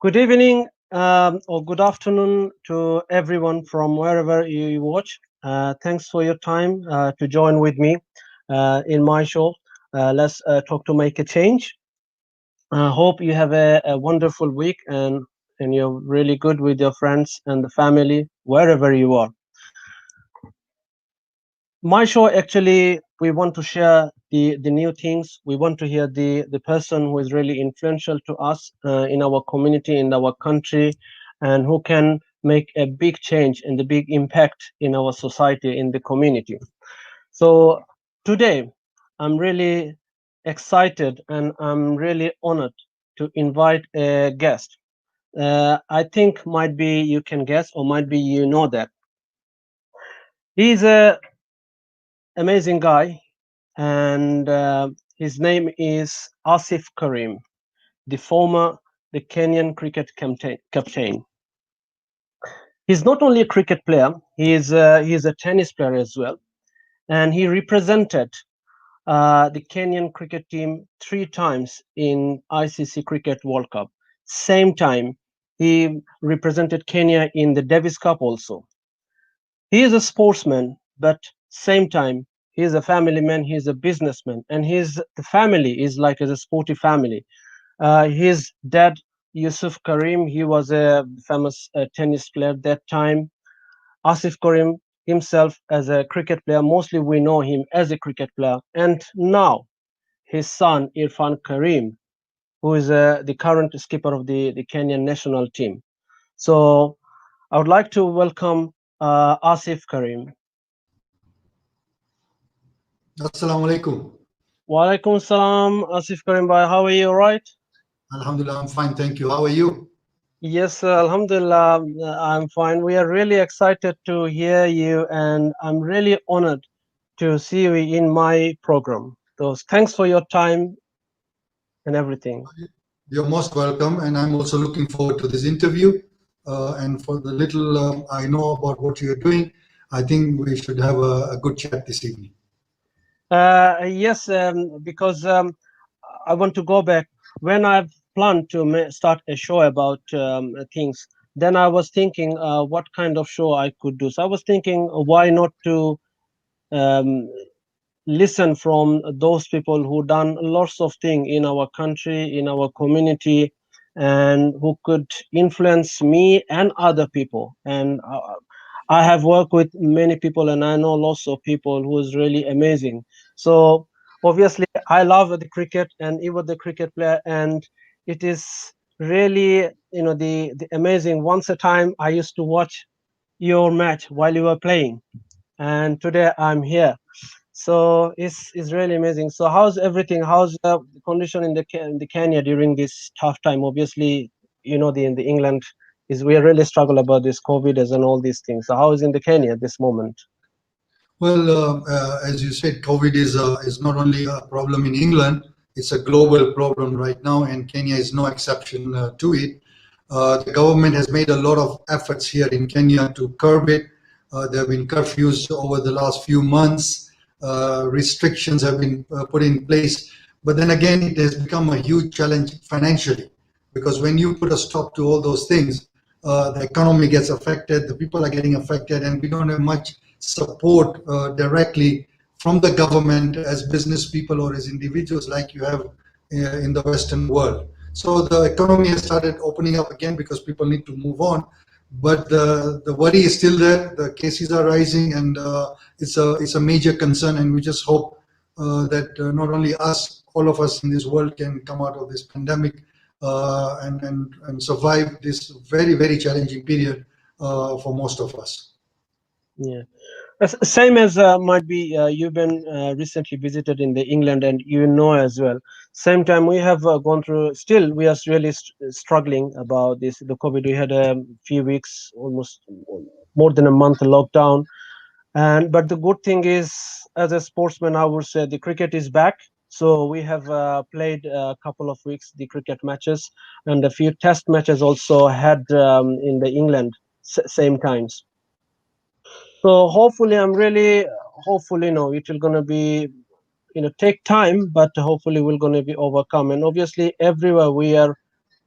Good evening or good afternoon to everyone from wherever you watch. Thanks for your time to join with me in my show. Let's talk to make a change. Hope you have a wonderful week and you're really good with your friends and the family wherever you are. My show actually we want to share the new things. We want to hear the person who is really influential to us in our community, in our country, and who can make a big change and the big impact in our society, in the community. So today I'm really excited and I'm really honored to invite a guest. I think might be you can guess or might be you know that he's a amazing guy, and his name is Aasif Karim, the former the Kenyan cricket captain. He's not only a cricket player; he's a tennis player as well, and he represented the Kenyan cricket team three times in ICC Cricket World Cup. Same time, he represented Kenya in the Davis Cup also. He is a sportsman, but same time he is a family man. He is a businessman, and his the family is like as a sporty family. His dad, Yusuf Karim, he was a famous tennis player that time. Asif Karim himself as a cricket player. Mostly we know him as a cricket player, and now his son Irfan Karim, who is the current skipper of the Kenyan national team. So I would like to welcome Asif Karim. Assalamu alaikum. Walaikum salam, Asif Karim bhai. How are you? All right? Alhamdulillah, I'm fine, thank you. How are you? Yes, Alhamdulillah, I'm fine. We are really excited to hear you, and I'm really honored to see you in my program. So thanks for your time and everything. You're most welcome, and I'm also looking forward to this interview. And for the little I know about what you're doing, I think we should have a good chat this evening. Yes, because I want to go back. When I've planned to start a show about things, then I was thinking what kind of show I could do. So I was thinking, why not to um, listen from those people who done lots of things in our country, in our community, and who could influence me and other people. And I have worked with many people, and I know lots of people who is really amazing. So obviously, I love the cricket, and even the cricket player, and it is really the amazing. Once a time, I used to watch your match while you were playing, and today I'm here, so it's really amazing. So how's everything? How's the condition in the Kenya during this tough time? Obviously, the in the England is we really struggle about this COVID and all these things. So how is in the Kenya at this moment? Well, as you said, COVID is not only a problem in England; it's a global problem right now, and Kenya is no exception to it. The government has made a lot of efforts here in Kenya to curb it. There have been curfews over the last few months. Restrictions have been put in place, but then again, it has become a huge challenge financially because when you put a stop to all those things, the economy gets affected, the people are getting affected, and we don't have much support directly from the government as business people or as individuals like you have in the Western world. So the economy has started opening up again because people need to move on. But the worry is still there. The cases are rising, and it's a major concern. And we just hope that not only us, all of us in this world, can come out of this pandemic and survive this very challenging period for most of us. Yeah. Same as might be you've been recently visited in the England, and you know as well. Same time we have gone through. Still, we are really struggling about this the COVID. We had a few weeks, almost more than a month lockdown. And but the good thing is, as a sportsman, I would say the cricket is back. So we have played a couple of weeks the cricket matches, and a few test matches also had in the England same times. So hopefully, I'm really hopefully no, it will gonna be take time, but hopefully we're gonna be overcome. And obviously, everywhere we are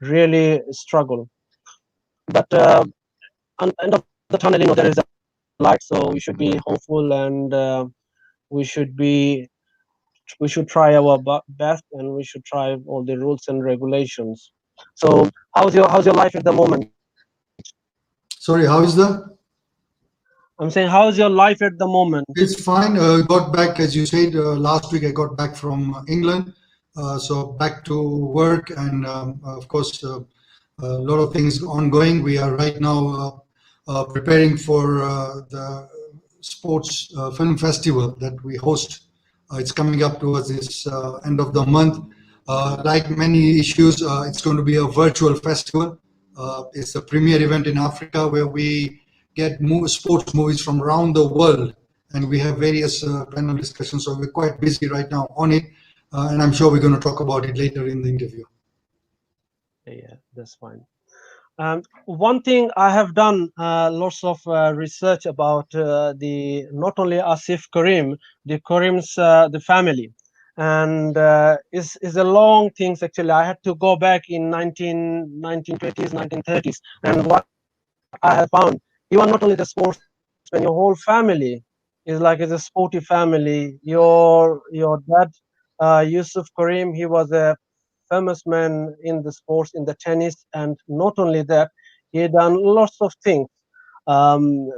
really struggle. But end of the tunnel, there is a light. So we should be hopeful, and we should be we should try our best, and we should try all the rules and regulations. So how's your life at the moment? Sorry, how is the? I'm saying, how's your life at the moment? It's fine. Got back, as you said, last week I got back from England. So back to work, and of course, a lot of things ongoing. We are right now preparing for the sports film festival that we host. It's coming up towards this end of the month. Like many issues, it's going to be a virtual festival. It's a premier event in Africa where we get sports movies from around the world, and we have various panel discussions. So we're quite busy right now on it, and I'm sure we're going to talk about it later in the interview. Yeah, that's fine. One thing I have done lots of research about the not only Asif Karim, the Karim's the family, and is a long things actually. I had to go back in 1920s, 1930s, and what I have found, you are not only the sportsman, your whole family is a sporty family. Your dad, Yusuf Karim, he was a famous man in the sports, in the tennis, and not only that, he done lots of things um,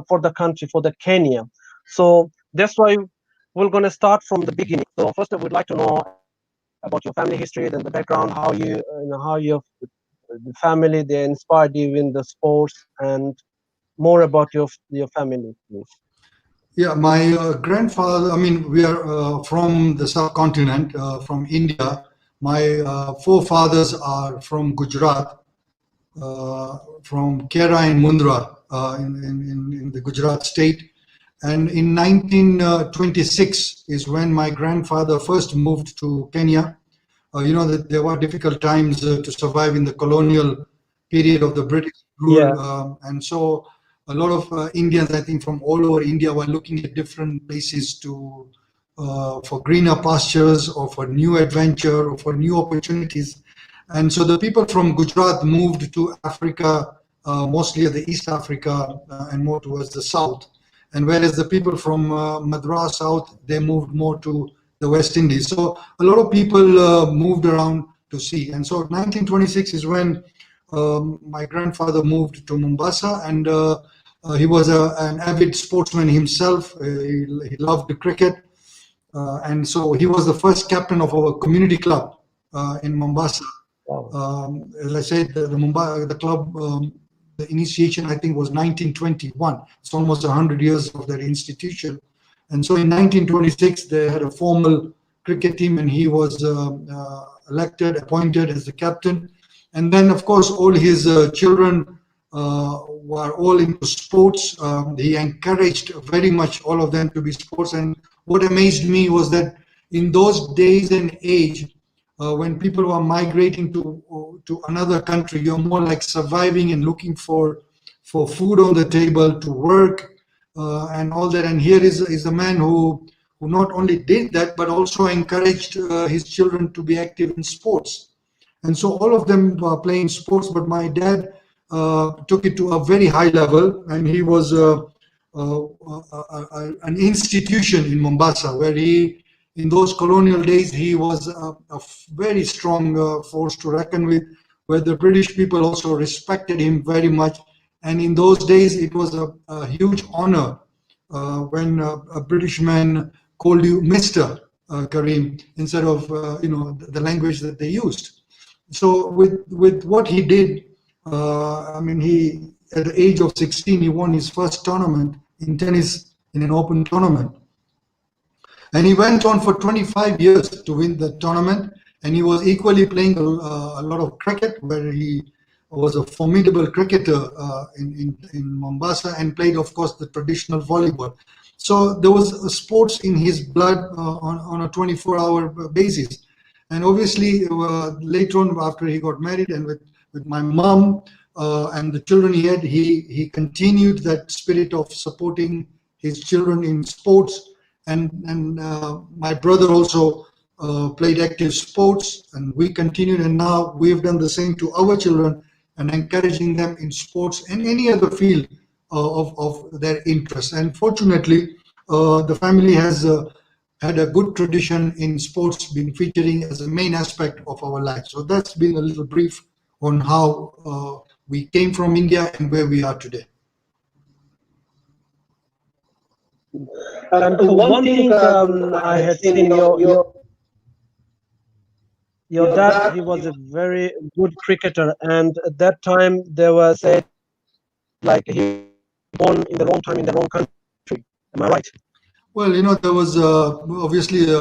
for the country, for the Kenya. So that's why we're gonna start from the beginning. So first, I would like to know about your family history, then the background, how how your the family they inspired you in the sports, and more about your family, please. Yeah, my grandfather, I mean, we are from the subcontinent, from India. My forefathers are from Gujarat, from Kera and Mundra in the Gujarat state. And in 1926 is when my grandfather first moved to Kenya. You know that there were difficult times to survive in the colonial period of the British Yeah, rule, and so a lot of Indians, I think, from all over India were looking at different places to for greener pastures or for new adventure or for new opportunities. And so the people from Gujarat moved to Africa, mostly at the East Africa and more towards the south. And whereas the people from Madras South, they moved more to the West Indies. So a lot of people moved around to see. And so 1926 is when my grandfather moved to Mombasa, and he was an avid sportsman himself. He loved the cricket. And so he was the first captain of our community club in Mombasa. wow. As I said, the club, the initiation I think was 1921. It's almost 100 years of that institution. And so in 1926, they had a formal cricket team, and he was elected, appointed as the captain. And then, of course, all his children were all into sports. He encouraged very much all of them to be sports. And what amazed me was that in those days and age, when people were migrating to another country, you're more like surviving and looking for food on the table, to work, and all that. And here is a man who not only did that but also encouraged his children to be active in sports. And so all of them were playing sports, but my dad took it to a very high level, and he was an institution in Mombasa, where he, in those colonial days, he was a very strong force to reckon with, where the British people also respected him very much. And in those days, it was a huge honor when a British man called you Mr. Karim instead of the language that they used. So with what he did, I mean, he at the age of 16, he won his first tournament in tennis in an open tournament. And he went on for 25 years to win the tournament. And he was equally playing a lot of cricket, where he was a formidable cricketer in Mombasa, and played, of course, the traditional volleyball. So there was sports in his blood on a 24-hour basis. And obviously, later on, after he got married, and with my mom and the children he had, he continued that spirit of supporting his children in sports. And my brother also played active sports, and we continued, and now we've done the same to our children and encouraging them in sports and any other field of their interest. And fortunately, the family has had a good tradition in sports, been featuring as a main aspect of our life. So that's been a little brief on how we came from India and where we are today. And one thing I had seen your dad, he was a very good cricketer, and at that time they were said like he born in the wrong time in the wrong country. Am I right? Well, there was obviously there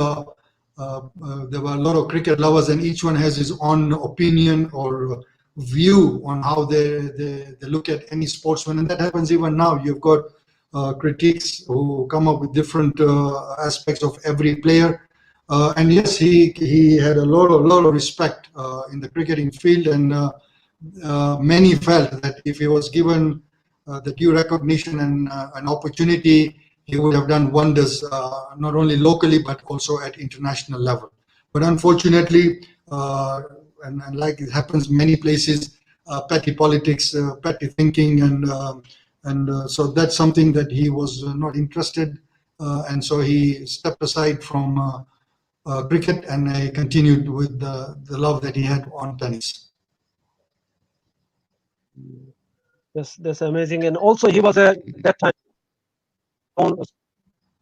were a lot of cricket lovers, and each one has his own opinion or view on how they look at any sportsman, and that happens even now. You've got critics who come up with different aspects of every player, and yes, he had a lot of respect in the cricketing field, and many felt that if he was given the due recognition and an opportunity, he would have done wonders, not only locally but also at international level. But unfortunately, and like it happens many places, petty politics, petty thinking, and so that's something that he was not interested, and so he stepped aside from cricket, and he continued with the love that he had on tennis. That's amazing. And also he was a that time won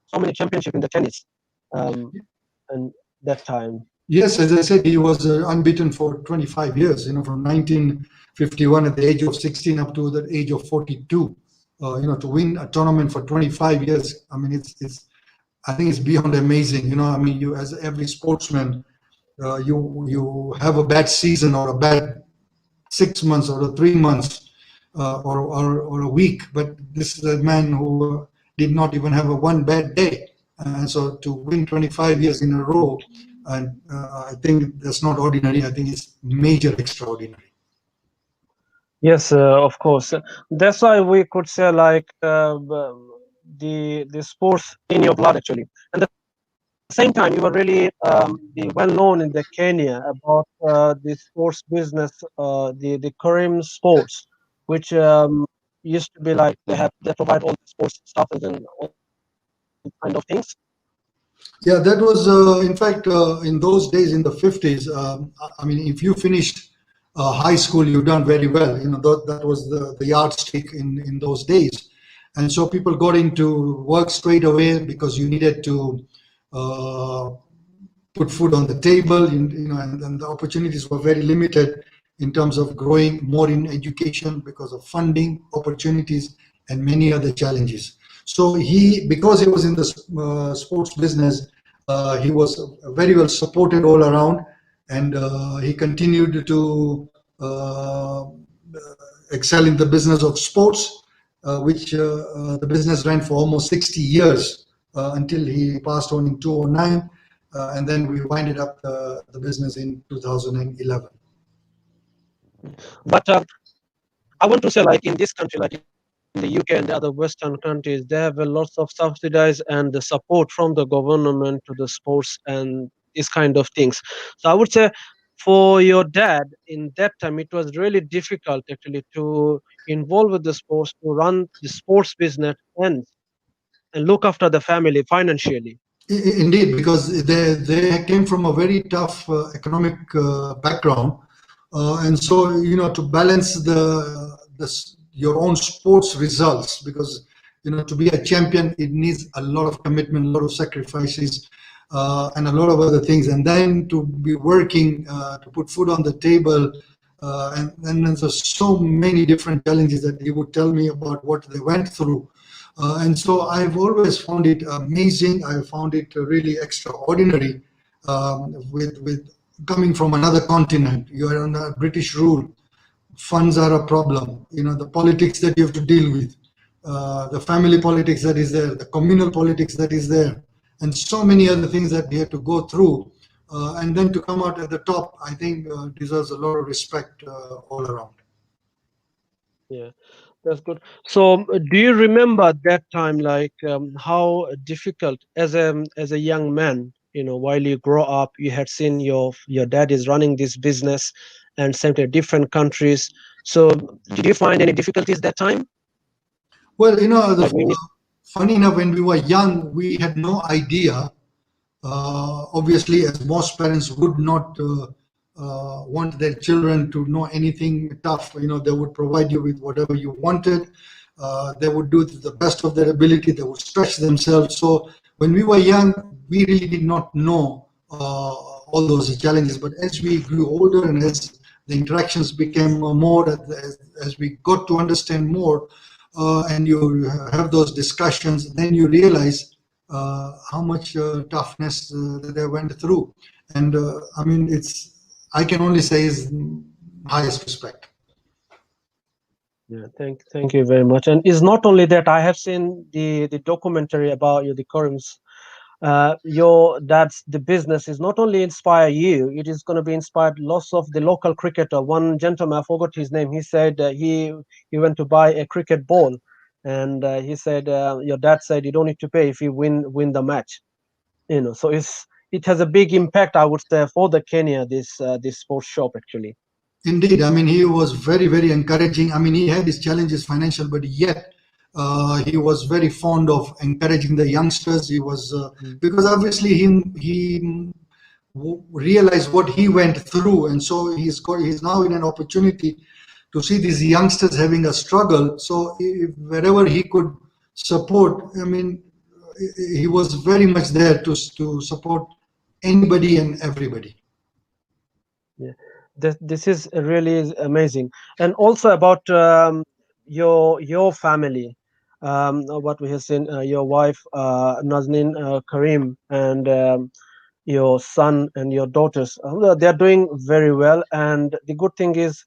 so many championship in the tennis, and that time. Yes, as I said, he was unbeaten for 25 years, from 1951 at the age of 16 up to the age of 42. To win a tournament for 25 years, I mean, I think it's beyond amazing. I mean, you as every sportsman, you have a bad season or a bad 6 months or a 3 months or a week, but this is a man who did not even have a one bad day, and so to win 25 years in a row, and I think that's not ordinary. I think it's major extraordinary. Yes, of course. That's why we could say like the sports in your blood actually. And at the same time, you were really the well known in the Kenya about the sports business, the Karim Sports, which used to be like they provide all the sports stuff and all kind of things. Yeah, that was, in fact, in those days in the 50s. I mean, if you finished high school, you done very well. That was the yardstick in those days. And so people got into work straight away because you needed to uh, put food on the table, and the opportunities were very limited in terms of growing more in education because of funding, opportunities, and many other challenges. So because he was in the sports business, he was very well supported all around, and he continued to excel in the business of sports, which the business ran for almost 60 years until he passed on in 2009, and then we winded up the business in 2011. But I want to say, like in this country, like in the UK and the other Western countries, they have a lots of subsidies and the support from the government to the sports and these kind of things. So I would say for your dad in that time, it was really difficult actually to involve with the sports, to run the sports business and look after the family financially. Indeed, because they came from a very tough economic background, and so to balance your own sports results, because to be a champion it needs a lot of commitment, a lot of sacrifices, and a lot of other things, and then to be working to put food on the table, and then there's so many different challenges that he would tell me about what they went through. And so I've always found it amazing. I found it really extraordinary, with coming from another continent. You are under British rule. Funds are a problem. The politics that you have to deal with, the family politics that is there, the communal politics that is there, and so many other things that we have to go through. And then to come out at the top, I think deserves a lot of respect all around. Yeah, that's good. So, do you remember that time, like how difficult as a young man while you grow up, you had seen your dad is running this business, and same to different countries. So did you find any difficulties that time? Well, Like when you, funny enough, when we were young, we had no idea. Obviously, as most parents would not want their children to know anything tough. They would provide you with whatever you wanted. They would do to the best of their ability. They would stretch themselves. So when we were young, we really did not know all those challenges. But as we grew older and as the interactions became more, as we got to understand more, and you have those discussions, then you realize how much toughness that they went through. And I mean, I can only say is highest respect. yeah, thank you very much. And it's not only that, I have seen the documentary about you, the Karim's. Your dad's the business is not only inspire you, it is going to be inspired lots of the local cricketer. One gentleman, I forgot his name, he said he went to buy a cricket ball, and he said your dad said you don't need to pay if you win the match. So it has a big impact, I would say, for the Kenya, this sports shop actually. Indeed, I mean, he was very, very encouraging. I mean, he had his challenges financial, but yet he was very fond of encouraging the youngsters. He was Mm. because obviously he realized what he went through, and so he's now in an opportunity to see these youngsters having a struggle. So wherever he could support, I mean, he was very much there to support anybody and everybody. Yeah, this is really is amazing. And also about your family, what we have seen, your wife Nazneen, Karim, and your son and your daughters. They are doing very well, and the good thing is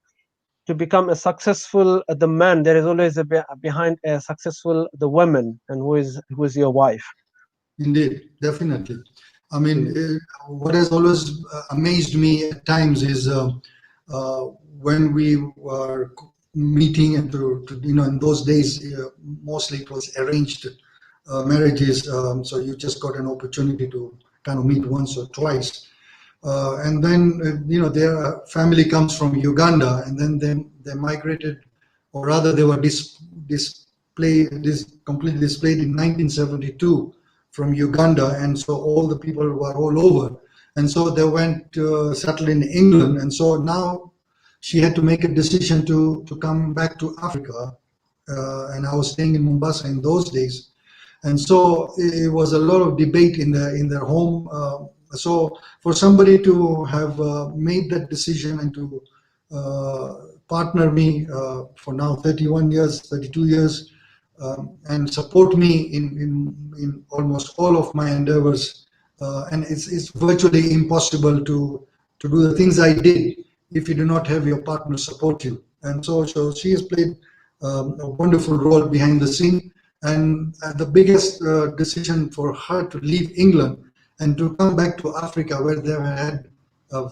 to become a successful the man. There is always behind a successful the woman, and who is your wife. Indeed, definitely. I mean, Mm. what has always amazed me at times is uh, when we were meeting and in those days, mostly it was arranged marriages. So you just got an opportunity to kind of meet once or twice. And then, their family comes from Uganda, and then they migrated, or rather, they were completely displayed in 1972 from Uganda, and so all the people were all over, and so they went settled in England, and so now she had to make a decision to come back to Africa, and I was staying in Mombasa in those days, and so it was a lot of debate in their home. So for somebody to have made that decision and to uh, partner me for now 31 years, 32 years, and support me in almost all of my endeavors, and it's virtually impossible to do the things I did if you do not have your partner support you. And so she has played a wonderful role behind the scene. And the biggest decision for her to leave England and to come back to Africa, where they had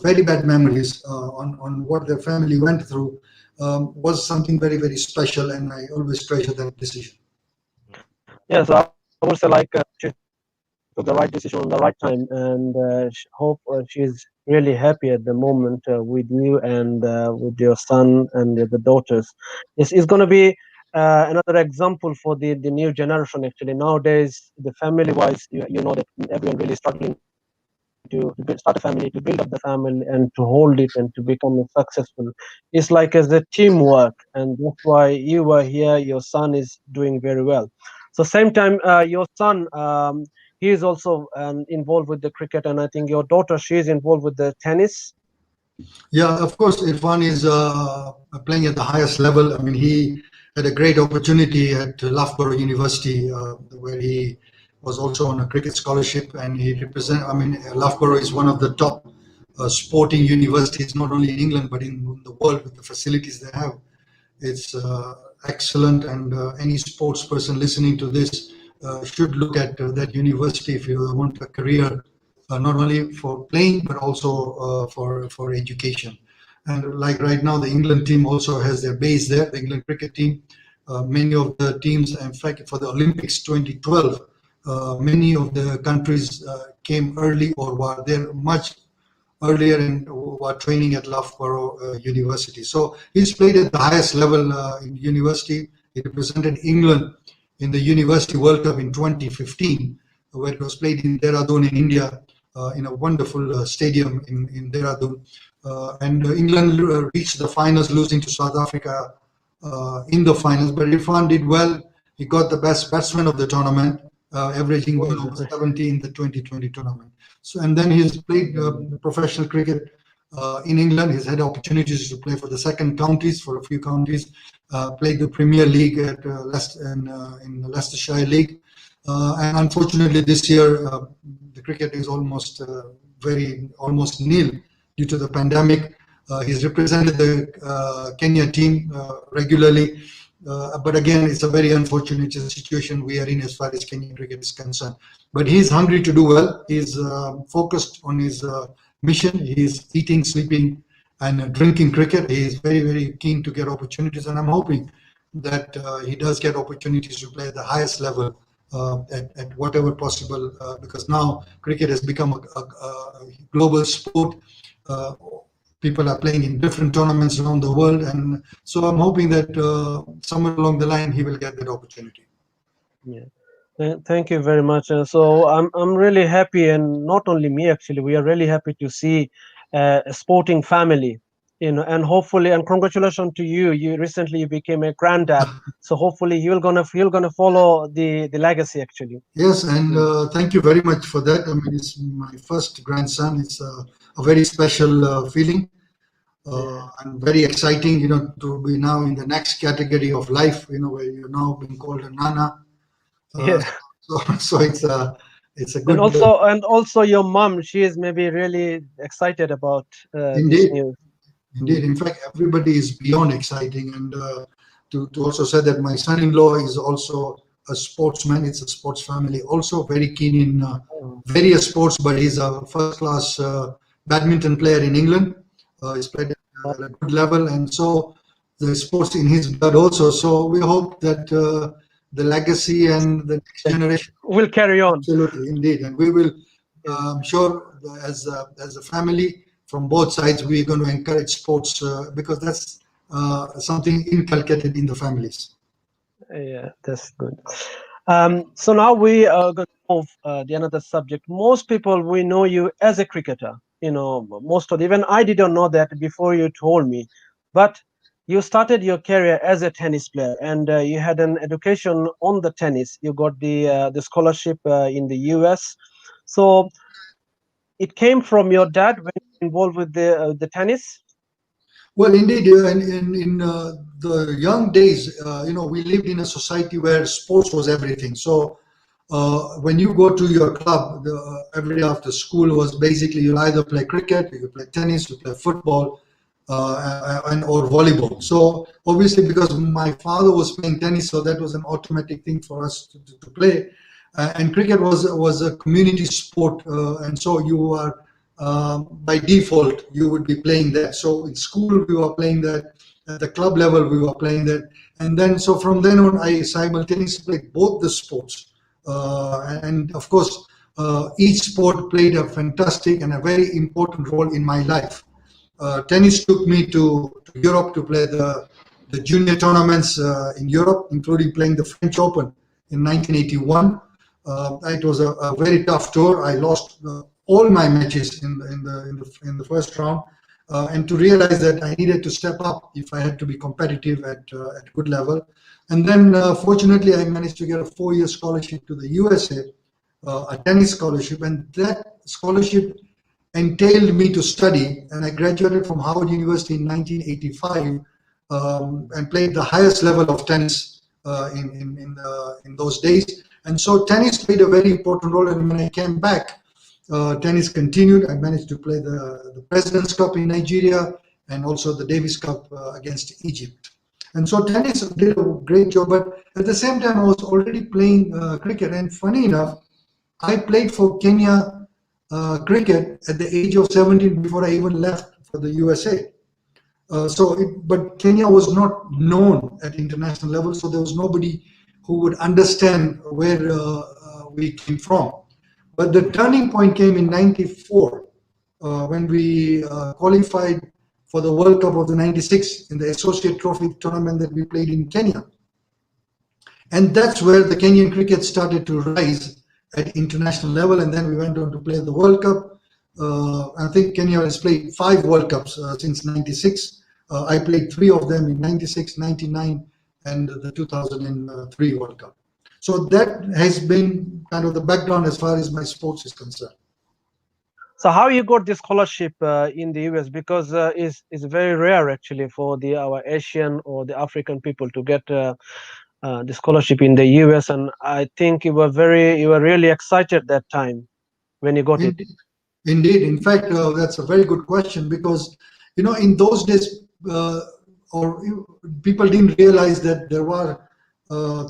very bad memories on what their family went through, was something very, very special. And I always treasure that decision. Yeah, so I would say like she took the right decision on the right time, and hope she's really happy at the moment with you and with your son and the daughters. It's going to be another example for the new generation. Actually, nowadays, the family wise, you know that everyone really struggling to start a family, to build up the family, and to hold it and to become successful. It's like as a teamwork, and that's why you were here. Your son is doing very well. So same time, your son, he is also involved with the cricket, and I think your daughter, she is involved with the tennis. Yeah, of course, Irfan is playing at the highest level. I mean, he had a great opportunity at Loughborough University, where he was also on a cricket scholarship, and he represent. I mean, Loughborough is one of the top sporting universities, not only in England but in the world, with the facilities they have. It's excellent, and any sports person listening to this should look at that university if you want a career, not only for playing but also for education. And like right now, the England team also has their base there. The England cricket team, many of the teams, in fact, for the Olympics 2012, many of the countries came early or were there much earlier and were training at Loughborough University. So he's played at the highest level in university. He represented England in the University World Cup in 2015, where it was played in Dehradun in India, in a wonderful stadium in Dehradun. And England reached the finals, losing to South Africa in the finals. But Irfan did well. He got the best batsman of the tournament, averaging well over 70 in the 2020 tournament. So, and then he's played professional cricket in England. He's had opportunities to play for the second counties, for a few counties. Played the Premier League at in the Leicestershire League. And unfortunately, this year the cricket is almost almost nil due to the pandemic. He's represented the Kenya team regularly. But again, it's a very unfortunate situation we are in as far as Kenyan cricket is concerned. But he's hungry to do well. He's focused on his mission. He's eating, sleeping, and drinking cricket. He is very, very keen to get opportunities, and I'm hoping that he does get opportunities to play at the highest level at whatever possible, because now cricket has become a global sport. People are playing in different tournaments around the world, and so I'm hoping that somewhere along the line he will get that opportunity. Yeah. Thank you very much. So I'm really happy, and not only me actually, we are really happy to see a sporting family, and hopefully, and congratulations to you. You recently you became a granddad, so hopefully you're gonna follow the legacy actually. Yes, and thank you very much for that. I mean, it's my first grandson. It's a very special feeling. And very exciting, to be now in the next category of life, where you're now being called a nana. Yeah. So it's a good. And also your mom, she is maybe really excited about this Indeed, news. indeed. In fact, everybody is beyond exciting, and to also say that my son-in-law is also a sportsman. It's a sports family, also very keen in various sports, but he's a first-class badminton player in England. He's played at a good level, and so the sports in his blood also. So we hope that the legacy and the next generation will carry on. Absolutely, indeed, and we will. I'm sure as a family from both sides, we're going to encourage sports because that's something inculcated in the families. Yeah, that's good. So now we are going to move the another subject. Most people we know you as a cricketer. Most of even I didn't know that before you told me, but you started your career as a tennis player, and you had an education on the tennis. You got the scholarship in the US. So it came from your dad when you were involved with the tennis. Well, indeed, in the young days, we lived in a society where sports was everything. So when you go to your club, every day after school was basically you'll either play cricket, you play tennis, you play football, and or volleyball. So obviously, because my father was playing tennis, so that was an automatic thing for us to play. And cricket was a community sport, and so you are by default you would be playing that. So in school we were playing that, at the club level we were playing that, and then so from then on I simultaneously played both the sports, and of course each sport played a fantastic and a very important role in my life. Tennis took me to Europe to play the junior tournaments in Europe, including playing the French Open in 1981. It was a very tough tour. I lost all my matches in the first round, and to realize that I needed to step up if I had to be competitive at good level. And then fortunately I managed to get a 4-year scholarship to the USA, a tennis scholarship, and that scholarship entailed me to study, and I graduated from Howard University in 1985, and played the highest level of tennis in those days. And so tennis played a very important role, and when I came back, tennis continued. I managed to play the President's Cup in Nigeria and also the Davis Cup against Egypt. And so tennis did a great job, but at the same time I was already playing cricket, and funny enough, I played for Kenya cricket at the age of 17 before I even left for the USA. But Kenya was not known at international level, so there was nobody who would understand we came from. But the turning point came in '94 when we qualified for the World Cup of the '96 in the Associate Trophy tournament that we played in Kenya. And that's where the Kenyan cricket started to rise at international level. And then we went on to play the World Cup. I think Kenya has played 5 World Cups since '96. I played 3 of them in '96, '99, and the 2003 World Cup. So that has been kind of the background as far as my sports is concerned. So how you got this scholarship in the US? Because it's very rare actually for the our Asian or the African people to get the scholarship in the US, and I think you were really excited that time when you got it. Indeed, indeed. In fact, that's a very good question because, in those days, or people didn't realize that there were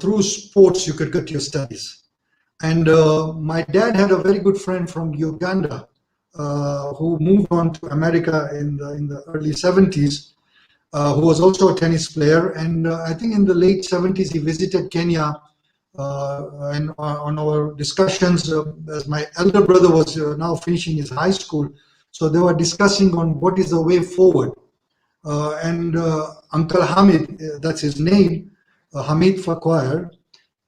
through sports you could get your studies. And my dad had a very good friend from Uganda who moved on to America in the early '70s, who was also a tennis player. And I think in the late '70s he visited Kenya. And on our discussions, as my elder brother was now finishing his high school, so they were discussing on what is the way forward. And Uncle Hamid, that's his name, Hamid Fakwar,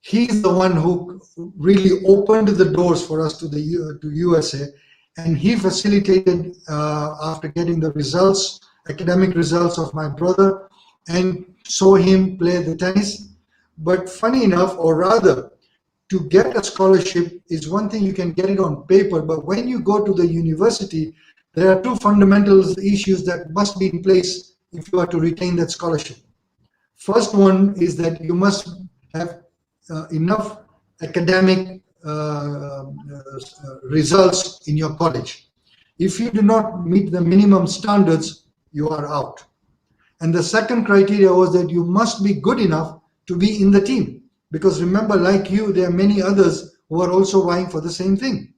he's the one who really opened the doors for us to USA, and he facilitated after getting the results, academic results of my brother, and saw him play the tennis. But funny enough, or rather, to get a scholarship is one thing, you can get it on paper, but when you go to the university, there are two fundamental issues that must be in place if you are to retain that scholarship. First one is that you must have enough academic results in your college. If you do not meet the minimum standards, you are out. And the second criteria was that you must be good enough to be in the team. Because remember, like you, there are many others who are also vying for the same thing.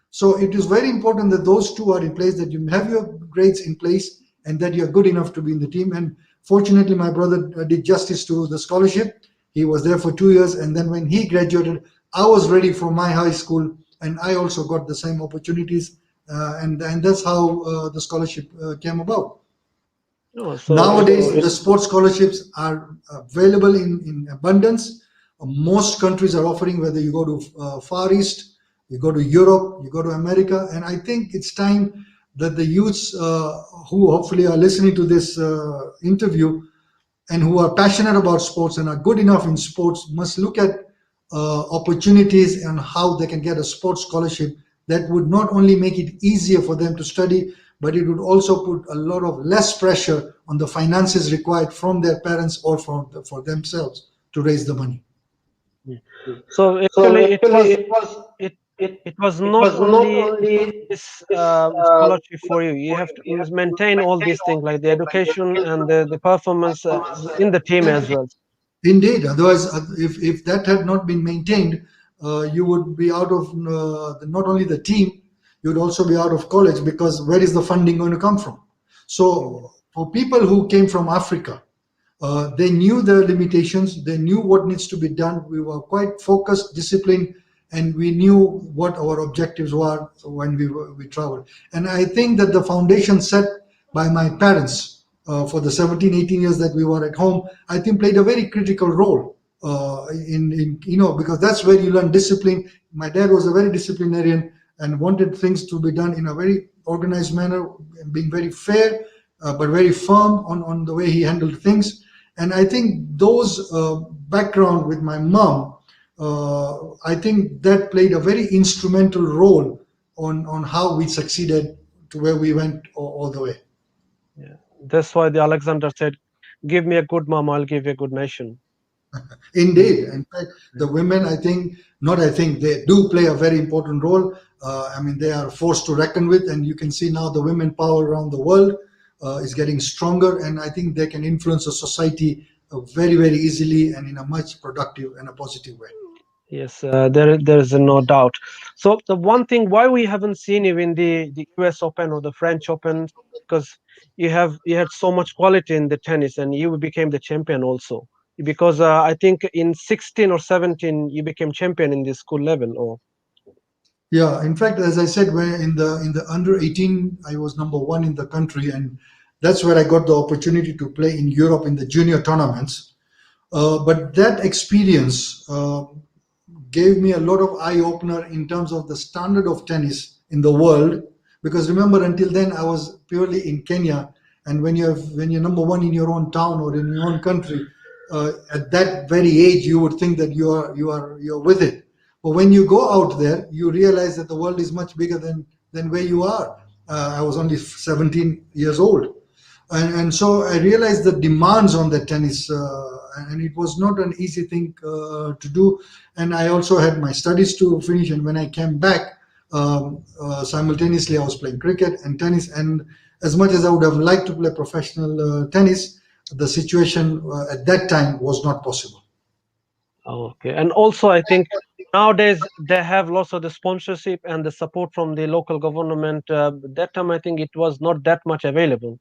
So it is very important that those two are in place, that you have your grades in place and that you're good enough to be in the team. And fortunately, my brother did justice to the scholarship. He was there for 2 years. And then when he graduated, I was ready for my high school and I also got the same opportunities. And that's how the scholarship came about. Oh, Nowadays, the sports scholarships are available in abundance. Most countries are offering, whether you go to Far East, you go to Europe, you go to America. And I think it's time that the youths who hopefully are listening to this interview and who are passionate about sports and are good enough in sports must look at opportunities and how they can get a sports scholarship that would not only make it easier for them to study, but it would also put a lot of less pressure on the finances required from their parents or for themselves to raise the money. so actually it it was not only this scholarship for you. You have to maintain all these things like the education and the performance in the team as well. Indeed, otherwise, if that had not been maintained, you would be out of not only the team, you would also be out of college because where is the funding going to come from? So, for people who came from Africa, they knew the limitations, they knew what needs to be done. We were quite focused, disciplined, and we knew what our objectives were when we traveled. And I think that the foundation set by my parents for the 17, 18 years that we were at home, I think played a very critical role in because that's where you learn discipline. My dad was a very disciplinarian and wanted things to be done in a very organized manner, being very fair, but very firm on the way he handled things. And I think those background with my mom, I think that played a very instrumental role on how we succeeded to where we went all the way. Yeah, that's why the Alexander said, "Give me a good mom, I'll give you a good nation." Indeed. In fact, the women, I think, they do play a very important role. I mean, they are a force to reckon with, and you can see now the women power around the world is getting stronger, and I think they can influence a society very, very easily and in a much productive and a positive way. Yes, there is no doubt. So the one thing why we haven't seen you in the US Open or the French Open, because you had so much quality in the tennis and you became the champion also. Because I think in 16 or 17 you became champion in the school level. Or Yeah, in fact, as I said, when in the under 18, I was number one in the country, and that's where I got the opportunity to play in Europe in the junior tournaments. But that experience gave me a lot of eye opener in terms of the standard of tennis in the world. Because remember, until then I was purely in Kenya, and when you're number one in your own town or in your own country, at that very age you would think that you're with it. But when you go out there, you realize that the world is much bigger than where you are. I was only 17 years old, and so I realized the demands on the tennis, and it was not an easy thing to do. And I also had my studies to finish, and when I came back, simultaneously I was playing cricket and tennis. And as much as I would have liked to play professional tennis, the situation at that time was not possible. Okay, and also I think nowadays they have lots of the sponsorship and the support from the local government. That time I think it was not that much available.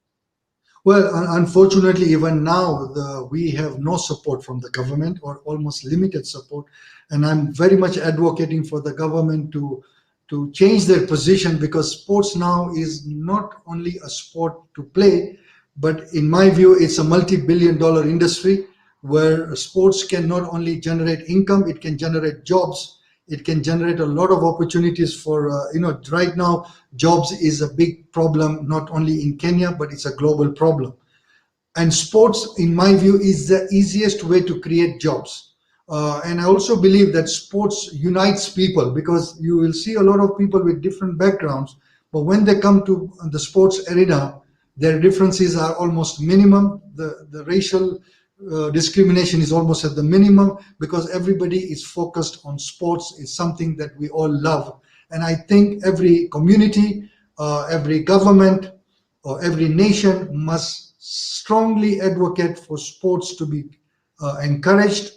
Well, unfortunately, even now, we have no support from the government, or almost limited support. And I'm very much advocating for the government to change their position, because sports now is not only a sport to play, but in my view, it's a multi-billion-dollar industry where sports can not only generate income, it can generate jobs. It can generate a lot of opportunities for, right now, jobs is a big problem, not only in Kenya, but it's a global problem. And sports, in my view, is the easiest way to create jobs. And I also believe that sports unites people, because you will see a lot of people with different backgrounds, but when they come to the sports arena, their differences are almost minimum. The racial discrimination is almost at the minimum, because everybody is focused on sports. It's something that we all love. And I think every community, every government, or every nation must strongly advocate for sports to be encouraged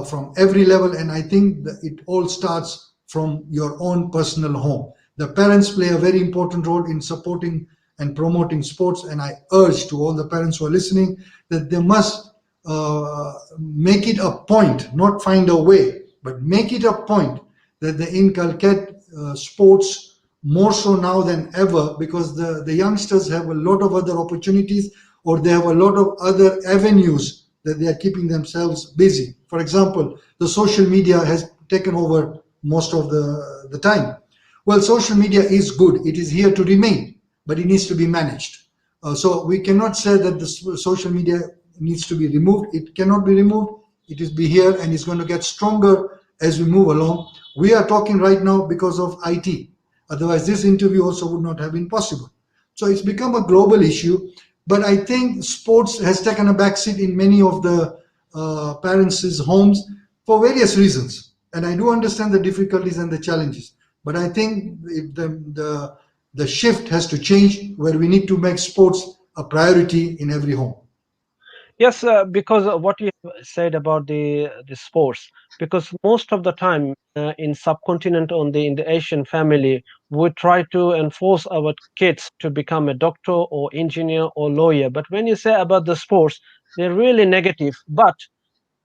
from every level. And I think that it all starts from your own personal home. The parents play a very important role in supporting and promoting sports. And I urge to all the parents who are listening that they must make it a point, not find a way, but make it a point that they inculcate sports more so now than ever, because the youngsters have a lot of other opportunities, or they have a lot of other avenues that they are keeping themselves busy. For example, the social media has taken over most of the time. Well, social media is good, it is here to remain, but it needs to be managed. So we cannot say that the social media needs to be removed. It cannot be removed. It is be here, and it's going to get stronger as we move along. We are talking right now because of IT. Otherwise, this interview also would not have been possible. So it's become a global issue. But I think sports has taken a backseat in many of the parents' homes for various reasons. And I do understand the difficulties and the challenges. But I think the shift has to change, where we need to make sports a priority in every home. Yes, because what you have said about the sports, because most of the time in subcontinent on the in the Asian family, we try to enforce our kids to become a doctor or engineer or lawyer. But when you say about the sports, they're really negative. But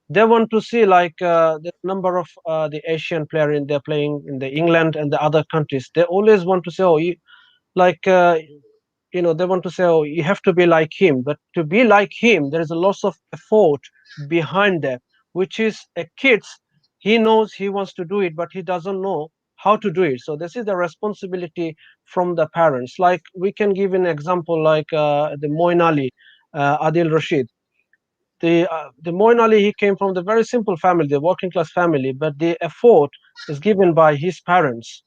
they want to see like the number of the Asian player in they're playing in the England and the other countries. They always want to say, oh, you, like they want to say, oh, you have to be like him. But to be like him, there is a lot of effort behind that, which is a kid's. He knows he wants to do it, but he doesn't know how to do it. So this is the responsibility from the parents. Like we can give an example, like the Moin Ali, Adil Rashid. The Moin Ali, he came from the very simple family, the working class family, but the effort is given by his parents.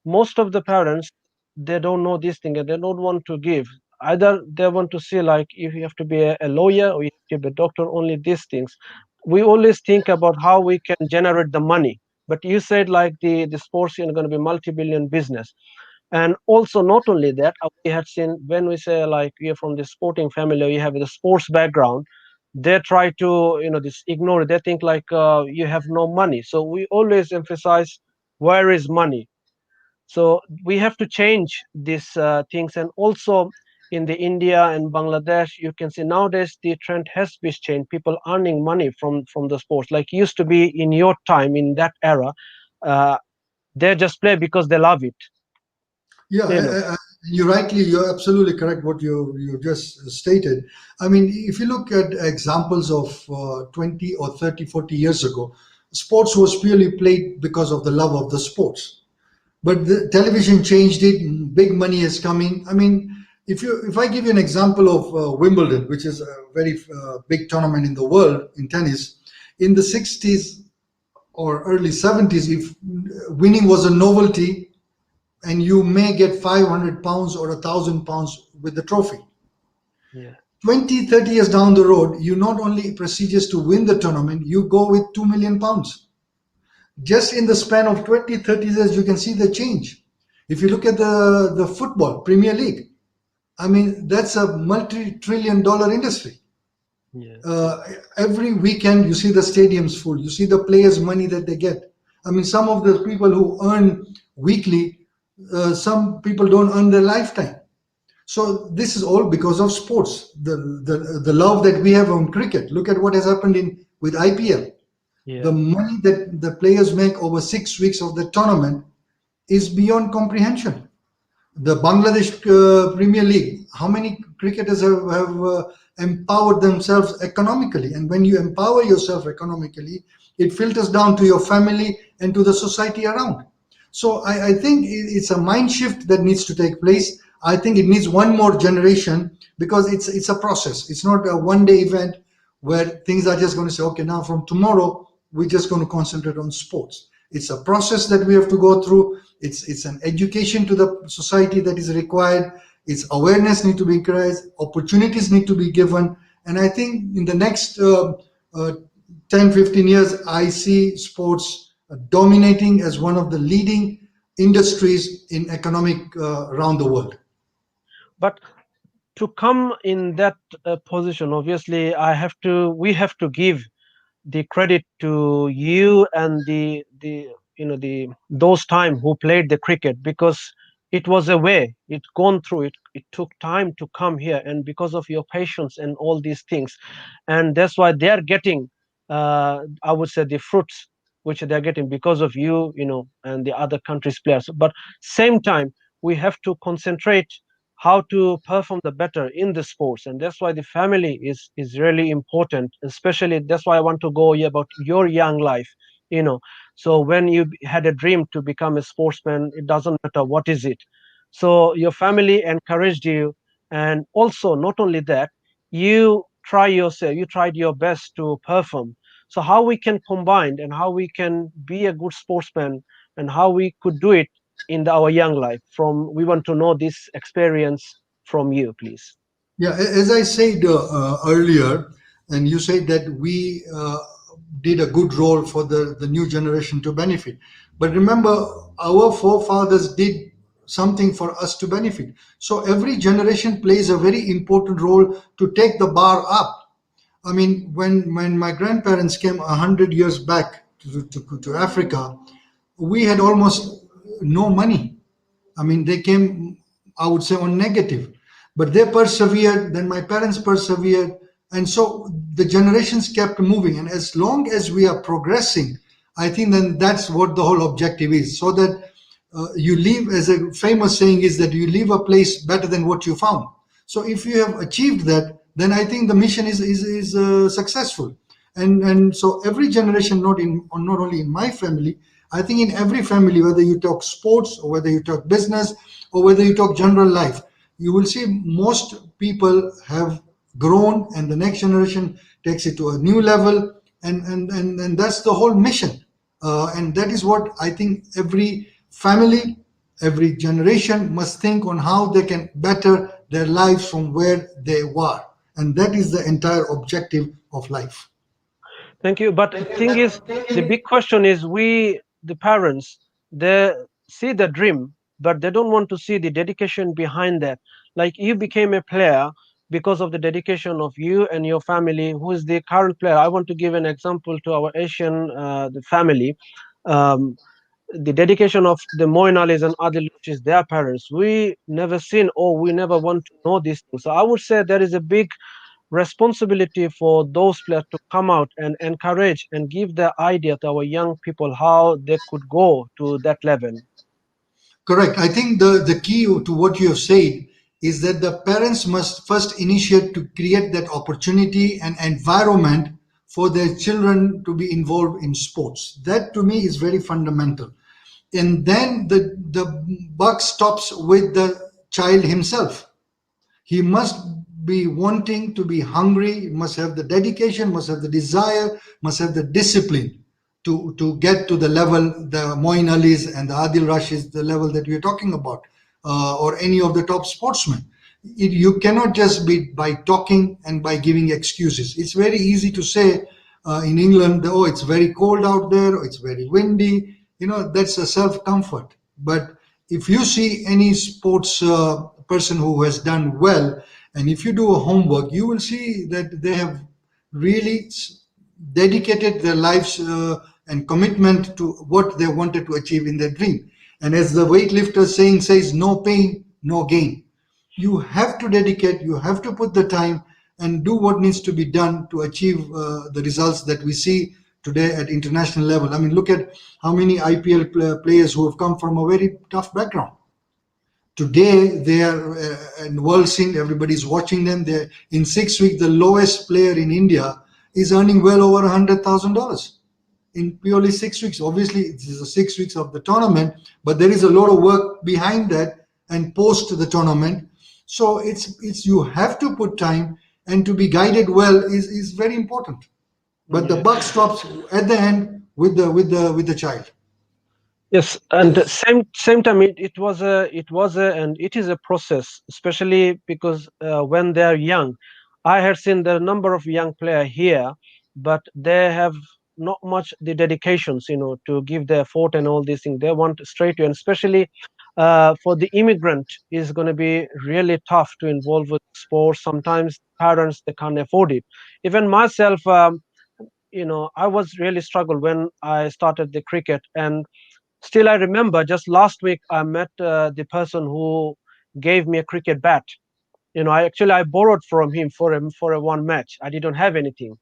Most of the parents, they don't know this thing and they don't want to give. Either they want to see like if you have to be a lawyer or you have to be a doctor, only these things. We always think about how we can generate the money. But you said like the sports is going to be multi-billion business. And also not only that, we had seen when we say like you're from the sporting family or you have the sports background, they try to this ignore it. They think like you have no money. So we always emphasize where is money. So we have to change these things. And also in the India and Bangladesh, you can see nowadays the trend has been changed. People earning money from the sports, like used to be in your time in that era. uh, They just play because they love it. Yeah, You know. you're absolutely correct what you just stated. I mean, if you look at examples of 20 or 30, 40 years ago, sports was purely played because of the love of the sports. But the television changed it. Big money is coming. I mean, if I give you an example of Wimbledon, which is a very big tournament in the world in tennis, in the 60s or early 70s, if winning was a novelty, and you may get 500 pounds or 1,000 pounds with the trophy. Yeah. 20, 30 years down the road, you not only prestigious to win the tournament, you go with 2 million pounds. Just in the span of 20, 30 years, you can see the change. If you look at the football Premier League, I mean, that's a multi-trillion dollar industry. Yeah. uh, every weekend you see the stadiums full, you see the players money that they get. I mean, some of the people who earn weekly, some people don't earn their lifetime. So this is all because of sports, the love that we have on cricket. Look at what has happened in with IPL. The Yeah. money that the players make over 6 weeks of the tournament is beyond comprehension. The Bangladesh Premier League, how many cricketers have empowered themselves economically? And when you empower yourself economically, it filters down to your family and to the society around. So I think it's a mind shift that needs to take place. I think it needs one more generation because it's a process. It's not a one day event where things are just going to say, okay, now from tomorrow we're just going to concentrate on sports. It's a process that we have to go through. It's an education to the society that is required. It's awareness need to be increased. Opportunities need to be given. And I think in the next uh, 10, 15 years, I see sports dominating as one of the leading industries in economic around the world. But to come in that position, obviously, we have to give the credit to you and the the those time who played the cricket, because it was a way it gone through it. It took time to come here, and because of your patience and all these things, and that's why they are getting, I would say, the fruits which they're getting because of you, and the other countries players. But same time, we have to concentrate how to perform the better in the sports, and that's why the family is really important. Especially, that's why I want to go about your young life. So when you had a dream to become a sportsman, it doesn't matter what is it. So your family encouraged you, and also not only that, you tried your best to perform. So how we can combine, and how we can be a good sportsman, and how we could do it in our young life, from we want to know this experience from you, please. Yeah, as I said earlier, and you said that we did a good role for the new generation to benefit. But remember, our forefathers did something for us to benefit. So every generation plays a very important role to take the bar up. I mean, when my grandparents came 100 years back to Africa, we had almost no money. I mean, they came, I would say, on negative, but they persevered. Then my parents persevered. And so the generations kept moving. And as long as we are progressing, I think then that's what the whole objective is. So that you leave, as a famous saying is, that you leave a place better than what you found. So if you have achieved that, then I think the mission is successful. And so every generation, not only in my family, I think in every family, whether you talk sports or whether you talk business or whether you talk general life, you will see most people have grown, and the next generation takes it to a new level, and that's the whole mission. And that is what I think every family, every generation must think on how they can better their lives from where they were, and that is the entire objective of life. Thank you. But thing is, the big question is, we, the parents, they see the dream, but they don't want to see the dedication behind that. Like, you became a player because of the dedication of you and your family. Who is the current player? I want to give an example to our Asian the family. Um, the dedication of the Moin Alis and Adil, which is their parents. We never seen, or we never want to know these things. So I would say there is a big responsibility for those players to come out and encourage and give the idea to our young people how they could go to that level. Correct. I think the key to what you have said is that the parents must first initiate to create that opportunity and environment for their children to be involved in sports. That to me is very fundamental. And then the buck stops with the child himself. He must be wanting to be hungry, must have the dedication, must have the desire, must have the discipline to get to the level, the Moin Ali's and the Adil Rashid's, the level that we're talking about, or any of the top sportsmen. You cannot just be by talking and by giving excuses. It's very easy to say in England, oh, it's very cold out there, or it's very windy. That's a self comfort. But if you see any sports person who has done well, and if you do a homework, you will see that they have really dedicated their lives and commitment to what they wanted to achieve in their dream. And as the weightlifter saying says, no pain, no gain. You have to dedicate, you have to put the time and do what needs to be done to achieve the results that we see today at international level. I mean, look at how many IPL players who have come from a very tough background. Today, they are in world scene. Everybody's watching them. They're in 6 weeks. The lowest player in India is earning well over $100,000 in purely 6 weeks. Obviously, this is the 6 weeks of the tournament, but there is a lot of work behind that and post the tournament. So it's you have to put time, and to be guided well is very important. But the Yeah. buck stops at the end with the child. Yes, and same time it was a and it is a process, especially because when they are young. I have seen the number of young player here, but they have not much the dedications, to give their effort and all these things. They want straight to, and especially for the immigrant is going to be really tough to involve with sports. Sometimes parents they can't afford it. Even myself, I was really struggled when I started the cricket. And still, I remember just last week I met the person who gave me a cricket bat. I borrowed from him for a one match. I didn't have anything,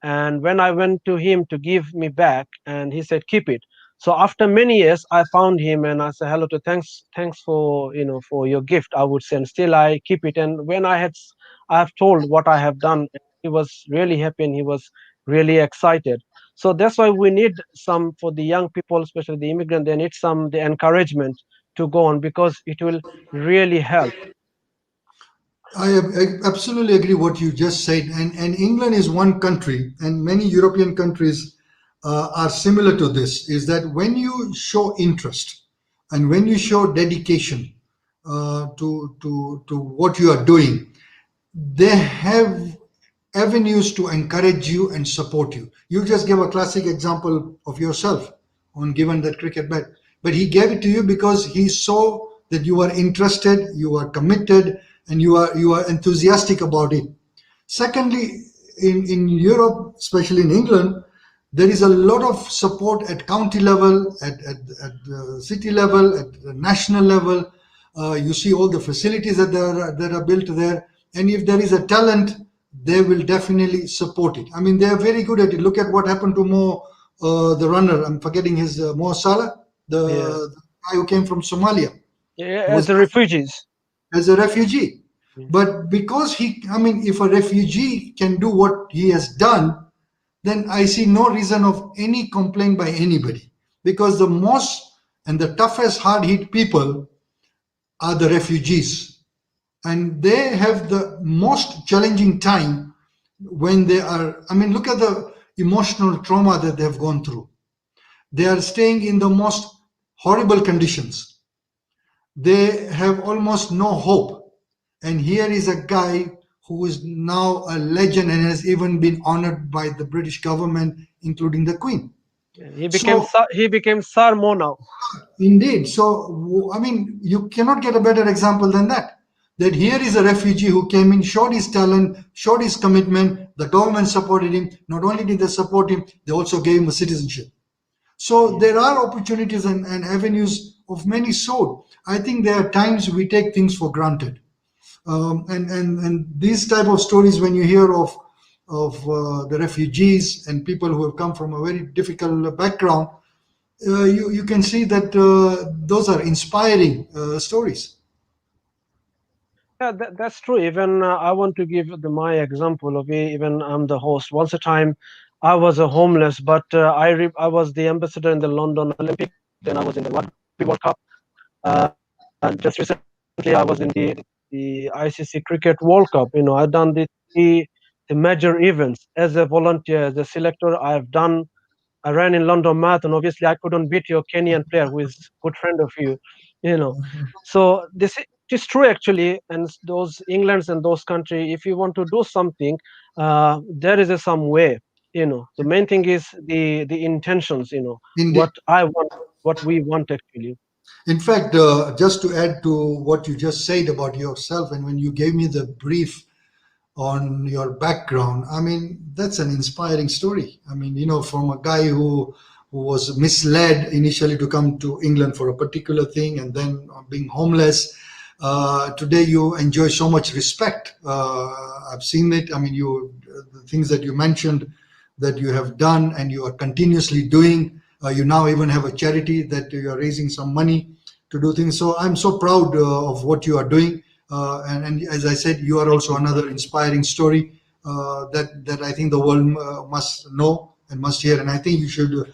and when I went to him to give me back, and he said, "Keep it." So after many years, I found him and I said, "Hello, to thanks for for your gift." I would say, and still I keep it. And when I have told what I have done, he was really happy and he was really excited. So that's why we need some for the young people, especially the immigrant. They need some the encouragement to go on because it will really help. I absolutely agree what you just said, and England is one country, and many European countries are similar to this. Is that when you show interest and when you show dedication to what you are doing, they have avenues to encourage you and support you. You just gave a classic example of yourself on given that cricket bat, but he gave it to you because he saw that you are interested, you are committed, and you are enthusiastic about it. Secondly, in Europe, especially in England, there is a lot of support at county level, at the city level, at the national level. You see all the facilities that are built there, and if there is a talent, they will definitely support it. I mean, they are very good at it. Look at what happened to Mo, the runner. I'm forgetting his Mo Salah, Yeah, the guy who came from Somalia, yeah, who as was the refugees. as a refugee. Yeah. But because I mean, if a refugee can do what he has done, then I see no reason of any complaint by anybody. Because the most and the toughest hard hit people are the refugees. And they have the most challenging time when they are, I mean, look at the emotional trauma that they have gone through. They are staying in the most horrible conditions. They have almost no hope. And here is a guy who is now a legend and has even been honored by the British government, including the Queen. Yeah, So, he became Sir Mo now. indeed, so I mean, you cannot get a better example than that. That here is a refugee who came in, showed his talent, showed his commitment. The government supported him. Not only did they support him, they also gave him a citizenship. So Yeah. there are opportunities and avenues of many sort. I think there are times we take things for granted. And these type of stories, when you hear of the refugees and people who have come from a very difficult background, you can see that those are inspiring stories. Yeah, that's true. Even I want to give my example of even I'm the host. Once a time, I was a homeless, but I was the ambassador in the London Olympic, and I was in the Rugby World Cup. And just recently, I was in the ICC Cricket World Cup. I've done the major events as a volunteer, as a selector. I ran in London Marathon. Obviously, I couldn't beat your Kenyan player, who is good friend of you. You know, so this it is true actually. And those Englands and those country, if you want to do something, there is some way. The main thing is the intentions. Indeed. What I want, what we want actually. In fact, just to add to what you just said about yourself, and when you gave me the brief on your background, I mean, that's an inspiring story. I mean, from a guy who was misled initially to come to England for a particular thing, and then being homeless. Today, you enjoy so much respect. I've seen it. I mean, the things that you mentioned that you have done and you are continuously doing. You now even have a charity that you are raising some money to do things. So I'm so proud of what you are doing. And as I said, you are Thank also you. another inspiring story that I think the world must know and must hear. And I think you should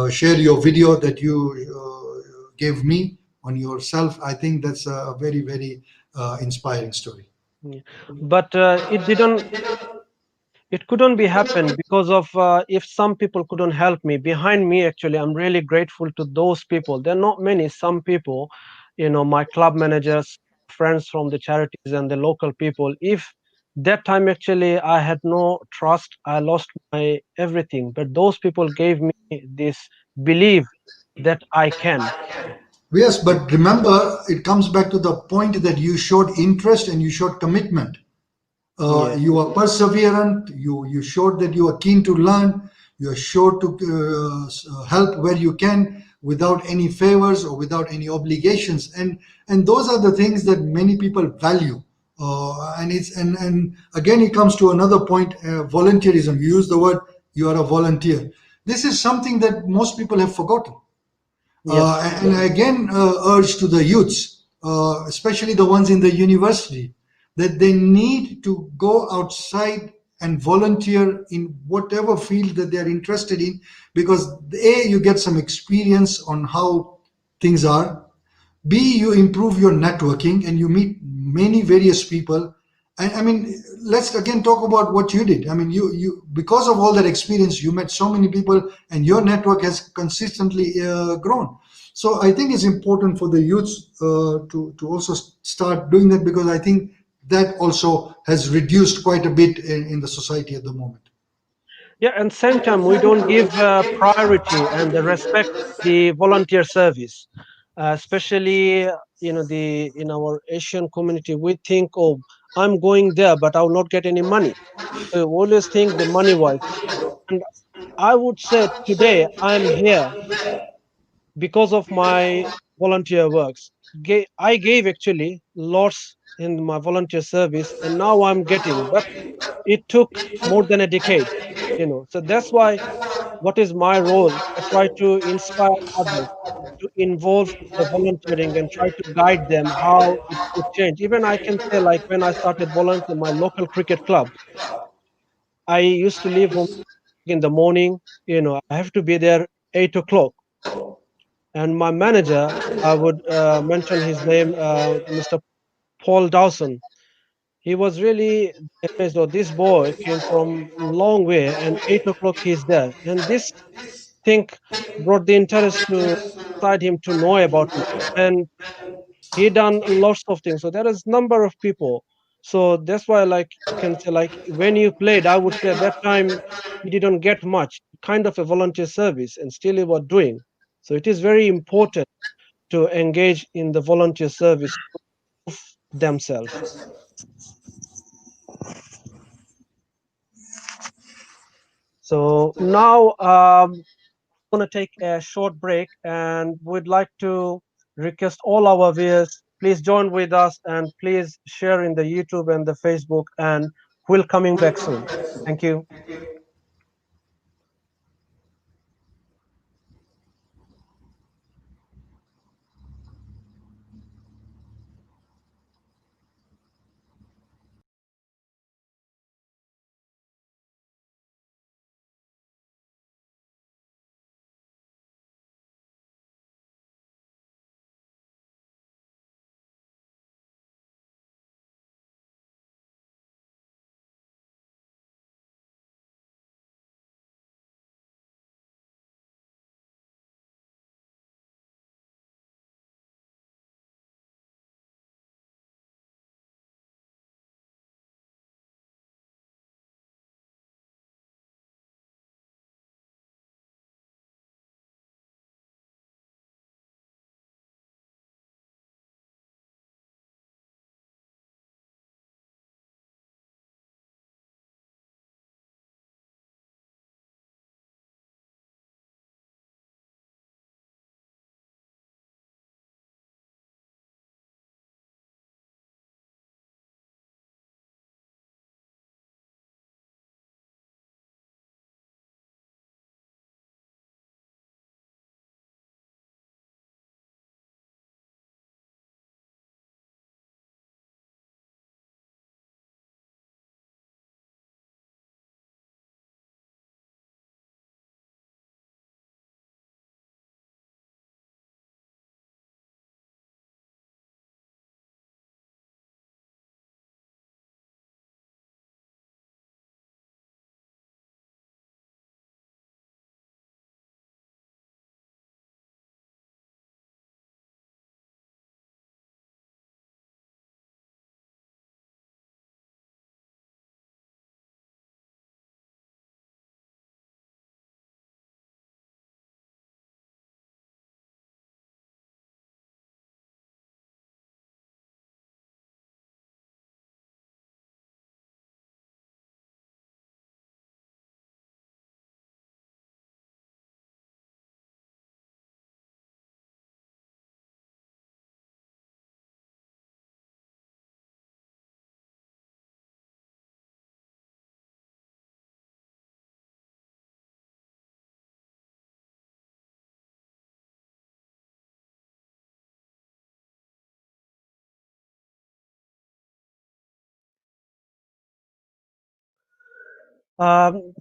share your video that you gave me on yourself. I think that's a very, very inspiring story. Yeah. But it couldn't be happened because of if some people couldn't help me behind me. Actually, I'm really grateful to those people. There are not many, some people, my club managers, friends from the charities and the local people. If that time actually I had no trust, I lost my everything, but those people gave me this belief that I can. Yes, but remember, it comes back to the point that you showed interest and you showed commitment. Yeah. You are perseverant. You showed that you are keen to learn. You are sure to help where you can without any favors or without any obligations. And those are the things that many people value. And again, it comes to another point: volunteerism. You use the word. You are a volunteer. This is something that most people have forgotten. Yes. And I again urge to the youths, especially the ones in the university, that they need to go outside and volunteer in whatever field that they're interested in, because A, you get some experience on how things are. B, you improve your networking and you meet many various people. And I mean, let's again talk about what you did. I mean, you because of all that experience, you met so many people, and your network has consistently grown. So I think it's important for the youths to also start doing that, because I think that also has reduced quite a bit in the society at the moment. Yeah, and same time we don't give priority and the respect the volunteer service, especially the in our Asian community. We think, oh, I'm going there, but I will not get any money. We always think the money wise. And I would say today I'm here because of my volunteer works. I gave actually lots in my volunteer service, and now I'm getting, but it took more than a decade. So that's why what is my role? I try to inspire others to involve the volunteering and try to guide them how it could change. Even I can say, like when I started volunteering my local cricket club, I used to leave home in the morning. I have to be there 8 o'clock, and my manager, I would mention his name, Mr. Paul Dawson. He was really amazed. Oh, this boy came from long way, and 8 o'clock he's there, and this think brought the interest to inside him to know about me, and he done lots of things. So there is number of people. So that's why, like, you can say, like, when you played, I would say at that time he didn't get much, kind of a volunteer service, and still he was doing. So it is very important to engage in the volunteer service themselves. So now going to take a short break, and we'd like to request all our viewers please join with us and please share in the YouTube and the Facebook. And we'll coming back soon. Thank you.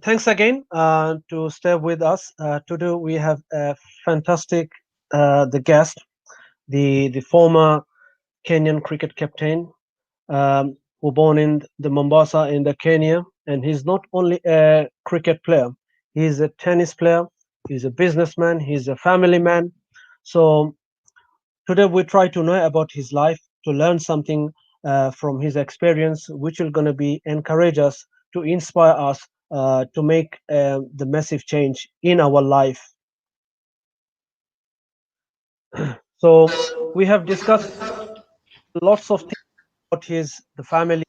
Thanks again to stay with us. Today we have a fantastic the guest, the former Kenyan cricket captain, who born in the Mombasa in the Kenya, and he's not only a cricket player, he's a tennis player, he's a businessman, he's a family man. So today we try to know about his life, to learn something from his experience, which will gonna be encourage us, to inspire us to make the massive change in our life. So we have discussed lots of things about his the family,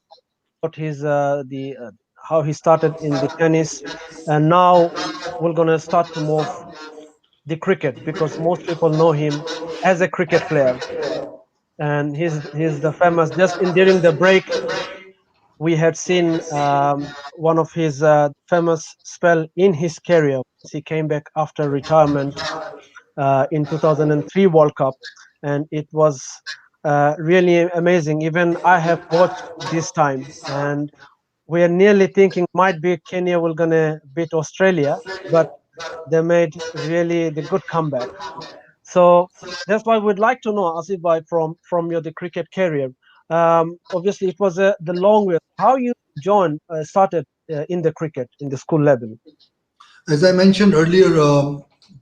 about his the how he started in the tennis, and now we're gonna start to move the cricket because most people know him as a cricket player, and he's the famous. Just in during the break, we had seen one of his famous spell in his career. He came back after retirement in 2003 World Cup, and it was really amazing. Even I have watched this time, and we are nearly thinking might be Kenya will gonna beat Australia, but they made really the good comeback. So that's why we'd like to know, Asif bhai, from your the cricket career. Obviously, it was the long way. How you joined, started in the cricket in the school level? As I mentioned earlier,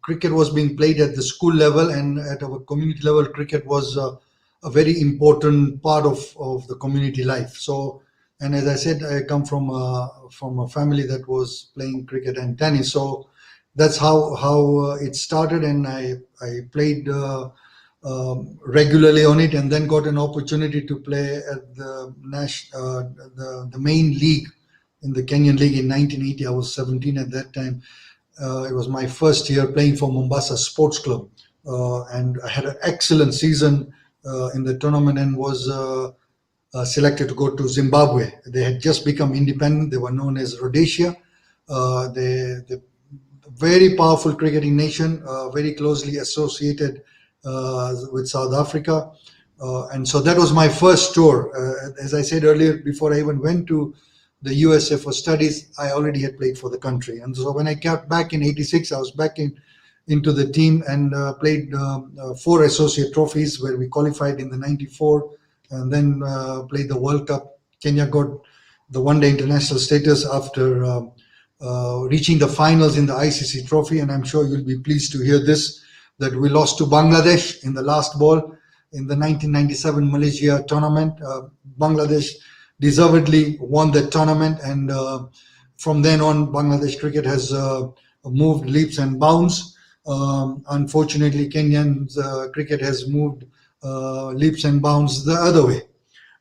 cricket was being played at the school level, and at our community level, cricket was a very important part of the community life. So, and as I said, I come from a family that was playing cricket and tennis. So that's how it started, and I played regularly on it, and then got an opportunity to play at the main league in the Kenyan league in 1980. I was 17 at that time. It was my first year playing for Mombasa Sports Club, and I had an excellent season in the tournament and was selected to go to Zimbabwe. They had just become independent. They were known as Rhodesia. The very powerful cricketing nation, very closely associated with South Africa. And so that was my first tour. As I said earlier, before I even went to the USA for studies, I already had played for the country. And so when I came back in '86, I was back into the team and played 4 associate trophies where we qualified in the '94 and then played the World Cup. Kenya got the one-day international status after reaching the finals in the ICC trophy. And I'm sure you'll be pleased to hear this, that we lost to Bangladesh in the last ball in the 1997 Malaysia tournament. Bangladesh deservedly won that tournament, and from then on, Bangladesh cricket has moved leaps and bounds. Unfortunately, Kenyan cricket has moved leaps and bounds the other way.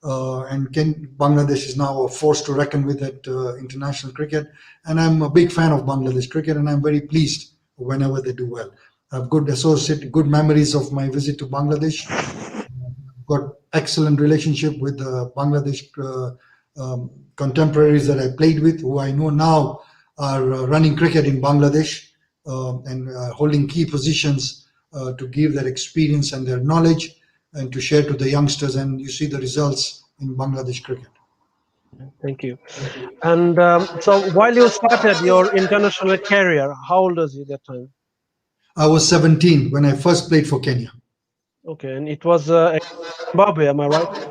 And Bangladesh is now a force to reckon with at international cricket. And I'm a big fan of Bangladesh cricket, and I'm very pleased whenever they do well. I've good memories of my visit to Bangladesh. Got excellent relationship with the Bangladesh contemporaries that I played with, who I know now are running cricket in Bangladesh and holding key positions to give their experience and their knowledge and to share to the youngsters. And you see the results in Bangladesh cricket. Thank you. And so while you started your international career, how old was you that time? I was 17 when I first played for Kenya. Okay, and it was Zimbabwe, am I right?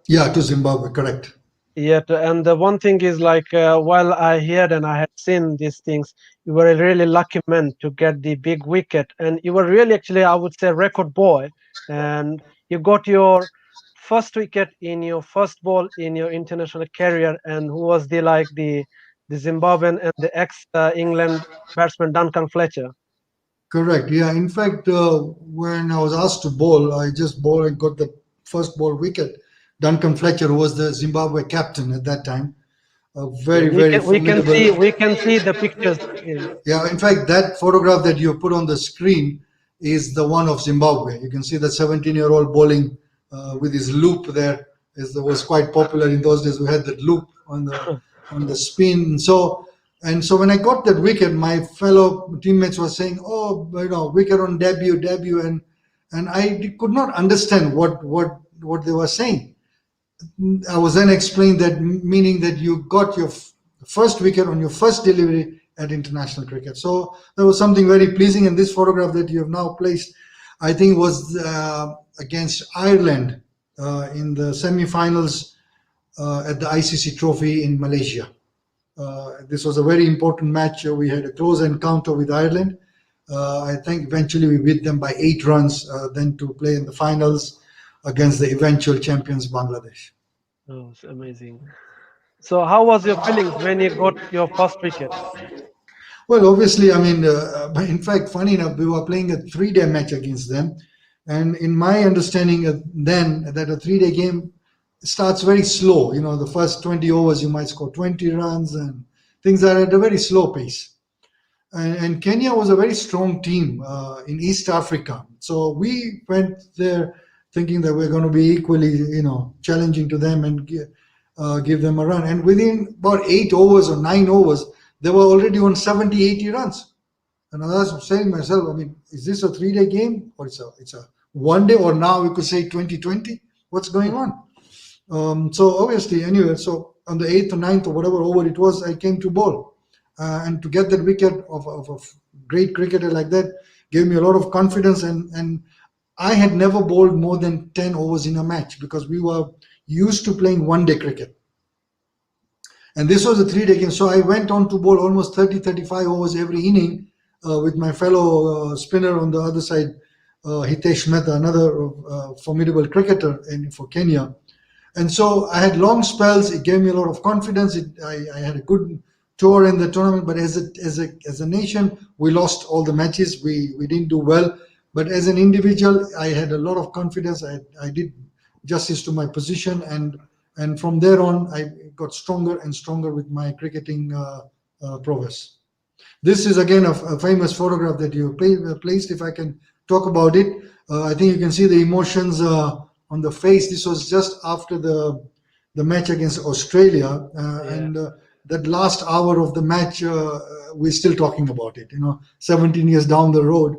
Yeah, to Zimbabwe, correct. Yet, and the one thing is like, while I heard and I had seen these things, you were a really lucky man to get the big wicket, and you were really actually, I would say, record boy, and you got your first wicket in your first ball in your international career, and who was the Zimbabwean and the ex England batsman Duncan Fletcher. Correct. Yeah. In fact, when I was asked to bowl, I just bowled and got the first ball wicket. Duncan Fletcher, who was the Zimbabwe captain at that time, a Yeah, very, very formidable. we can see the pictures. Yeah. In fact, that photograph that you put on the screen is the one of Zimbabwe. You can see the 17-year-old bowling with his loop there. Was quite popular in those days. We had that loop on the spin. So when I got that wicket, my fellow teammates were saying, "Oh, wicket on debut," and I could not understand what they were saying. I was then explained that meaning that you got your first wicket on your first delivery at international cricket. So there was something very pleasing. And this photograph that you have now placed, I think, was against Ireland in the semi-finals at the ICC Trophy in Malaysia. This was a very important match. We had a close encounter with Ireland. I think eventually we beat them by 8 runs, then to play in the finals against the eventual champions Bangladesh. Oh, it's amazing. So how was your feelings when you got your first wicket? Well, obviously, I mean, in fact, funny enough, we were playing a 3-day match against them. And in my understanding then, that a 3-day game starts very slow. The first 20 overs, you might score 20 runs and things are at a very slow pace. And Kenya was a very strong team in East Africa. So we went there thinking that we're going to be equally, challenging to them and give them a run. And within about 8 overs or 9 overs, they were already on 70, 80 runs. And I was saying to myself, I mean, is this a 3-day game or it's a 1-day, or now we could say 2020? What's going on? So obviously, anyway, so on the 8th or 9th or whatever over it was, I came to bowl. And to get that wicket of a great cricketer like that gave me a lot of confidence. And I had never bowled more than 10 overs in a match because we were used to playing 1-day cricket. And this was a 3-day game. So I went on to bowl almost 30, 35 overs every inning with my fellow spinner on the other side, Hitesh Mehta, another formidable cricketer for Kenya. And so I had long spells. It gave me a lot of confidence. I had a good tour in the tournament, but as a nation, we lost all the matches. We didn't do well. But as an individual, I had a lot of confidence. I did justice to my position, and from there on, I got stronger and stronger with my cricketing prowess. This is again a famous photograph that you placed. If I can talk about it. I think you can see the emotions on the face. This was just after the match against Australia, Yeah. and that last hour of the match, we're still talking about it. 17 years down the road,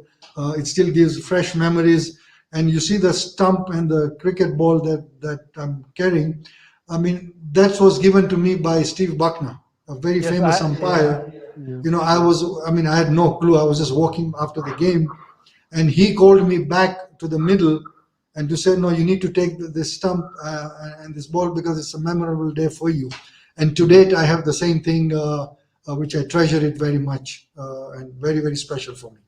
it still gives fresh memories. And you see the stump and the cricket ball that I'm carrying. I mean, that was given to me by Steve Buckner, a very Yes, famous yeah. umpire. Yeah. I mean, I had no clue. I was just walking after the game, and he called me back to the middle and to say, no, you need to take this stump and this ball because it's a memorable day for you. And to date, I have the same thing, which I treasure it very much, and very, very special for me.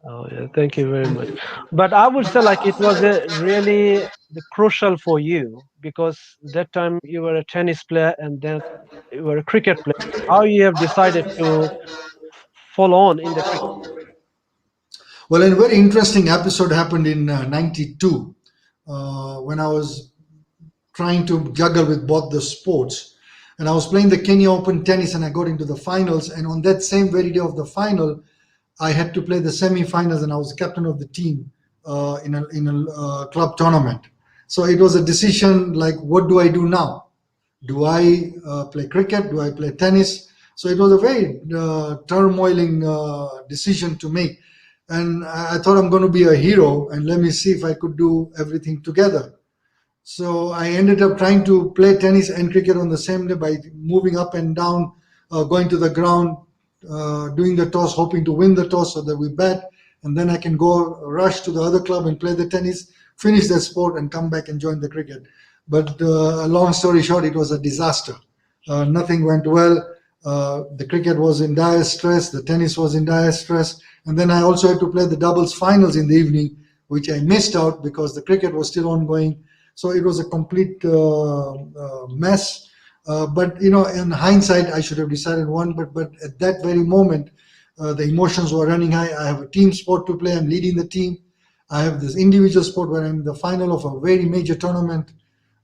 Oh, yeah. Thank you very much. But I would say like it was a really crucial for you because that time you were a tennis player and then you were a cricket player. How you have decided to follow on in the cricket? Well, a very interesting episode happened in '92 when I was trying to juggle with both the sports. And I was playing the Kenya Open tennis and I got into the finals. And on that same very day of the final, I had to play the semi-finals and I was captain of the team in a club tournament. So it was a decision like, what do I do now? Do I play cricket? Do I play tennis? So it was a very turmoiling decision to make. And I thought I'm going to be a hero and let me see if I could do everything together. So I ended up trying to play tennis and cricket on the same day by moving up and down, going to the ground, doing the toss, hoping to win the toss so that we bat, and then I can go rush to the other club and play the tennis, finish the sport, and come back and join the cricket. But a long story short, it was a disaster. Nothing went well. The cricket was in dire stress, the tennis was in dire stress, and then I also had to play the doubles finals in the evening, which I missed out because the cricket was still ongoing. So it was a complete mess. But in hindsight, I should have decided one. But at that very moment, the emotions were running high. I have a team sport to play. I'm leading the team. I have this individual sport where I'm in the final of a very major tournament.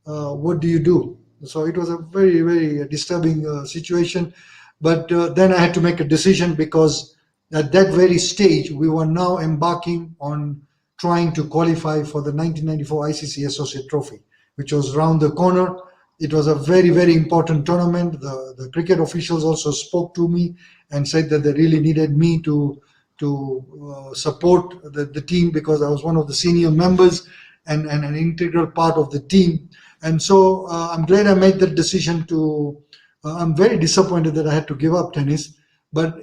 What do you do? So it was a very, very disturbing situation. But then I had to make a decision because at that very stage, we were now embarking on trying to qualify for the 1994 ICC Associate Trophy, which was round the corner. It was a very, very important tournament. The cricket officials also spoke to me and said that they really needed me to support the team because I was one of the senior members and an integral part of the team. And so I'm glad I made that decision to. I'm very disappointed that I had to give up tennis, but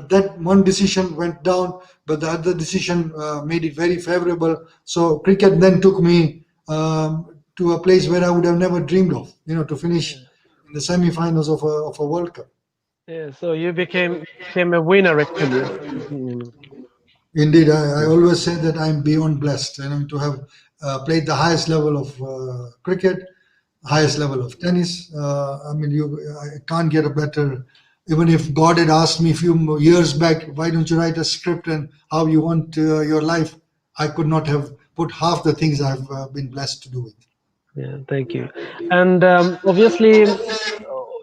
that one decision went down, but the other decision made it very favorable. So cricket then took me to a place where I would have never dreamed of, to finish Yeah. in the semi-finals of a World Cup. Yeah. So you became a winner actually. Indeed, I always say that I'm beyond blessed, to have played the highest level of cricket, highest level of tennis. I mean, I can't get a better. Even if God had asked me a few years back, why don't you write a script and how you want your life, I could not have put half the things I've been blessed to do it. Yeah. Thank you. And obviously,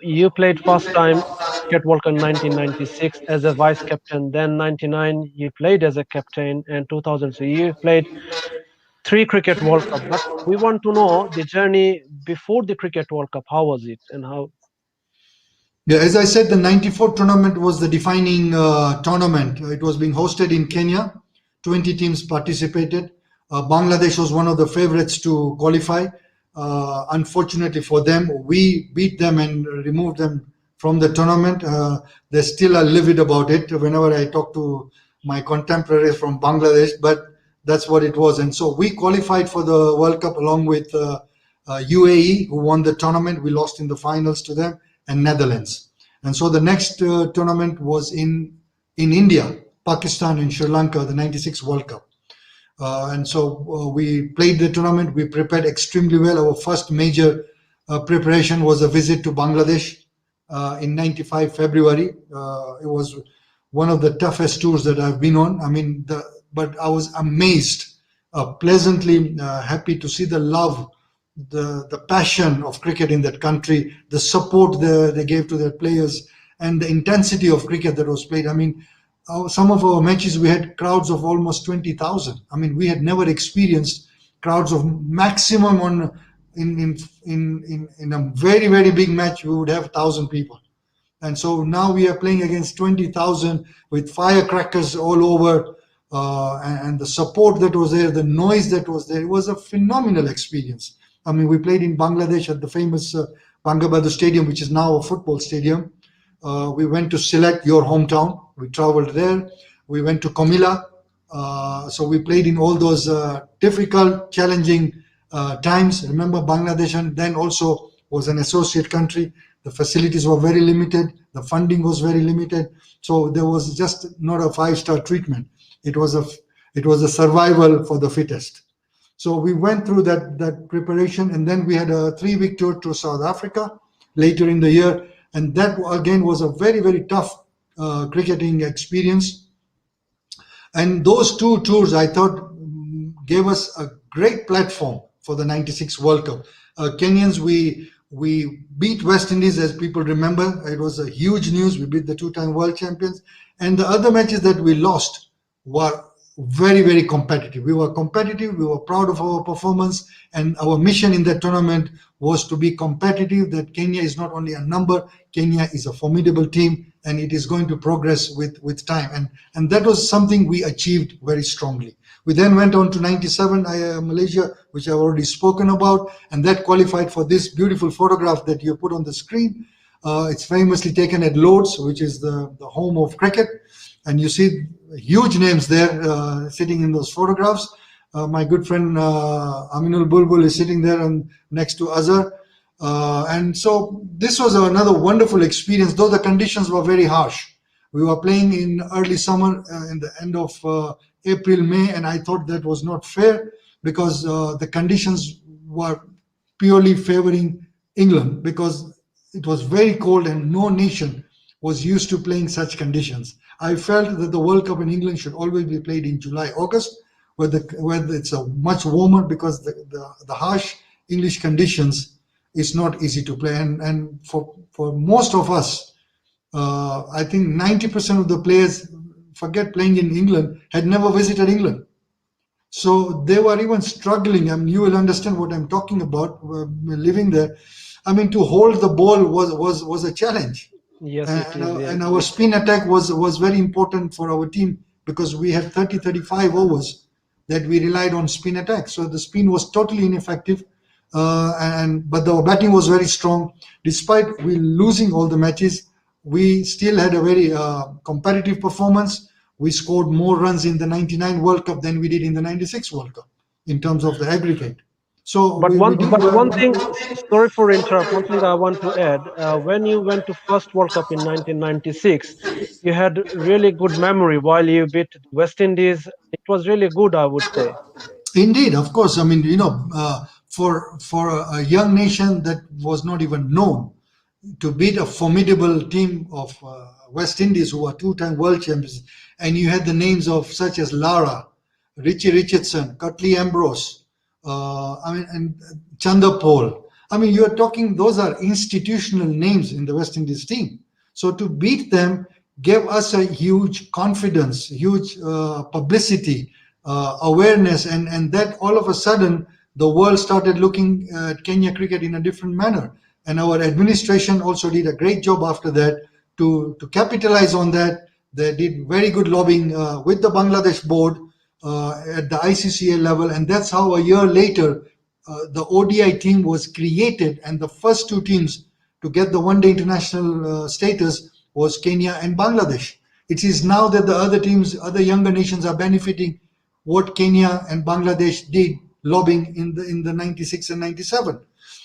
you played first time Cricket World Cup 1996 as a vice captain. Then 99 you played as a captain, and 2000 so you played three Cricket World Cup. But we want to know the journey before the Cricket World Cup. How was it, and how? Yeah, as I said, the '94 tournament was the defining tournament. It was being hosted in Kenya. 20 teams participated. Bangladesh was one of the favorites to qualify. Unfortunately for them, we beat them and removed them from the tournament. They still are livid about it whenever I talk to my contemporaries from Bangladesh, but that's what it was. And so we qualified for the World Cup along with UAE, who won the tournament. We lost in the finals to them, and Netherlands. And so the next tournament was in India, Pakistan, and Sri Lanka, the '96 World Cup. And so we played the tournament. We prepared extremely well. Our first major preparation was a visit to Bangladesh in '95 February. It was one of the toughest tours that I've been on. I mean, but I was amazed, pleasantly happy to see the love, the passion of cricket in that country, the support they gave to their players, and the intensity of cricket that was played. I mean, some of our matches we had crowds of almost 20,000. I mean, we had never experienced crowds of maximum on in a very very big match we would have 1,000 people. And so now we are playing against 20,000 with firecrackers all over, and the support that was there, the noise that was there, it was a phenomenal experience. I mean, we played in Bangladesh at the famous Bangabandhu Stadium, which is now a football stadium. We went to Sylhet, your hometown. We traveled there. We went to Comilla. So we played in all those difficult, challenging times. Remember, Bangladesh and then also was an associate country. The facilities were very limited. The funding was very limited. So there was just not a five-star treatment. It was a survival for the fittest. So we went through that preparation, and then we had a 3-week tour to South Africa later in the year, and that again was a very very tough cricketing experience. And those two tours, I thought, gave us a great platform for the '96 World Cup. Kenyans, we beat West Indies, as people remember. It was a huge news. We beat the two-time world champions. And the other matches that we lost were very, very competitive. We were competitive. We were proud of our performance. And our mission in that tournament was to be competitive, that Kenya is not only a number, Kenya is a formidable team, and it is going to progress with time. And that was something we achieved very strongly. We then went on to '97 Malaysia, which I've already spoken about, and that qualified for this beautiful photograph that you put on the screen. It's famously taken at Lord's, which is the home of cricket, and you see huge names there sitting in those photographs. My good friend Aminul Bulbul is sitting there and next to Azhar. And so this was another wonderful experience, though the conditions were very harsh. We were playing in early summer, in the end of April, May, and I thought that was not fair because the conditions were purely favoring England, because it was very cold and no nation was used to playing such conditions. I felt that the World Cup in England should always be played in July, August, where it's a much warmer, because the harsh English conditions is not easy to play. And for most of us, I think 90% of the players, forget playing in England, had never visited England. So they were even struggling. I mean, you will understand what I'm talking about, living there. I mean, to hold the ball was a challenge. Yes, it is. And our spin attack was very important for our team, because we had 35 overs that we relied on spin attack. So the spin was totally ineffective. But the batting was very strong. Despite we losing all the matches, we still had a very competitive performance. We scored more runs in the '99 World Cup than we did in the '96 World Cup in terms of the aggregate. So, But one thing, sorry for interrupt. One thing I want to add: when you went to first World Cup in 1996, you had really good memory while you beat West Indies. It was really good, I would say. Indeed, of course. I mean, for a young nation that was not even known, to beat a formidable team of West Indies, who are two-time world champions, and you had the names of such as Lara, Richie Richardson, Cutley Ambrose, and Chandapol. I mean, you are talking; those are institutional names in the West Indies team. So to beat them gave us a huge confidence, huge publicity, awareness, and that all of a sudden the world started looking at Kenya cricket in a different manner. And our administration also did a great job after that to capitalize on that. They did very good lobbying with the Bangladesh board at the ICCA level, and that's how a year later the ODI team was created, and the first two teams to get the one-day international status was Kenya and Bangladesh. It is now that the other teams, other younger nations, are benefiting what Kenya and Bangladesh did lobbying in the '96 and '97.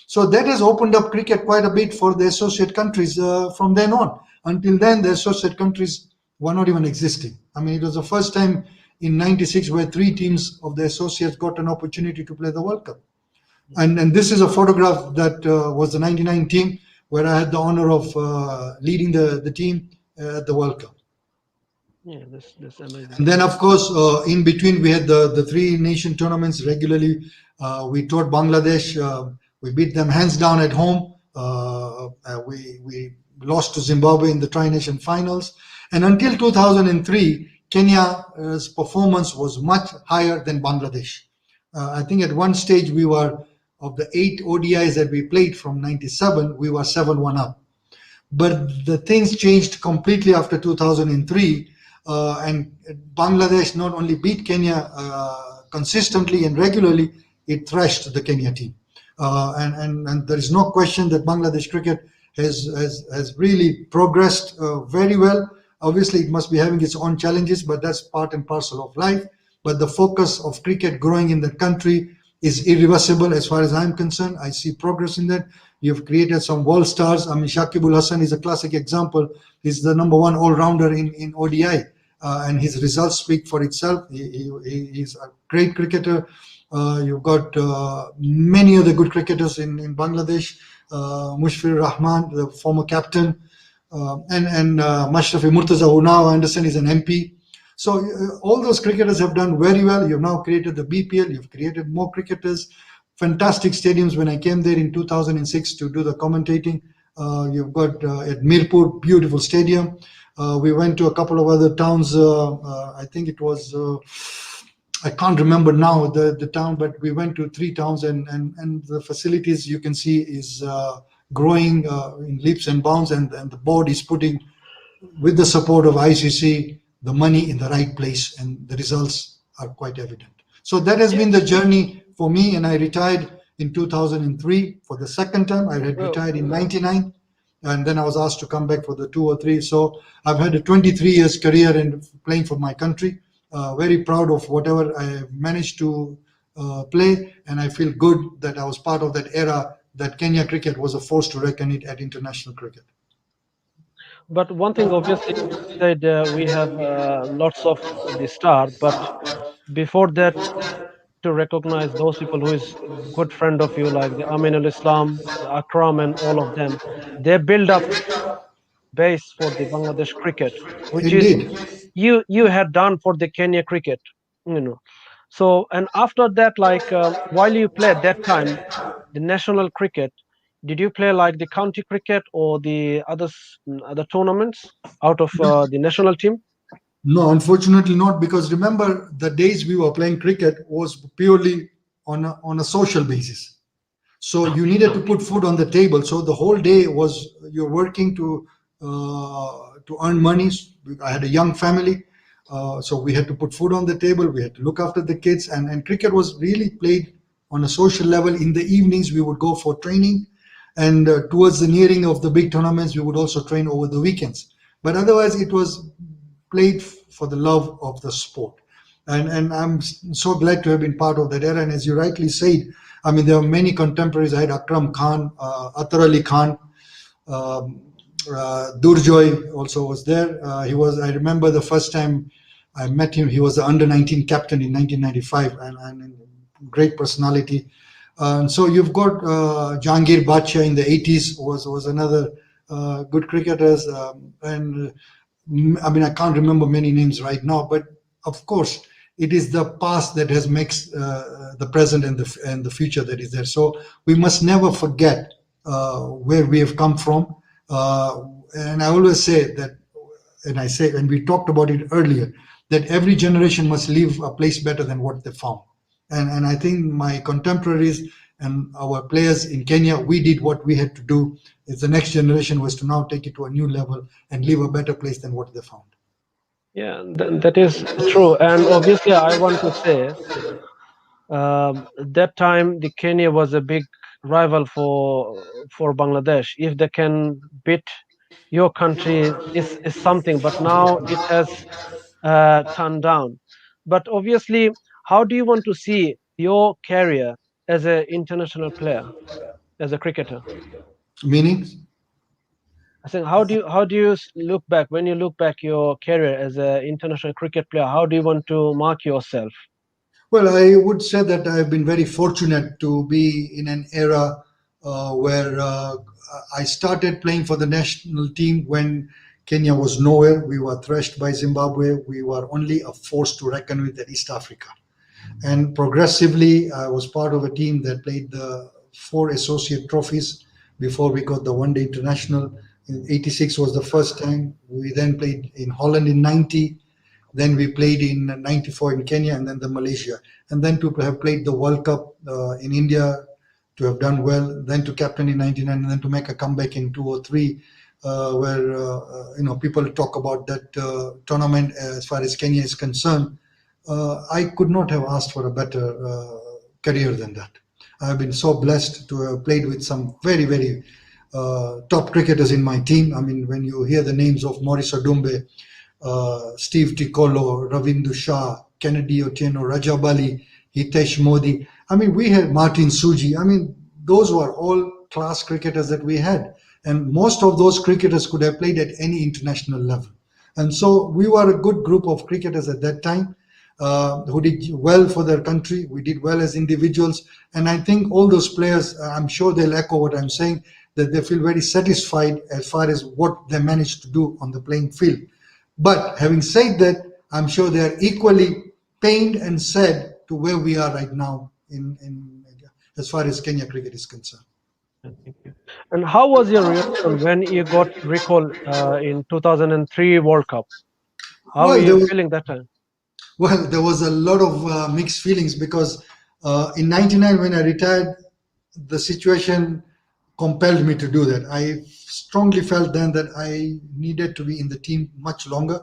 So that has opened up cricket quite a bit for the associate countries from then on. Until then, the associate countries were not even existing. I mean, it was the first time in '96 where 3 teams of the associates got an opportunity to play the World Cup. And this is a photograph that was the '99 team, where I had the honor of leading the team at the World Cup. Yeah, that's amazing. And then, of course, in between, we had the 3 nation tournaments regularly. We toured Bangladesh. We beat them hands down at home. We lost to Zimbabwe in the Tri-Nation finals. And until 2003, Kenya's performance was much higher than Bangladesh. I think at one stage we were, of the 8 ODIs that we played from 97, we were 7-1 up. But the things changed completely after 2003, and Bangladesh not only beat Kenya consistently and regularly, it thrashed the Kenya team. And there is no question that Bangladesh cricket has really progressed very well. Obviously, it must be having its own challenges, but that's part and parcel of life. But the focus of cricket growing in the country is irreversible as far as I'm concerned. I see progress in that. You've created some world stars. I mean, Shakibul Hassan is a classic example. He's the number one all-rounder in ODI, and his results speak for itself. He's a great cricketer. You've got many other good cricketers in Bangladesh. Mushfir Rahman, the former captain, and Mashrafi Murtaza, who now I understand is an MP. So all those cricketers have done very well. You've now created the BPL. You've created more cricketers. Fantastic stadiums. When I came there in 2006 to do the commentating, you've got at Mirpur, beautiful stadium. We went to a couple of other towns. I think it was, I can't remember now the town, but we went to 3 towns, and the facilities you can see is growing in leaps and bounds, and the board is putting, with the support of ICC, the money in the right place, and the results are quite evident. So that has been the journey for me, and I retired in 2003 for the second time. I had Well, retired in 99, and then I was asked to come back for the 2 or 3. So I've had a 23 years career in playing for my country. Very proud of whatever I managed to play, and I feel good that I was part of that era that Kenya cricket was a force to reckon it at international cricket. but one thing, obviously, you said we have lots of the star, but before that, to recognize those people who is good friend of you, like the Aminul Islam, the Akram, and all of them, they build up base for the Bangladesh cricket, which is Indeed. you had done for the Kenya cricket, you know. So and after that, like while you played that time, the national cricket, did you play like the county cricket or the other tournaments out of the national team? No, unfortunately not, because remember the days we were playing cricket was purely on a social basis. So you needed to put food on the table. So the whole day was you're working to earn money. I had a young family, so we had to put food on the table. We had to look after the kids, and cricket was really played on a social level. In the evenings, we would go for training, and towards the nearing of the big tournaments, we would also train over the weekends. But otherwise, it was played for the love of the sport. And I'm so glad to have been part of that era. And as you rightly said, I mean, there are many contemporaries. I had Akram Khan, Atar Ali Khan, um, Durjoy also was there. I remember the first time I met him, he was the under 19 captain in 1995, and great personality. And so you've got Jahangir Bacha in the 80s was another good cricketers. And I mean, I can't remember many names right now, but of course, it is the past that has makes the present and the future that is there. So we must never forget where we have come from. And I always say that, and I say, and we talked about it earlier, that every generation must leave a place better than what they found. And I think my contemporaries and our players in Kenya, we did what we had to do. It's the next generation was to now take it to a new level and leave a better place than what they found. Yeah, that is true. And obviously, I want to say that time the Kenya was a big rival for Bangladesh. If they can beat your country is something, but now it has turned down. But obviously, how do you want to see your career as an international player, as a cricketer? Meaning, I think how do you look back when you look back your career as an international cricket player? How do you want to mark yourself? well, I would say that I've been very fortunate to be in an era where I started playing for the national team when Kenya was nowhere. We were thrashed by Zimbabwe. We were only a force to reckon with at East Africa. And progressively, I was part of a team that played the 4 associate trophies before we got the one day international. In 86 was the first time. We then played in Holland in 90. Then we played in 94 in Kenya, and then the Malaysia. And then to have played the World Cup in India, to have done well, then to captain in 99, and then to make a comeback in 203, where people talk about that tournament as far as Kenya is concerned. I could not have asked for a better career than that. I have been so blessed to have played with some very, very top cricketers in my team. I mean, when you hear the names of Maurice Odumbe, Steve Ticolo, Ravindu Shah, Kennedy Otieno, Rajab Ali, Hitesh Modi. I mean, we had Martin Suji. I mean, those were all class cricketers that we had. And most of those cricketers could have played at any international level. And so we were a good group of cricketers at that time who did well for their country. We did well as individuals. And I think all those players, I'm sure they'll echo what I'm saying, that they feel very satisfied as far as what they managed to do on the playing field. But having said that, I'm sure they are equally pained and sad to where we are right now in as far as Kenya cricket is concerned. Thank you. And how was your reaction when you got recall in 2003 World Cup? How are Well, you feeling that time? there was a lot of mixed feelings because in '99 when I retired, the situation compelled me to do that. I strongly felt then that I needed to be in the team much longer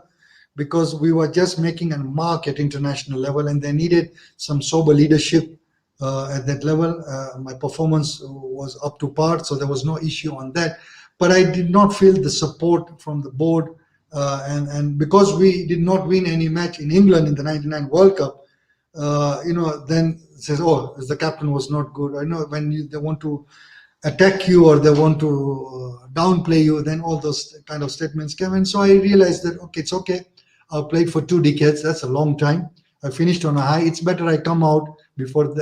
because we were just making a mark at international level and they needed some sober leadership at that level. My performance was up to par, so there was no issue on that. But I did not feel the support from the board. And because we did not win any match in England in the '99 World Cup, then it says, oh, the captain was not good. I know when they want to attack you or they want to downplay you, then all those kind of statements came. And so I realized that, okay, it's okay. I've played for 2 decades. That's a long time. I finished on a high. It's better I come out before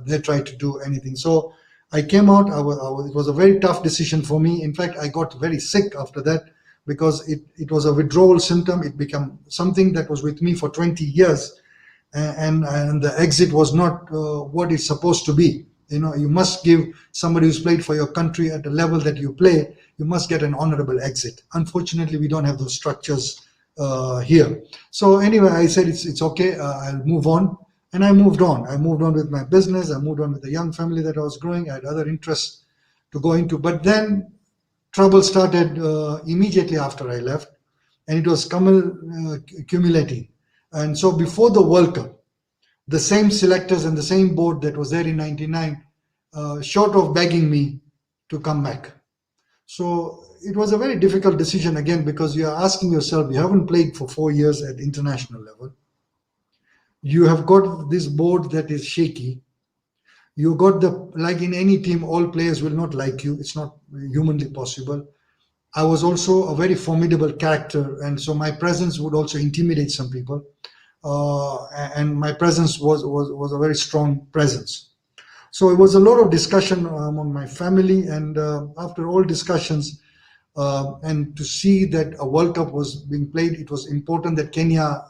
they try to do anything. So I came out. It was a very tough decision for me. In fact, I got very sick after that because it was a withdrawal symptom. It became something that was with me for 20 years. And the exit was not what it's supposed to be. You must give somebody who's played for your country at the level that you play, you must get an honorable exit. Unfortunately, we don't have those structures here. So anyway, I said it's okay. I'll move on, and I moved on. I moved on with my business. I moved on with the young family that I was growing. I had other interests to go into, but then trouble started immediately after I left, and it was accumulating. And so before the World Cup, the same selectors and the same board that was there in '99, short of begging me to come back. So it was a very difficult decision again because you are asking yourself, you haven't played for 4 years at international level. You have got this board that is shaky. You got like in any team, all players will not like you. It's not humanly possible. I was also a very formidable character, and so my presence would also intimidate some people. And my presence was a very strong presence. So it was a lot of discussion among my family, and after all discussions, and to see that a World Cup was being played, it was important that Kenya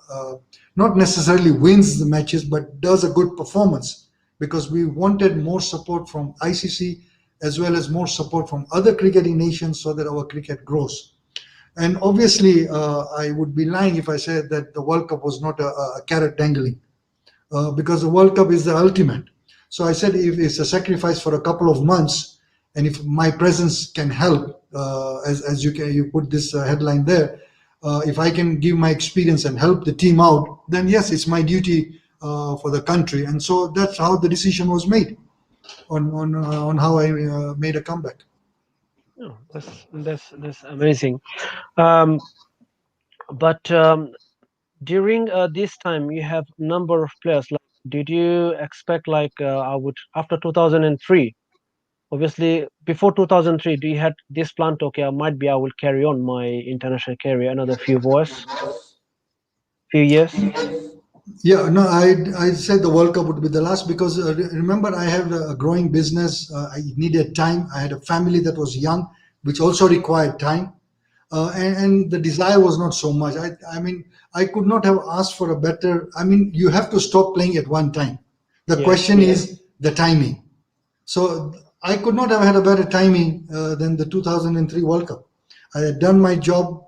not necessarily wins the matches, but does a good performance, because we wanted more support from ICC as well as more support from other cricketing nations so that our cricket grows. And obviously, I would be lying if I said that the World Cup was not a carrot dangling, because the World Cup is the ultimate. So I said, if it's a sacrifice for a couple of months, and if my presence can help, as you put this headline there, if I can give my experience and help the team out, then yes, it's my duty for the country. And so that's how the decision was made on how I made a comeback. Oh, that's amazing. Um, but during this time, you have number of players. Like, did you expect like I would after 2003? Obviously, before 2003, do you had this plan? To, okay, I will carry on my international career another few years. Yeah, no, I said the World Cup would be the last because remember I have a growing business. I needed time. I had a family that was young, which also required time, and the desire was not so much. I mean, I could not have asked for a better. I mean, you have to stop playing at one time. The Yes. question is the timing. So I could not have had a better timing than the 2003 World Cup. I had done my job.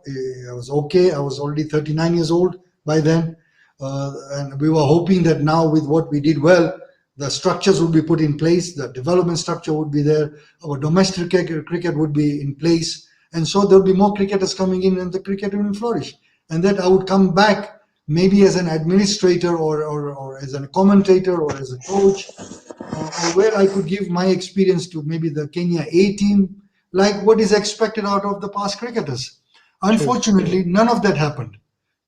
I was okay. I was already 39 years old by then. And we were hoping that now, with what we did well, the structures would be put in place, the development structure would be there, our domestic cricket would be in place, and so there would be more cricketers coming in and the cricket will flourish. And that I would come back maybe as an administrator, or as a commentator, or as a coach, or where I could give my experience to maybe the Kenya A team, like what is expected out of the past cricketers. True. Unfortunately, none of that happened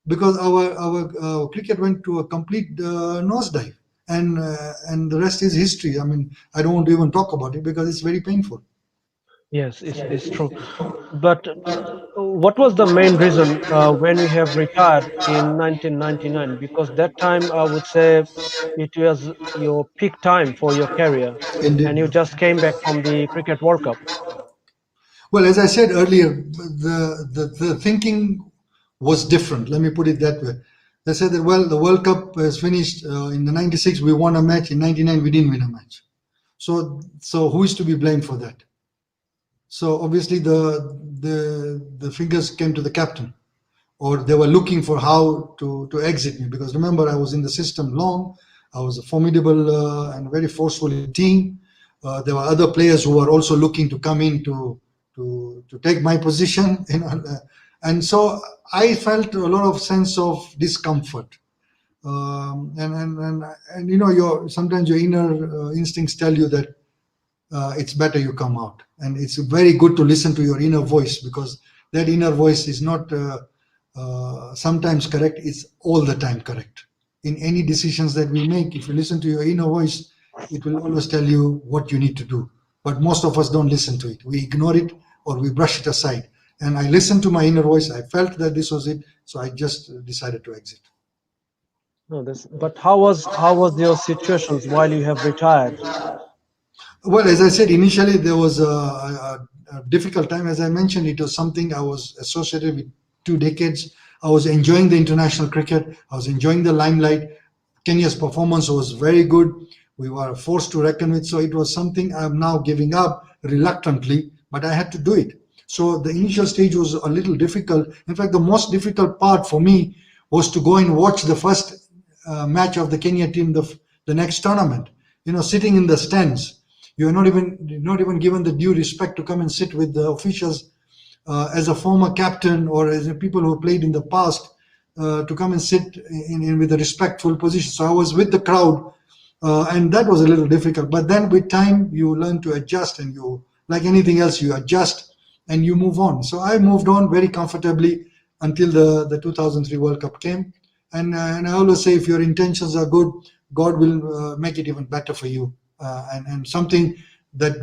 because our cricket went to a complete nosedive, and the rest is history. I mean, I don't want to even talk about it because it's very painful. Yes, it's true. But what was the main reason when you have retired in 1999? Because that time I would say it was your peak time for your career, and Indeed. you just came back from the Cricket World Cup. Well, as I said earlier, the thinking was different. Let me put it that way. They said that, well, the World Cup is finished in the 96. We won a match. In 99, we didn't win a match. So who is to be blamed for that? So obviously the fingers came to the captain, or they were looking for how to exit me, because remember, I was in the system long. I was a formidable and very forceful in the team. There were other players who were also looking to come in to take my position, and so I felt a lot of sense of discomfort. And your sometimes your inner instincts tell you that it's better you come out. And it's very good to listen to your inner voice, because that inner voice is not sometimes correct, it's all the time correct. In any decisions that we make, if you listen to your inner voice, it will always tell you what you need to do. But most of us don't listen to it. We ignore it or we brush it aside. And I listened to my inner voice. I felt that this was it. So I just decided to exit. No, this. But how was your situations while you have retired? Well, as I said, initially there was a difficult time. As I mentioned, it was something I was associated with 2 decades. I was enjoying the international cricket. I was enjoying the limelight. Kenya's performance was very good. We were forced to reckon with. So it was something I'm now giving up reluctantly, but I had to do it. So the initial stage was a little difficult. In fact, the most difficult part for me was to go and watch the first match of the Kenya team, the next tournament. Sitting in the stands, you're not even given the due respect to come and sit with the officials, as a former captain or as a people who played in the past, to come and sit in with a respectful position. So I was with the crowd, and that was a little difficult. But then with time, you learn to adjust, and you, like anything else, you adjust and you move on. So I moved on very comfortably until the 2003 World Cup came. And I always say, if your intentions are good, God will make it even better for you. And something that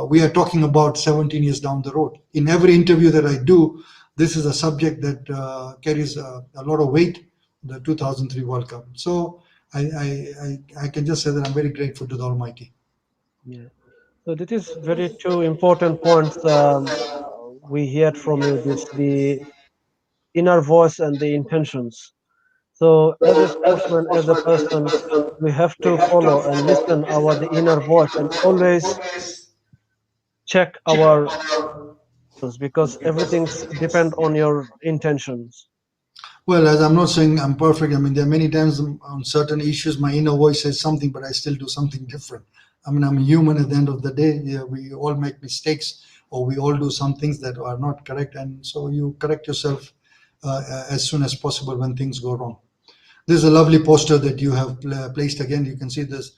we are talking about 17 years down the road. In every interview that I do, this is a subject that carries a lot of weight, the 2003 World Cup. So I can just say that I'm very grateful to the Almighty. Yeah. So that is very two important points we heard from you. This the inner voice and the intentions. So as a sportsman, as a person, we have to follow and listen our the inner voice and always check our because everything's depend on your intentions. Well, as I'm not saying I'm perfect, I mean, there are many times on certain issues, my inner voice says something, but I still do something different. I mean, I'm a human at the end of the day. Yeah, we all make mistakes, or we all do some things that are not correct. And so you correct yourself as soon as possible when things go wrong. This is a lovely poster that you have placed again. You can see this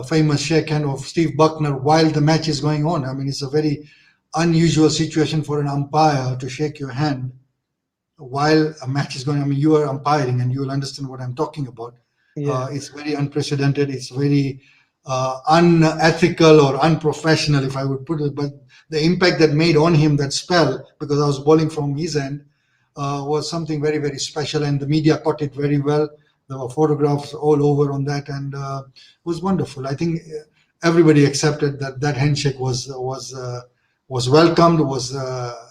famous shake hand of Steve Buckner while the match is going on. I mean, it's a very unusual situation for an umpire to shake your hand while a match is going. I mean, you are umpiring and you will understand what I'm talking about. Yeah. It's very unprecedented. It's very unethical or unprofessional, if I would put it. But the impact that made on him, that spell, because I was bowling from his end, was something very, very special. And the media caught it very well. There were photographs all over on that, and it was wonderful. I think everybody accepted that that handshake was welcomed, was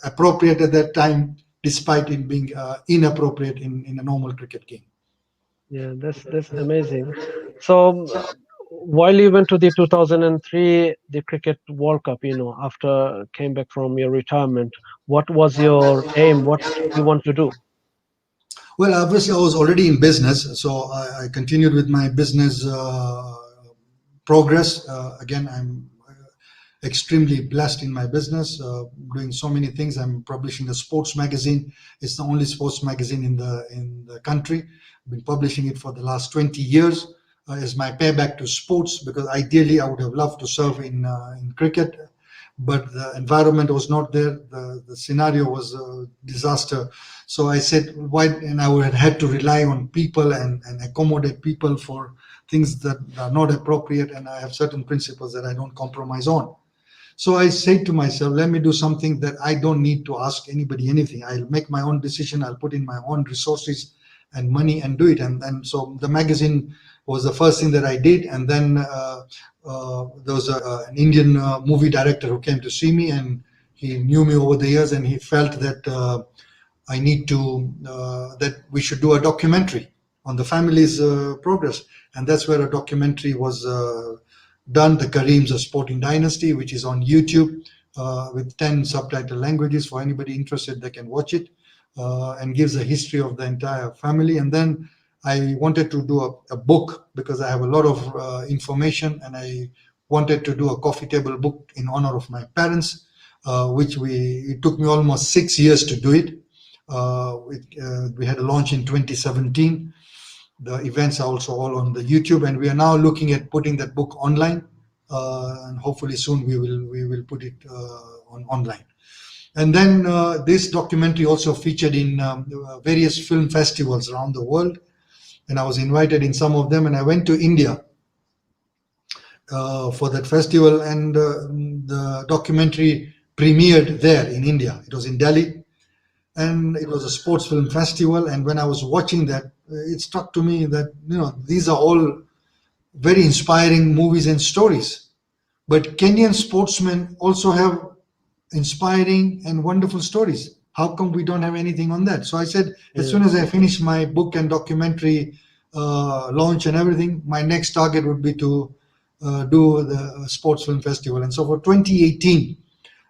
appropriate at that time, despite it being inappropriate in a normal cricket game. Yeah, that's amazing. So, while you went to the 2003 the cricket World Cup, after came back from your retirement, what was your aim? What you want to do? Well, obviously, I was already in business, so I continued with my business progress. Again, I'm extremely blessed in my business, doing so many things. I'm publishing a sports magazine. It's the only sports magazine in the country. I've been publishing it for the last 20 years as my payback to sports, because ideally I would have loved to serve in cricket, but the environment was not there. The scenario was a disaster. So I said, why? And I would had to rely on people and accommodate people for things that are not appropriate. And I have certain principles that I don't compromise on. So I say to myself, let me do something that I don't need to ask anybody anything. I'll make my own decision. I'll put in my own resources and money and do it. And so the magazine was the first thing that I did. And then there was an Indian movie director who came to see me, and he knew me over the years, and he felt that I need to that we should do a documentary on the family's progress, and that's where a documentary was done. The Karim's a Sporting Dynasty, which is on YouTube with 10 subtitle languages. For anybody interested, they can watch it, and gives a history of the entire family. And then I wanted to do a book, because I have a lot of information, and I wanted to do a coffee table book in honor of my parents, which it took me almost 6 years to do it. We had a launch in 2017. The events are also all on the YouTube, and we are now looking at putting that book online, and hopefully soon we will put it online. And then this documentary also featured in various film festivals around the world, and I was invited in some of them. And I went to India for that festival, and the documentary premiered there in India. It was in Delhi, and it was a sports film festival. And when I was watching that, it struck to me that these are all very inspiring movies and stories, but Kenyan sportsmen also have inspiring and wonderful stories. How come we don't have anything on that? So I said, as Yeah. soon as I finish my book and documentary launch and everything, my next target would be to do the sports film festival. And so for 2018,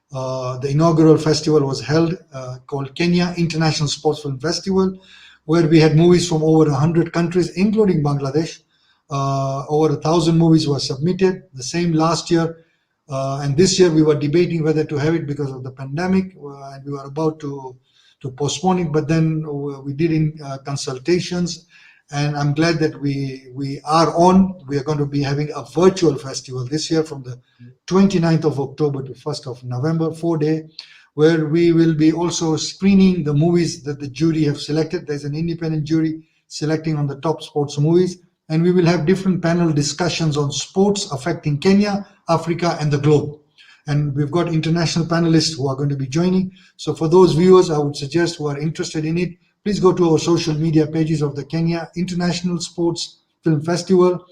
the inaugural festival was held, called Kenya International Sports Film Festival, where we had movies from over 100 countries, including Bangladesh. Over 1,000 movies were submitted. The same last year, and this year we were debating whether to have it because of the pandemic, and we were about to postpone it. But then we did in consultations, and I'm glad that we are on. We are going to be having a virtual festival this year from the 29th of October to 1st of November, 4 day, where we will be also screening the movies that the jury have selected. There's an independent jury selecting on the top sports movies, and we will have different panel discussions on sports affecting Kenya, Africa, and the globe. And we've got international panelists who are going to be joining. So for those viewers, I would suggest, who are interested in it, please go to our social media pages of the Kenya International Sports Film Festival.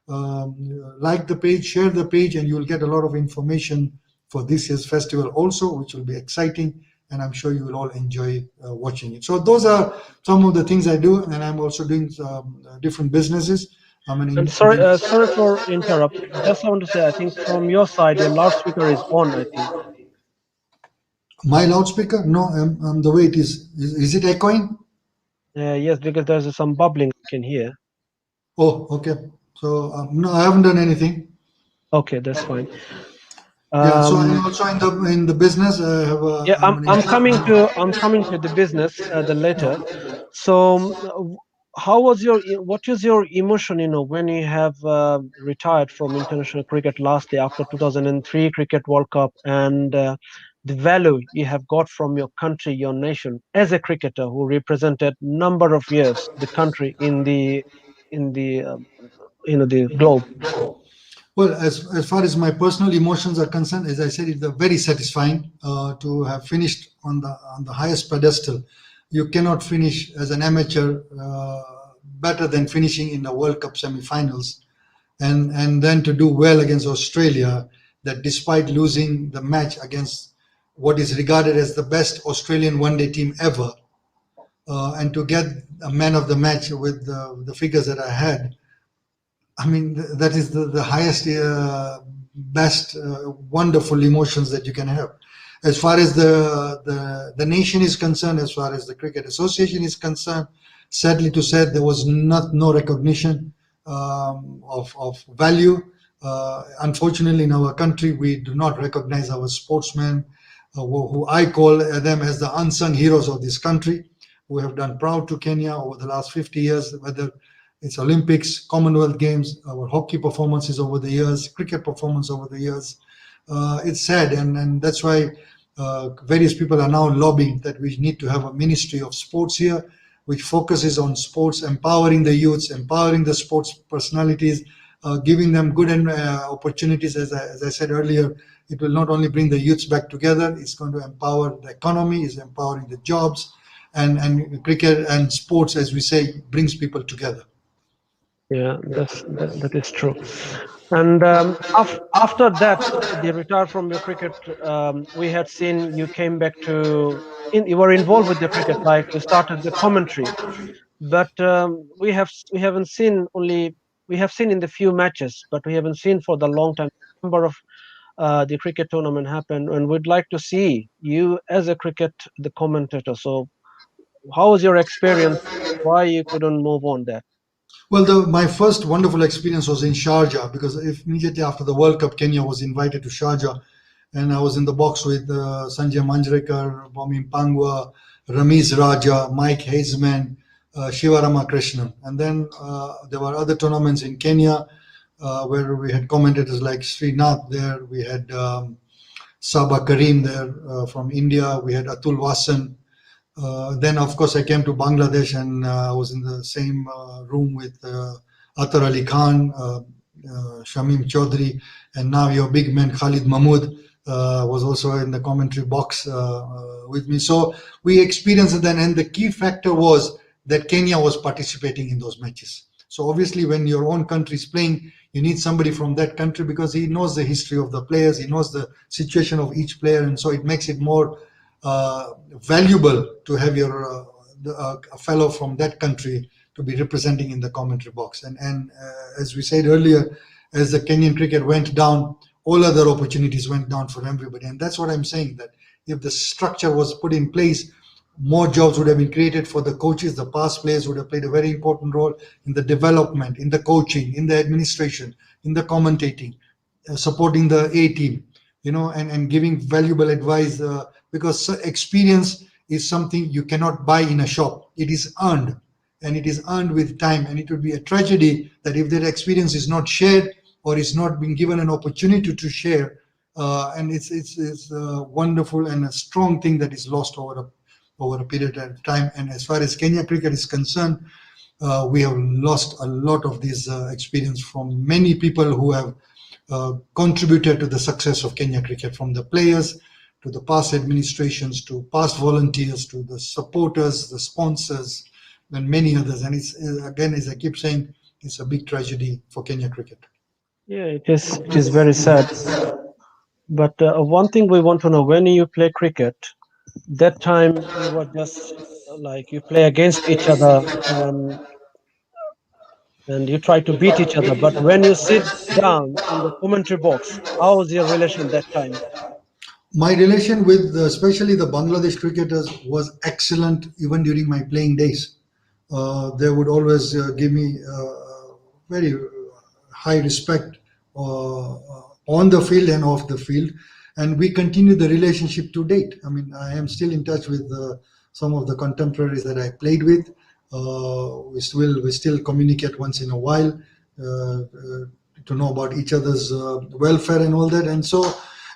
Like the page, share the page, and you will get a lot of information for this year's festival also, which will be exciting, and I'm sure you will all enjoy watching it. So those are some of the things I do, and I'm also doing different businesses. I'm an And sorry for interrupt. Just I want to say, I think from your side, your loudspeaker is on, I think. My loudspeaker? No, the way it is. Is it echoing? Yes, because there's some bubbling I can hear. Oh, okay. So no, I haven't done anything. Okay, that's fine. Yeah, so I'm Um, also in the business. I have yeah, I'm an I'm coming to the business the later. So, how was what is your emotion? When you have retired from international cricket last year after 2003 Cricket World Cup, and the value you have got from your country, your nation, as a cricketer who represented number of years the country in the globe. Well, as far as my personal emotions are concerned, as I said, it's very satisfying to have finished on the highest pedestal. You cannot finish as an amateur better than finishing in the World Cup semi-finals, and then to do well against Australia. That despite losing the match against what is regarded as the best Australian one-day team ever, and to get a man of the match with the figures that I had, I mean, that is the highest, best, wonderful emotions that you can have. As far as the nation is concerned, as far as the Cricket Association is concerned, sadly to say, there was not no recognition of value. Unfortunately, in our country, we do not recognize our sportsmen, who I call them as the unsung heroes of this country, who have done proud to Kenya over the last 50 years, whether it's Olympics, Commonwealth Games, our hockey performances over the years, cricket performance over the years. It's sad, and that's why various people are now lobbying that we need to have a ministry of sports here, which focuses on sports, empowering the youths, empowering the sports personalities, giving them good opportunities. As I said earlier, it will not only bring the youths back together, it's going to empower the economy, it's empowering the jobs, and cricket and sports, as we say, brings people together. Yeah, that is true. And after that, the retire from your cricket, we had seen you came back to you were involved with the cricket, like you started the commentary. But we haven't seen only we have seen in the few matches, but we haven't seen for the long time. Number of the cricket tournament happened, and we'd like to see you as a cricket the commentator. So, how was your experience? Why you couldn't move on that? Well, my first wonderful experience was in Sharjah, because immediately after the World Cup, Kenya was invited to Sharjah, and I was in the box with Sanjay Manjrekar, Bomi Pangwa, Ramiz Raja, Mike Hazeman, Shiva Ramakrishnan. And then there were other tournaments in Kenya where we had commentators like Srinath there. We had Saba Karim there from India. We had Atul Vasan. Then, of course, I came to Bangladesh, and I was in the same room with Atar Ali Khan, Shamim Chaudhry, and now your big man Khalid Mahmood was also in the commentary box with me. So we experienced it then, and the key factor was that Kenya was participating in those matches. So obviously, when your own country is playing, you need somebody from that country, because he knows the history of the players, he knows the situation of each player, and so it makes it more valuable to have a fellow from that country to be representing in the commentary box. And as we said earlier, as the Kenyan cricket went down, all other opportunities went down for everybody. And that's what I'm saying, that if the structure was put in place, more jobs would have been created for the coaches. The past players would have played a very important role in the development, in the coaching, in the administration, in the commentating, supporting the A team, and giving valuable advice, because experience is something you cannot buy in a shop. It is earned, and it is earned with time. And it would be a tragedy that if that experience is not shared, or is not being given an opportunity to share, and it's a wonderful and a strong thing that is lost over a period of time. And as far as Kenya cricket is concerned, we have lost a lot of this experience from many people who have contributed to the success of Kenya cricket, from the players to the past administrations, to past volunteers, to the supporters, the sponsors, and many others. And it's, again, as I keep saying, it's a big tragedy for Kenya cricket. Yeah, it is. It is very sad. But one thing we want to know: when you play cricket, that time you were just like you play against each other, and you try to beat each other. But when you sit down in the commentary box, how was your relation that time? My relation with especially the Bangladesh cricketers was excellent even during my playing days. They would always give me very high respect on the field and off the field, and we continue the relationship to date. I mean, I am still in touch with some of the contemporaries that I played with. We still communicate once in a while to know about each other's welfare and all that,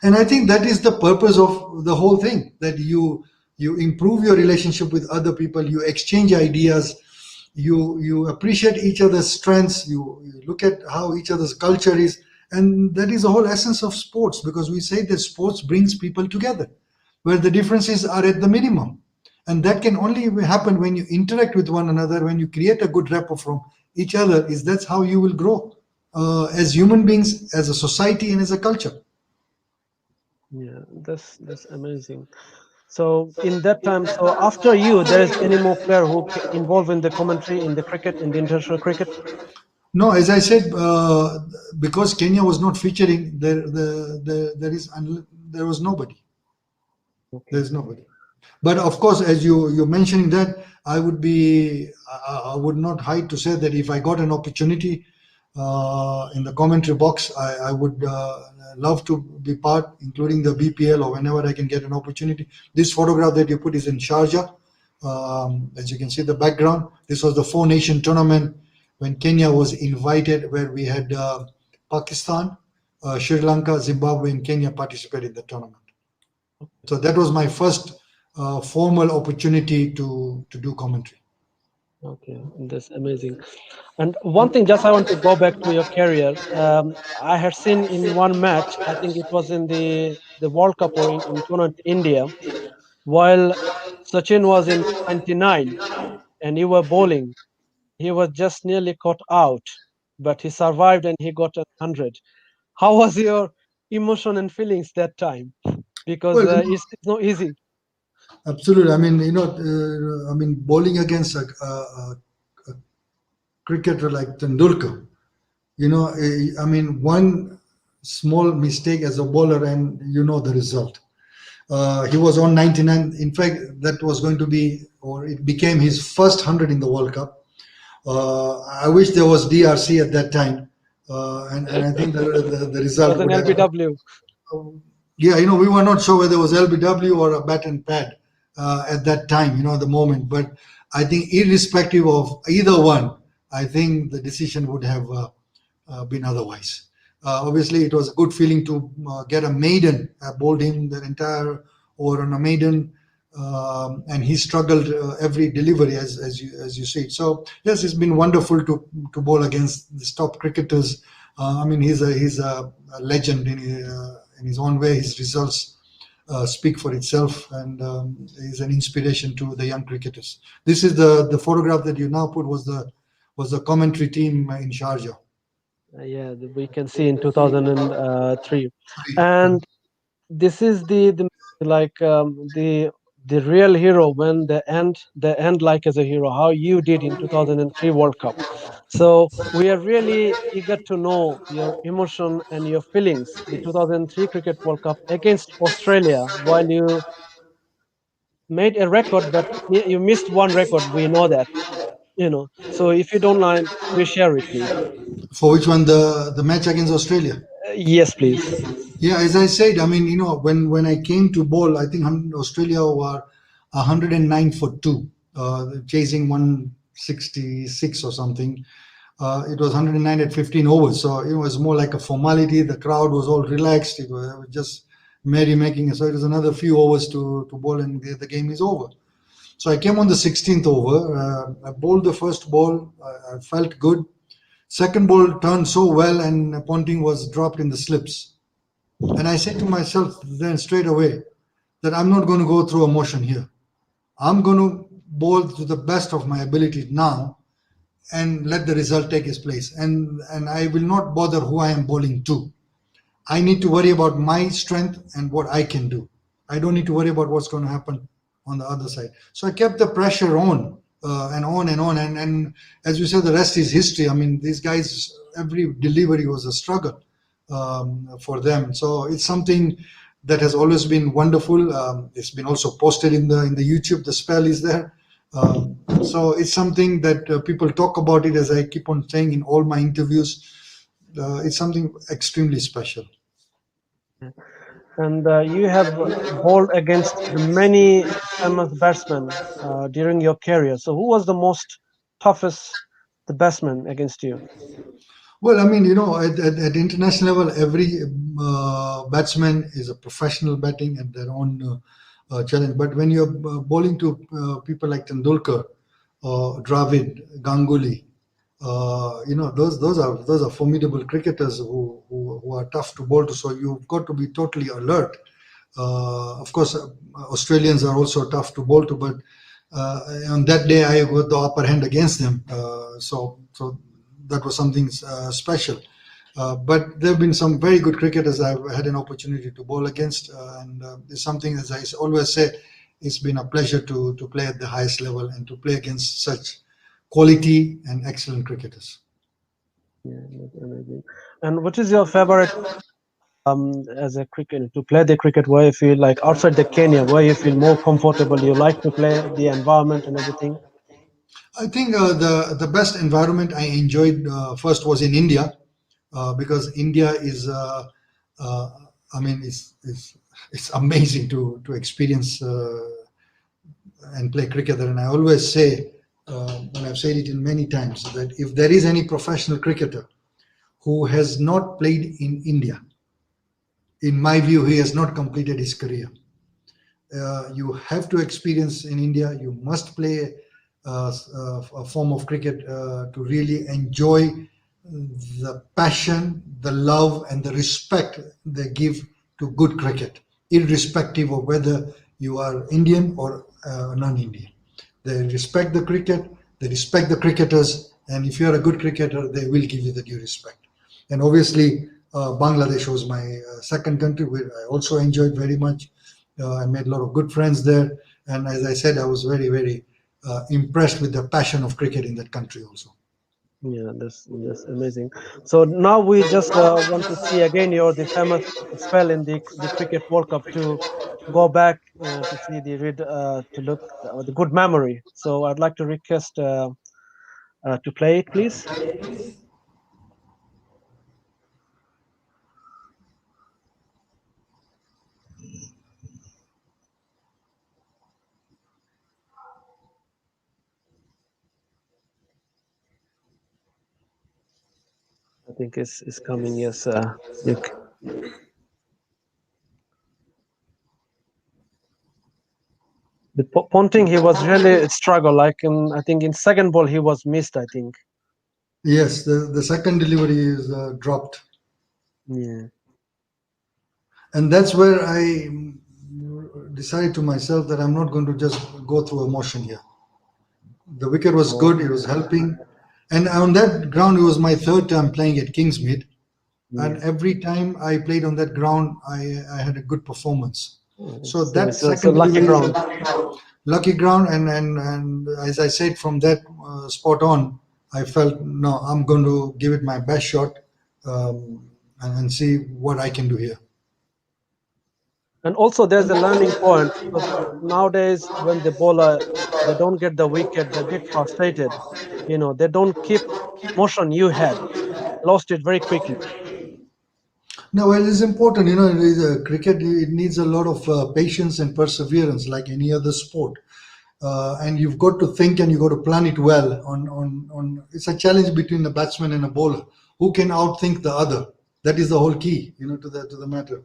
and I think that is the purpose of the whole thing, that you improve your relationship with other people, you exchange ideas, you appreciate each other's strengths, you look at how each other's culture is, and that is the whole essence of sports, because we say that sports brings people together where the differences are at the minimum, and that can only happen when you interact with one another, when you create a good rapport from each other. That's how you will grow as human beings, as a society, and as a culture. Yeah, that's amazing. So in that time, so after you, there is any more player who involved in the commentary in the cricket, in the international cricket? No, as I said, because Kenya was not featuring, there was nobody. Okay. There's nobody. But of course, as you're mentioning that, I would not hide to say that if I got an opportunity in the commentary box, I would love to be part, including the BPL or whenever I can get an opportunity. This photograph that you put is in Sharjah. As you can see the background, this was the Four Nation tournament when Kenya was invited, where we had Pakistan, Sri Lanka, Zimbabwe, and Kenya participated in the tournament. So that was my first formal opportunity to do commentary. Okay, that's amazing. And one thing, just I want to go back to your career. I had seen in one match, I think it was in the World Cup or in tournament India, while Sachin was in 99 and you were bowling. He was just nearly caught out, but he survived and he got 100. How was your emotion and feelings that time? Because Well, it's not easy. absolutely. I mean, bowling against a cricketer like Tendulkar, I mean, one small mistake as a bowler, and you know the result. He was on 99. In fact, that was going to be, or it became his first 100 in the World Cup. I wish there was DRC at that time, and I think the It result was an would have. LBW. Yeah, we were not sure whether it was LBW or a bat and pad at that time, the moment. But I think, irrespective of either one, I think the decision would have been otherwise. Obviously, it was a good feeling to get a maiden. I bowled him the entire over on a maiden, and he struggled every delivery, as you see. So yes, it's been wonderful to bowl against the top cricketers. I mean, he's a legend in his own way. His results speak for itself, and is an inspiration to the young cricketers. This is the photograph that you now put was the commentary team in Sharjah. Yeah, we can see in 2003. And this is the like the real hero when they end like as a hero, how you did in 2003 World Cup. So we are really eager to know your emotion and your feelings the 2003 Cricket World Cup against Australia, while you made a record but you missed one record, we know that. So if you don't mind, please share with me. For which one? The match against Australia. Yes, please. Yeah, as I said, I mean, when I came to bowl, I think Australia were 109 for two, chasing 166 or something. It was 109 at 15 overs, so it was more like a formality. The crowd was all relaxed. It was just merrymaking. So it was another few overs to bowl, and the game is over. So I came on the 16th over. I bowled the first ball. I felt good. Second ball turned so well, and Ponting was dropped in the slips. And I said to myself then straight away that I'm not going to go through emotion here. I'm going to bowl to the best of my ability now and let the result take its place. And I will not bother who I am bowling to. I need to worry about my strength and what I can do. I don't need to worry about what's going to happen on the other side. So I kept the pressure on and on and on. And as you said, the rest is history. I mean, these guys, every delivery was a struggle for them. So it's something that has always been wonderful. It's been also posted in the YouTube. The spell is there. So it's something that people talk about it, as I keep on saying in all my interviews. It's something extremely special. And you have bowled against the many famous batsmen during your career. So, who was the most toughest the batsman against you? Well, I mean, at international level, every batsman is a professional batting at their own challenge. But when you're bowling to people like Tendulkar, Dravid, Ganguly, those are formidable cricketers who are tough to bowl to. So you've got to be totally alert. Of course, Australians are also tough to bowl to, but on that day I got the upper hand against them. So that was something special. But there have been some very good cricketers I've had an opportunity to bowl against, and it's something, as I always say, it's been a pleasure to play at the highest level and to play against such quality and excellent cricketers. Yeah, that's amazing. And what is your favorite as a cricket to play the cricket where you feel like outside the Kenya where you feel more comfortable, you like to play the environment and everything? I think the best environment I enjoyed first was in India, because India is uh, I mean it's amazing to experience and play cricket there. And I always say, and I've said it in many times, that if there is any professional cricketer who has not played in India, in my view, he has not completed his career. You have to experience in India. You must play a form of cricket to really enjoy the passion, the love, and the respect they give to good cricket, irrespective of whether you are Indian or non-Indian. They respect the cricket, they respect the cricketers, and if you're a good cricketer, they will give you the due respect. And obviously, Bangladesh was my second country where I also enjoyed very much. I made a lot of good friends there, and as I said, I was very impressed with the passion of cricket in that country also. Yeah, that's amazing. So now we just want to see again your the famous spell in the cricket World Cup to go back to see the read to look the good memory. So I'd like to request to play it, please. I think it's coming. Yes, you. The Ponting, he was really struggle. Like I think in second ball he was missed. I think. Yes, the second delivery is dropped, Yeah. and that's where I decided to myself that I'm not going to just go through emotion here. The wicket was Oh, good; it was helping, and on that ground, it was my third time playing at Kingsmead, and yeah. every time I played on that ground, I had a good performance. So So that so second lucky delivery is ground. a lucky ground, and as I said, from that spot on, I felt no, I'm going to give it my best shot, and see what I can do here. And also there's a learning point because nowadays when the bowler they don't get the wicket, they get frustrated. They don't keep motion you had, lost it very quickly. No, well, it's important. It is, cricket. It needs a lot of patience and perseverance, like any other sport. And you've got to think and you've got to plan it well. On it's a challenge between a batsman and a bowler. Who can outthink the other? That is the whole key, to the matter.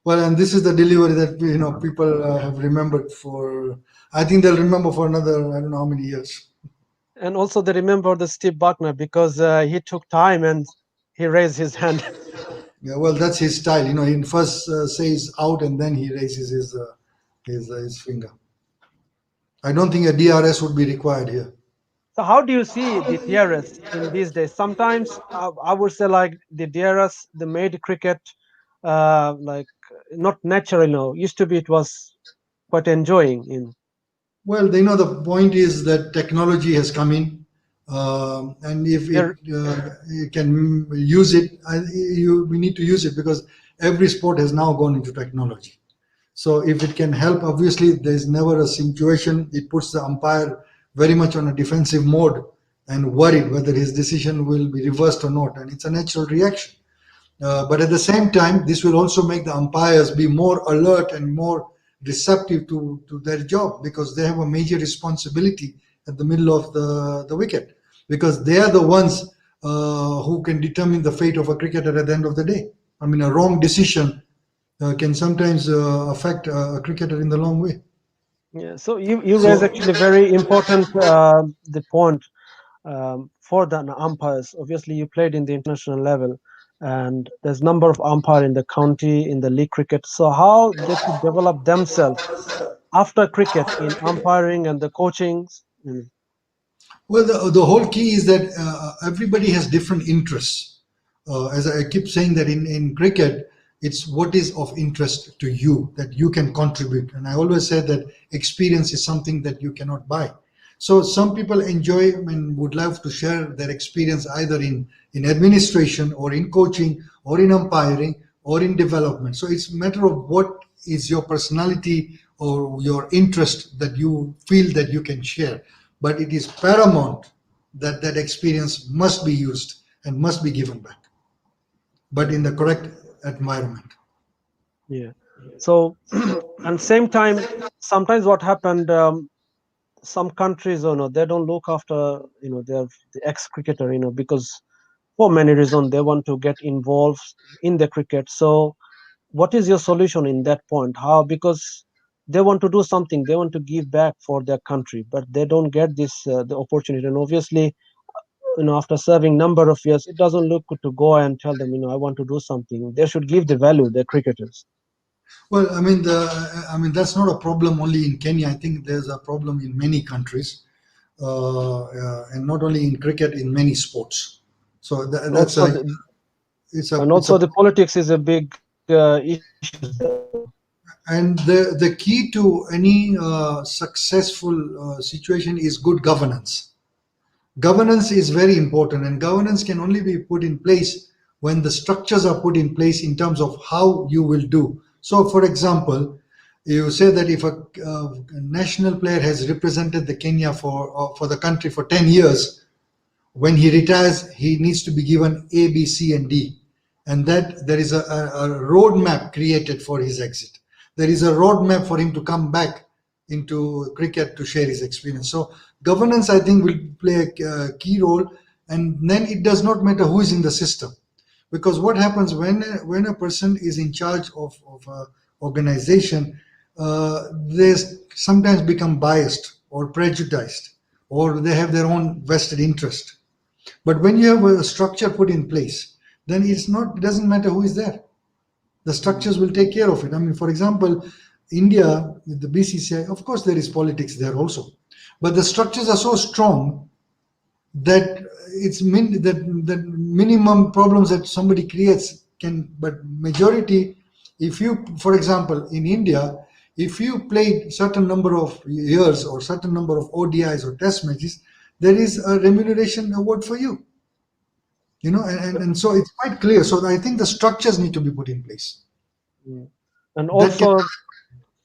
Well, and this is the delivery that people have remembered for. I think they'll remember for another I don't know how many years. And also they remember the Steve Buckner because he took time and he raised his hand. Yeah, well, that's his style. He first says out and then he raises his finger. I don't think a DRS would be required here. So how do you see the DRS in these days? Sometimes I would say like the DRS, the made cricket, like not natural. Used to be it was quite enjoying in. Well, the point is that technology has come in, and if There, you can use it, we need to use it because every sport has now gone into technology. So if it can help, obviously there's never a situation. It puts the umpire very much on a defensive mode and worried whether his decision will be reversed or not, and it's a natural reaction. But at the same time, this will also make the umpires be more alert and more receptive to their job because they have a major responsibility at the middle of the wicket because they are the ones who can determine the fate of a cricketer at the end of the day. I mean, a wrong decision can sometimes affect a cricketer in the long way. yeah. So you So, raise actually very important the point for the umpires. Obviously, you played in the international level, and there's number of umpire in the county in the league cricket. So how they could develop themselves after cricket in umpiring and the coaching. well, the whole key is that everybody has different interests. As I keep saying that in cricket, it's what is of interest to you that you can contribute. And I always say that experience is something that you cannot buy. So some people enjoy and would love to share their experience either in administration or in coaching or in umpiring or in development. So it's a matter of what is your personality or your interest that you feel that you can share. But it is paramount that that experience must be used and must be given back, but Yeah, in the correct environment. yeah. So, and same time, sometimes what happened, some countries, they don't look after, their the ex-cricketer, because for many reasons they want to get involved in the cricket. So, what is your solution in that point? How? Because they want to do something, they want to give back for their country, but they don't get this the opportunity. And obviously, after serving number of years, it doesn't look good to go and tell them, I want to do something. They should give the value, the cricketers. Well, I mean that's not a problem only in Kenya. I think there's a problem in many countries, and not only in cricket, in many sports. So And that's also a the, and it's a also the politics is a big issue there as well. and the key to any successful situation is good governance. Governance is very important, and governance can only be put in place when the structures are put in place in terms of how you will do. So, for example, you say that if a national player has represented the Kenya for the country for 10 years, when he retires, he needs to be given A, B, C, and D, and that there is a roadmap created for his exit. There is a roadmap for him to come back into cricket to share his experience. So governance, I think, will play a key role, and then it does not matter who is in the system, because what happens when a person is in charge of a organization, they sometimes become biased or prejudiced, or they have their own vested interest. But when you have a structure put in place, then it doesn't matter who is there. The structures will take care of it. I mean, for example, India, the BCCI, of course, there is politics there also. But the structures are so strong that that minimum problems that somebody creates can, but majority, if you, for example, in India, if you played certain number of years or certain number of ODIs or test matches, there is a remuneration award for you, and so it's quite clear. So I think the structures need to be put in place. Mm. And That can also,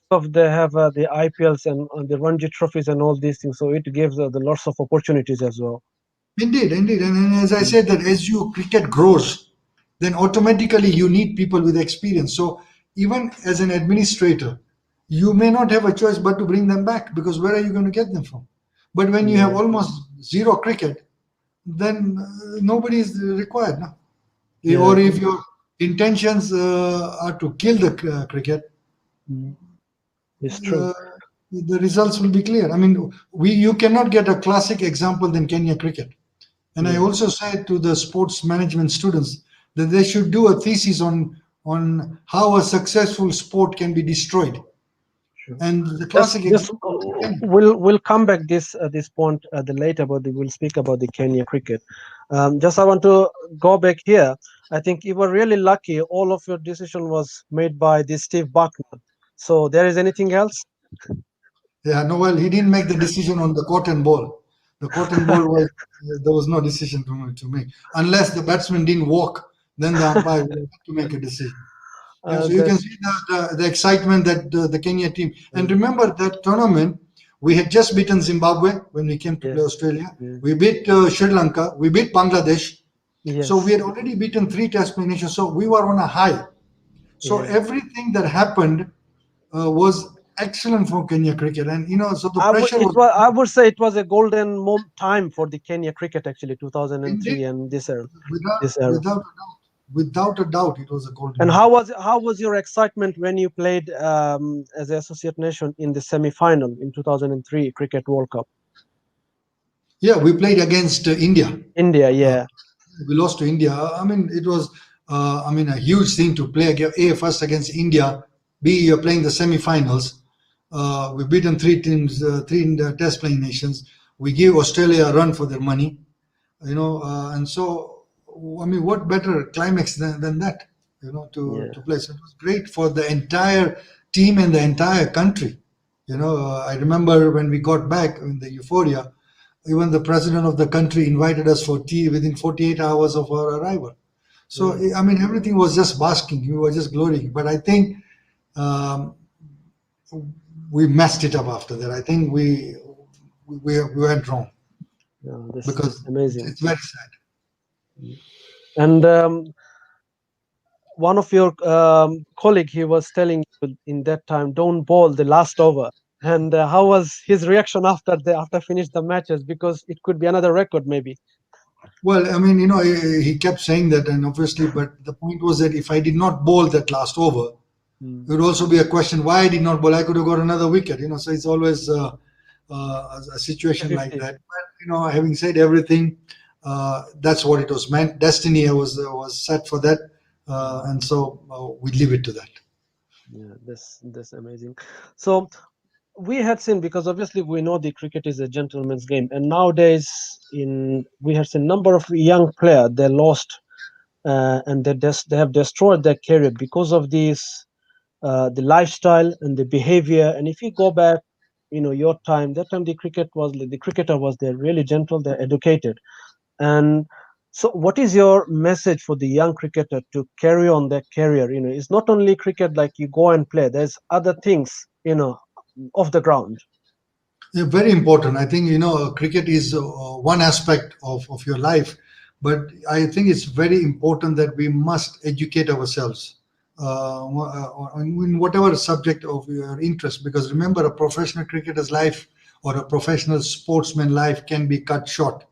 of they have the IPLs and the Ranji trophies and all these things, so it gives the lots of opportunities as well. indeed, indeed, and as I Mm. said, that as you cricket grows, then automatically you need people with experience. So even as an administrator, you may not have a choice but to bring them back, because where are you going to get them from? But when you have Yeah, almost zero cricket, then nobody is required, no? yeah, Or if your intentions are to kill the cricket, mm, it's true. uh, the results will be clear. I mean, you cannot get a classic example than Kenya cricket. And I Yeah, also said to the sports management students that they should do a thesis on how a successful sport can be destroyed. sure. And the Just classic just example is Kenya. we'll come back this point the later, but we'll speak about the Kenya cricket. Just I want to go back here. I think you were really lucky. All of your decision was made by this Steve Buckner. So there is anything else? Yeah, no, well, he didn't make the decision on the cotton ball. The cotton ball was there was no decision to make unless the batsman didn't walk. Then the umpire will have to make a decision. Yeah, so you can That's see the excitement that the Kenya team. And mm, remember that tournament, we had just beaten Zimbabwe when we came to play yes, Australia. yeah, We beat Sri Lanka. We beat Bangladesh. So we yes, had already beaten three test play nations. So we were on a high. So yeah. everything that happened was excellent for Kenya cricket. And, so the pressure was I would say it was a golden time for the Kenya cricket actually, indeed, 2003 and this era, without, this era. without a doubt, without a doubt, it was a golden And era. how was your excitement when you played as an associate nation in the semi-final in 2003 Cricket World Cup? Yeah, we played against India. India, Uh, yeah, we lost to India. I mean, it was, a huge thing to play first against India. B, you're playing the semi-finals. We've beaten three teams, three in the test playing nations. We give Australia a run for their money, and so, I mean, what better climax than that, to yeah. play. So it was great for the entire team and the entire country. I remember when we got back in the euphoria, even the president of the country invited us for tea within 48 hours of our arrival. So, Yeah, I mean, everything was just basking. We were just glorying. But I think um, we messed it up after that. I think we went wrong yeah, this because amazing. it's very sad. And one of your colleague, he was telling you in that time, don't bowl the last over. And how was his reaction after finish the matches? Because it could be another record, maybe. Well, I mean, he kept saying that, and obviously, but the point was that if I did not bowl that last over, Mm. it would also be a question why I did not bowl. I could have got another wicket, so it's always a situation like 50-50. that. But having said everything, that's what it was meant. Destiny was set for that, and so we leave it to that. Yeah, this amazing. So we had seen, because obviously we know the cricket is a gentleman's game, and nowadays in we have seen number of young player they lost, and they have destroyed their career because of this, the lifestyle and the behavior. And if you go back, your time, that time the cricketer was they're really gentle, they're educated. And so what is your message for the young cricketer to carry on their career? It's not only cricket, like you go and play, there's other things, off the ground. Yeah, very important. I think cricket is one aspect of your life, but I think it's very important that we must educate ourselves in whatever subject of your interest. Because remember, a professional cricketer's life or a professional sportsman life can be cut short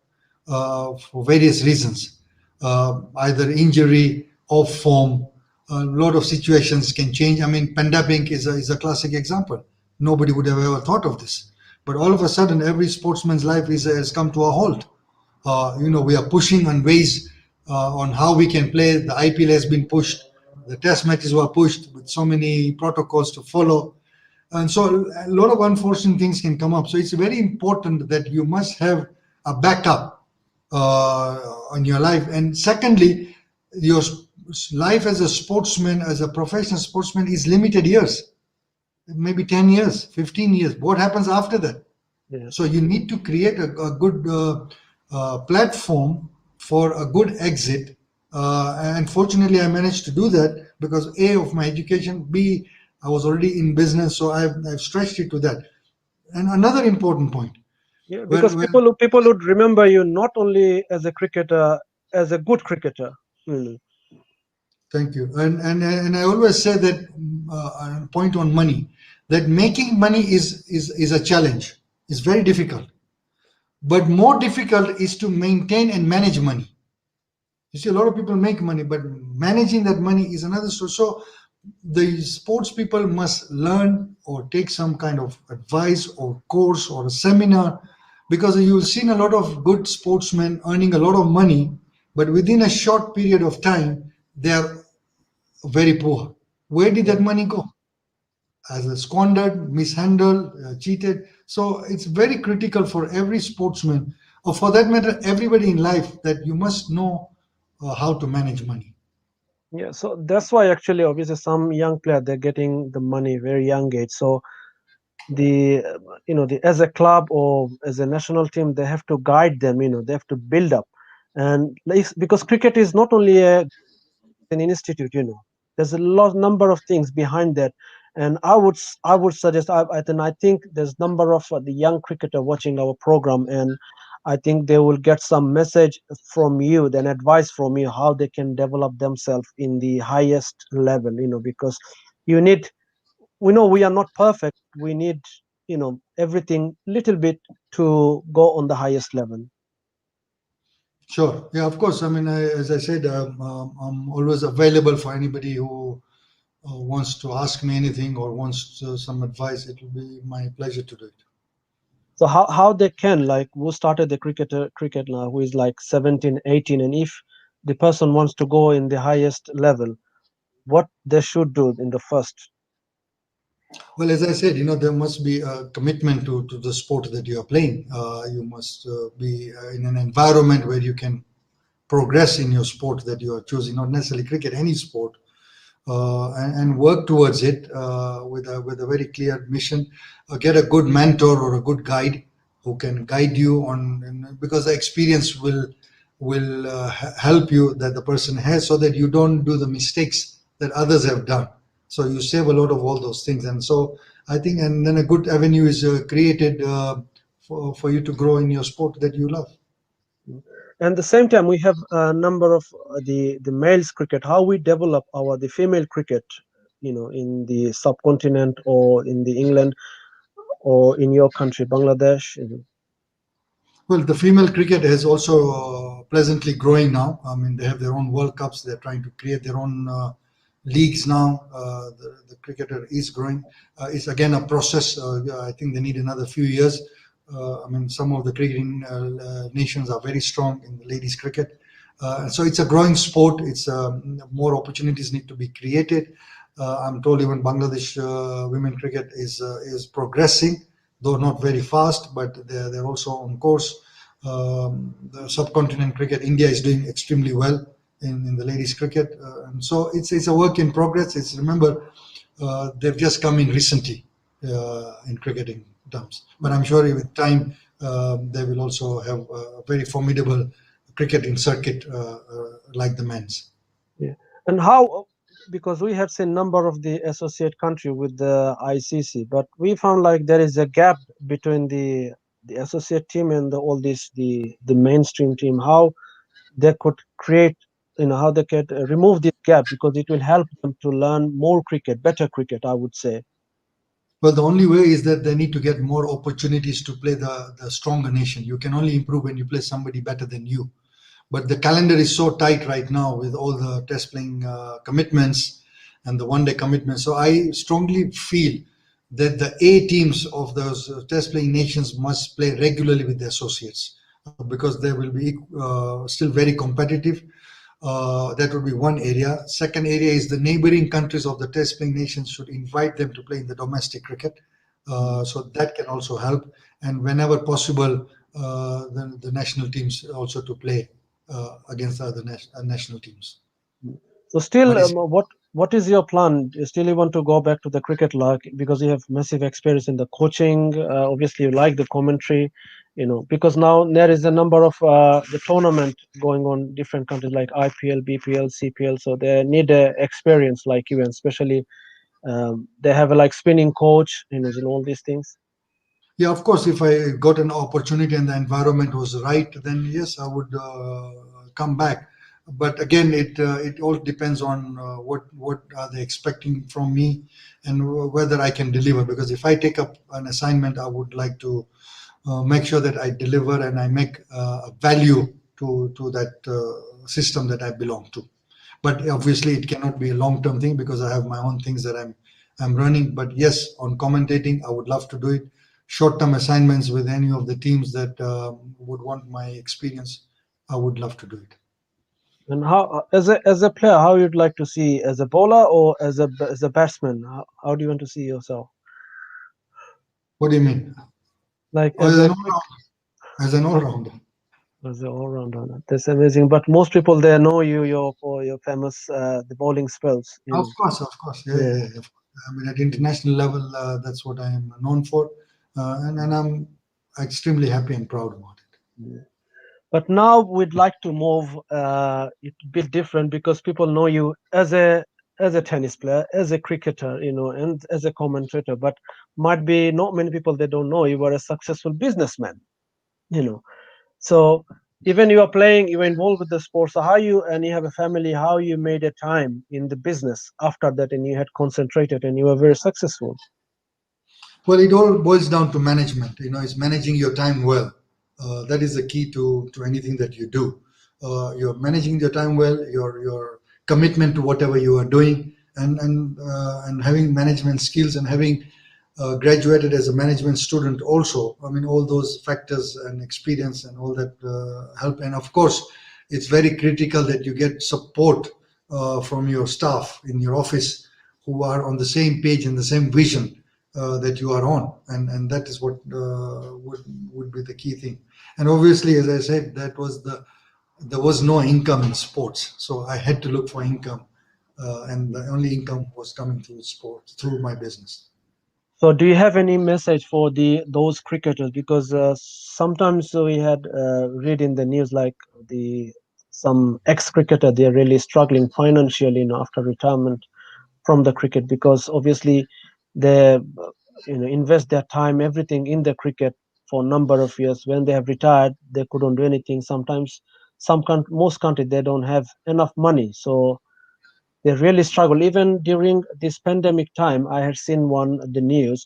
for various reasons, either injury, off form. A lot of situations can change. I mean, pandemic is a classic example. Nobody would have ever thought of this, but all of a sudden, every sportsman's life has come to a halt. We are pushing on ways on how we can play. The IPL has been pushed. The test matches were pushed with so many protocols to follow. And so a lot of unfortunate things can come up. So it's very important that you must have a backup on your life. And secondly, your life as a sportsman, as a professional sportsman, is limited years, maybe 10 years, 15 years. What happens after that? Yeah. So you need to create a good platform for a good exit. And fortunately, I managed to do that because A, of my education, B, I was already in business, so I've stretched it to that. And another important point, Yeah, because well, well, people would remember you not only as a cricketer, as a good cricketer. Mm. thank you. And I always say that point on money, that making money is a challenge. It's very difficult, but more difficult is to maintain and manage money. You see, a lot of people make money, but managing that money is another story. So the sports people must learn or take some kind of advice or course or a seminar, because you've seen a lot of good sportsmen earning a lot of money, but within a short period of time, they are very poor. Where did Yeah. that money go? As a squandered, mishandled, cheated. So it's very critical for every sportsman, or for that matter, everybody in life, that you must know how to manage money. Yeah, so that's why actually, obviously, some young player they're getting the money very young age. So the the as a club or as a national team, they have to guide them. They have to build up, and like, because cricket is not only an institute. There's a lot number of things behind that. And I would suggest, I think there's number of the young cricketer watching our program, and I think they will get some message from you, then advice from you, how they can develop themselves in the highest level. Because you need we know we are not perfect, we need everything little bit to go on the highest level. Sure. Yeah, of course. I mean, as I said, I'm always available for anybody who wants to ask me anything or wants some advice. It will be my pleasure to do it. So how they can, like, who started the cricket now, who is like 17, 18, and if the person wants to go in the highest level, what they should do in the first. Well, as I said, there must be a commitment to the sport that you are playing. You must be in an environment where you can progress in your sport that you are choosing, not necessarily cricket, any sport. and work towards it with a very clear mission. Get a good mentor or a good guide who can guide you on, because the experience will help you that the person has, so that you don't do the mistakes that others have done. So you save a lot of all those things, and so I think, and then a good avenue is created for you to grow in your sport that you love. And the same time, we have a number of the males cricket. How we develop our the female cricket, in the subcontinent or in the England or in your country, Bangladesh. Well, the female cricket is also pleasantly growing now. I mean, they have their own World Cups. They're trying to create their own leagues now. The cricketer is growing. It's again a process. Yeah, I think they need another few years. I mean, some of the cricketing nations are very strong in the ladies' cricket. So it's a growing sport. It's more opportunities need to be created. I'm told even Bangladesh women cricket is progressing, though not very fast, but they're also on course. The subcontinent cricket, India is doing extremely well in the ladies cricket, and so it's a work in progress. It's, remember, they've just come in recently in cricketing terms, but I'm sure with time they will also have a very formidable cricketing circuit like the men's. Yeah. And how, because we have seen number of the associate country with the ICC, but we found like there is a gap between the associate team and all this the mainstream team. How they could create, how they could remove this gap, because it will help them to learn more cricket, better cricket, I would say. Well, the only way is that they need to get more opportunities to play the stronger nation. You can only improve when you play somebody better than you. But the calendar is so tight right now with all the test playing commitments and the one day commitments. So I strongly feel that the A teams of those test playing nations must play regularly with the associates because they will be still very competitive. That would be one area. Second area is the neighboring countries of the test playing nations should invite them to play in the domestic cricket. So that can also help. And whenever possible, the national teams also to play against the other national teams. So still, But it's what is your plan? Still, you want to go back to the cricket, like, because you have massive experience in the coaching. Obviously, you like the commentary, because now there is a number of the tournament going on different countries like IPL, BPL, CPL. So they need a experience like you, and especially they have a like spinning coach, and all these things. Yeah, of course, if I got an opportunity and the environment was right, then yes, I would come back. But again, it all depends on what are they expecting from me and whether I can deliver. Because if I take up an assignment, I would like to make sure that I deliver and I make a value to that system that I belong to. But obviously, it cannot be a long-term thing because I have my own things that I'm running. But yes, on commentating, I would love to do it. Short-term assignments with any of the teams that would want my experience, I would love to do it. And how, as a player, how you'd like to see, as a bowler or as a batsman? How do you want to see yourself? What do you mean? Like Oh, as a as an all-rounder. as an all-rounder. That's amazing. But most people they know you for your famous the bowling spells. Of course, yeah, Yeah. yeah, yeah. I mean, at international level, that's what I am known for, and I'm extremely happy and proud about it. Yeah. But now we'd like to move it a bit different, because people know you as a tennis player, as a cricketer, and as a commentator. But might be not many people they don't know you were a successful businessman. You know. So even you are playing, you are involved with the sports. So how you, and you have a family, how you made a time in the business after that, and you had concentrated, and you were very successful. Well, it all boils down to management. It's managing your time well. That is the key to anything that you do. You're managing your time well. Your commitment to whatever you are doing, and having management skills, and having graduated as a management student also. I mean, all those factors and experience and all that help. And of course, it's very critical that you get support from your staff in your office who are on the same page and the same vision that you are on, and that is what would be the key thing. And obviously, as I said, there was no income in sports, so I had to look for income and the only income was coming through sports, through my business. So, do you have any message for the those cricketers? Because sometimes we had read in the news like the some ex-cricketer they are really struggling financially, after retirement from the cricket, because obviously they invest their time, everything in the cricket for a number of years. When they have retired, they couldn't do anything. Sometimes most countries they don't have enough money, so they really struggle. Even during this pandemic time, I had seen one the news,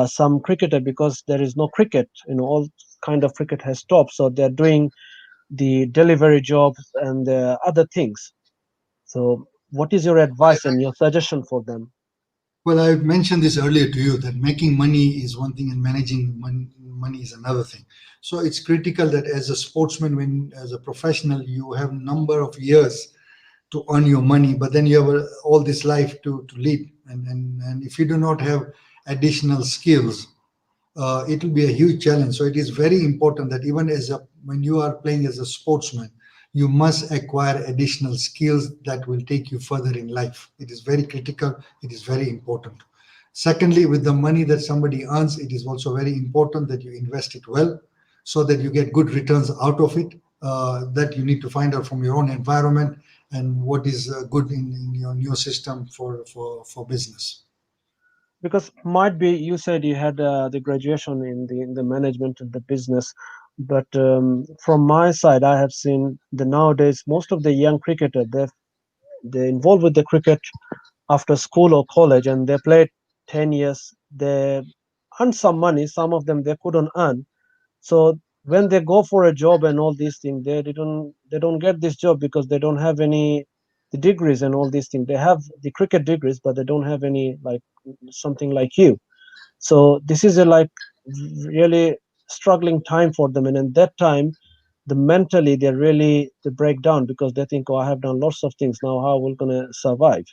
some cricketer, because there is no cricket, all kind of cricket has stopped, so they're doing the delivery jobs and other things. So what is your advice and your suggestion for them? Well, I mentioned this earlier to you that making money is one thing and managing money is another thing. So it's critical that as a sportsman, when as a professional, you have number of years to earn your money, but then you have all this life to lead. And if you do not have additional skills, it will be a huge challenge. So it is very important that even as a when you are playing as a sportsman, you must acquire additional skills that will take you further in life. It is very critical. It is very important. Secondly, with the money that somebody earns, it is also very important that you invest it well, so that you get good returns out of it. That you need to find out from your own environment and what is good in your new system for business. Because might be you said you had the graduation in the management of the business, but from my side, I have seen the nowadays most of the young cricketer they involved with the cricket after school or college, and they played 10 years. They earn some money. Some of them they couldn't earn. So when they go for a job and all these things, they don't get this job because they don't have any the degrees and all these things. They have the cricket degrees, but they don't have any like something like you. So this is a like really struggling time for them, and in that time, the mentally they break down because they think, oh, I have done lots of things now. How are we gonna survive?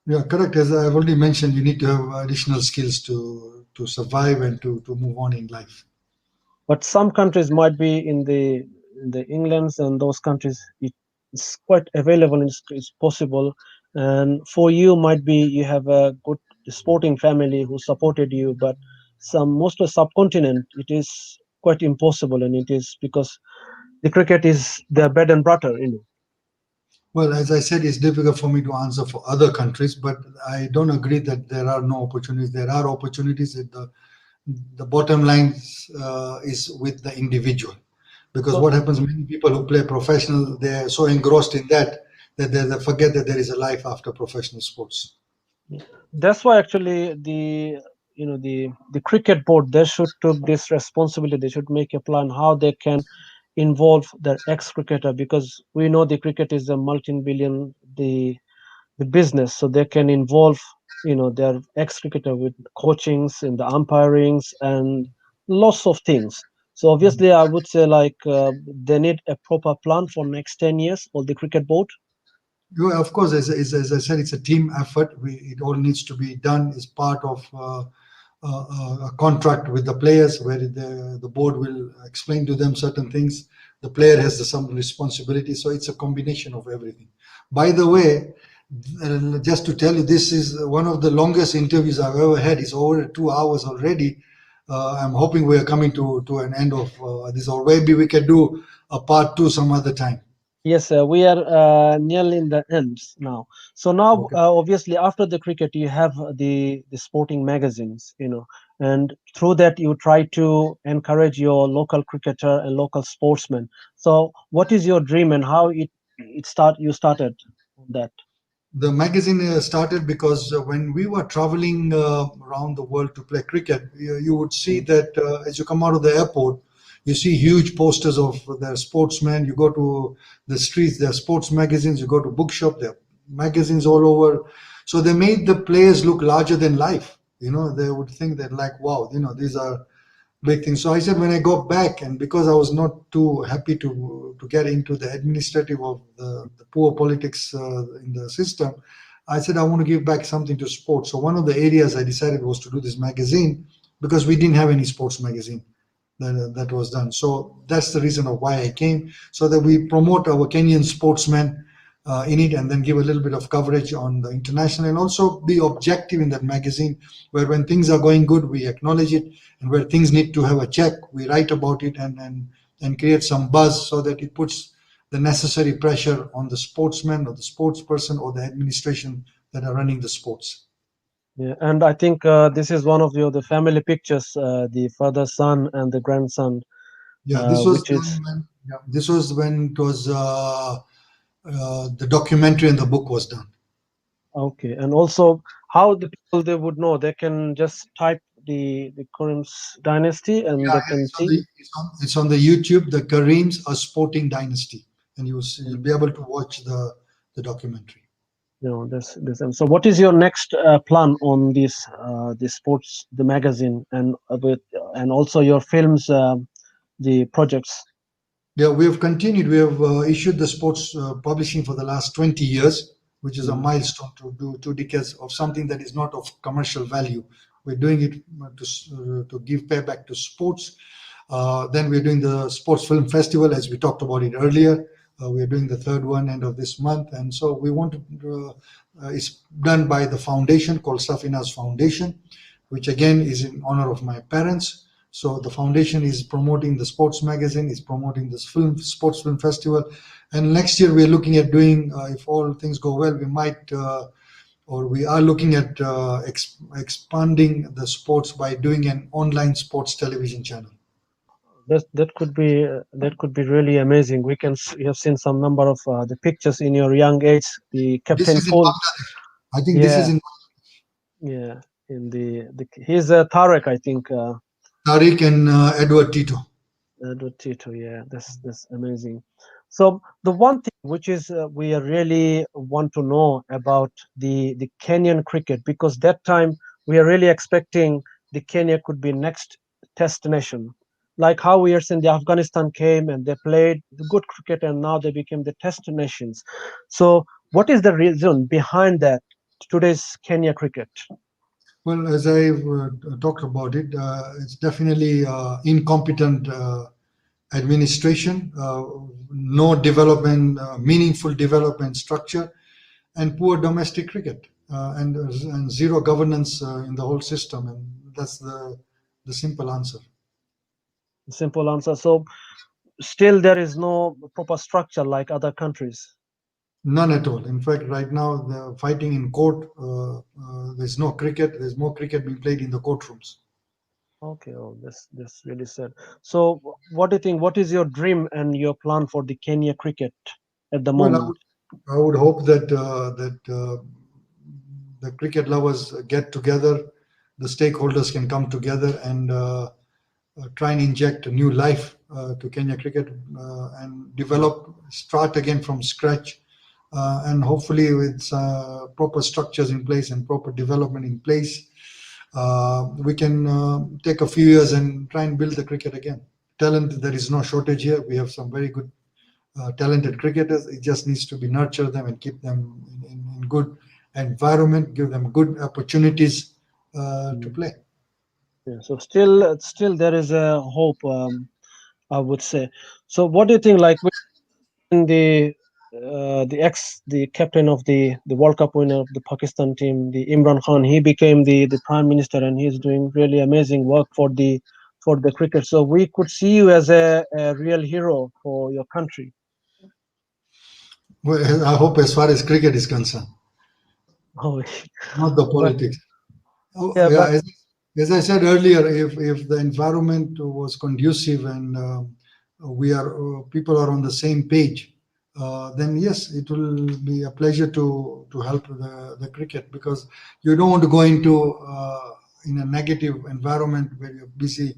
Yeah, correct. As I've already mentioned, you need to have additional skills to survive and to move on in life. But some countries might be in the Englands and those countries it's quite available, it's possible. And for you might be you have a good sporting family who supported you, but most of the subcontinent it is quite impossible, and it is because the cricket is their bread and butter. Well, as I said, it's difficult for me to answer for other countries, but I don't agree that there are no opportunities. There are opportunities. The bottom line is with the individual, because So what happens, many people who play professional, they're so engrossed in that they forget that there is a life after professional sports. that's why actually the cricket board they should take this responsibility. They should make a plan how they can involve their ex-cricketer, because we know the cricket is a multi-billion the business, so they can involve their ex-cricketer with coachings in the umpirings and lots of things. So obviously I would say like they need a proper plan for next 10 years, all the cricket board. Yeah, of course, as I said, it's a team effort. It all needs to be done as part of a contract with the players, where the board will explain to them certain things. The player has some responsibility, so it's a combination of everything. By the way, just to tell you, this is one of the longest interviews I've ever had. It's over 2 hours already. I'm hoping we are coming to an end of this, or maybe we can do a part two some other time. Yes, we are nearly in the ends now. So now, Okay. obviously, after the cricket, you have the sporting magazines, and through that you try to encourage your local cricketer and local sportsmen. So, what is your dream and how you started on that? The magazine started because when we were traveling around the world to play cricket, you would see that as you come out of the airport, you see huge posters of the sportsmen. You go to the streets, there are sports magazines. You go to bookshop, there are magazines all over. So they made the players look larger than life. They would think that like, wow, these are big thing. So I said, when I got back, and because I was not too happy to get into the administrative of the poor politics in the system, I said I want to give back something to sports. So one of the areas I decided was to do this magazine, because we didn't have any sports magazine that was done. So that's the reason of why I came, so that we promote our Kenyan sportsmen, in it, and then give a little bit of coverage on the international, and also be objective in that magazine, where when things are going good, we acknowledge it, and where things need to have a check, we write about it, and create some buzz so that it puts the necessary pressure on the sportsman or the sports person or the administration that are running the sports. Yeah, and I think this is one of the family pictures, the father, son, and the grandson, Yeah, this was which done is when, yeah, this was when it was the documentary and the book was done. okay. And also, how the people they would know, they can just type the Karim's dynasty and Yeah, they yeah, can see. it's on the YouTube. The Kareem's A Sporting Dynasty, and you'll be Mm, able to watch the documentary. this. And so, what is your next plan on this the sports, the magazine, and and also your films, the projects? Yeah, we have continued. We have issued the sports publishing for the last 20 years, which is a Mm, milestone to do 2 decades of something that is not of commercial value. We're doing it to give payback to sports. Then we're doing the Sports Film Festival, as we talked about it earlier. We're doing the third one end of this month. And so we want to, it's done by the foundation called Safina's Foundation, which again is in honor of my parents. So the foundation is promoting the sports magazine, is promoting this sports film festival, and next year we're looking at doing, if all things go well, we might, or we are looking at expanding the sports by doing an online sports television channel. that could be really amazing. We have seen some number of the pictures in your young age, the This captain is in cool. Bangladesh. I think this is Yeah, in yeah. In the he's Tarek, I think. Tariq and Edward Tito. Edward Tito, yeah, that's amazing. So the one thing which is we really want to know about the Kenyan cricket, because that time we are really expecting the Kenya could be next test nation, like how we are saying the Afghanistan came and they played the good cricket and now they became the test nations. So what is the reason behind that today's Kenya cricket? Well, as I've talked about it, it's definitely incompetent administration, no development, meaningful development structure, and poor domestic cricket, and zero governance in the whole system. And that's the simple answer. Simple answer. So still there is no proper structure like other countries. None at all. In fact, right now, the fighting in court, there's no cricket. There's more cricket being played in the courtrooms. Okay, oh, that's really sad. So, what do you think? What is your dream and your plan for the Kenya cricket at the Well, moment? I would hope that the cricket lovers get together, the stakeholders can come together and try and inject a new life to Kenya cricket and start again from scratch, and hopefully with proper structures in place and proper development in place, we can take a few years and try and build the cricket again. Talent, there is no shortage here. We have some very good talented cricketers. It just needs to be nurture them and keep them in good environment, give them good opportunities to Mm, play. yeah, so still there is a hope, I would say. So, what do you think? Like when the captain of the World Cup winner of the Pakistan team, the Imran Khan, he became the prime minister, and he's doing really amazing work for the cricket. So we could see you as a real hero for your country. Well, I hope as far as cricket is concerned, Oh, not the but politics. Oh, yeah, yeah, but as I said earlier, if the environment was conducive and we are people are on the same page, then yes, it will be a pleasure to help the cricket, because you don't want to go into in a negative environment where you're busy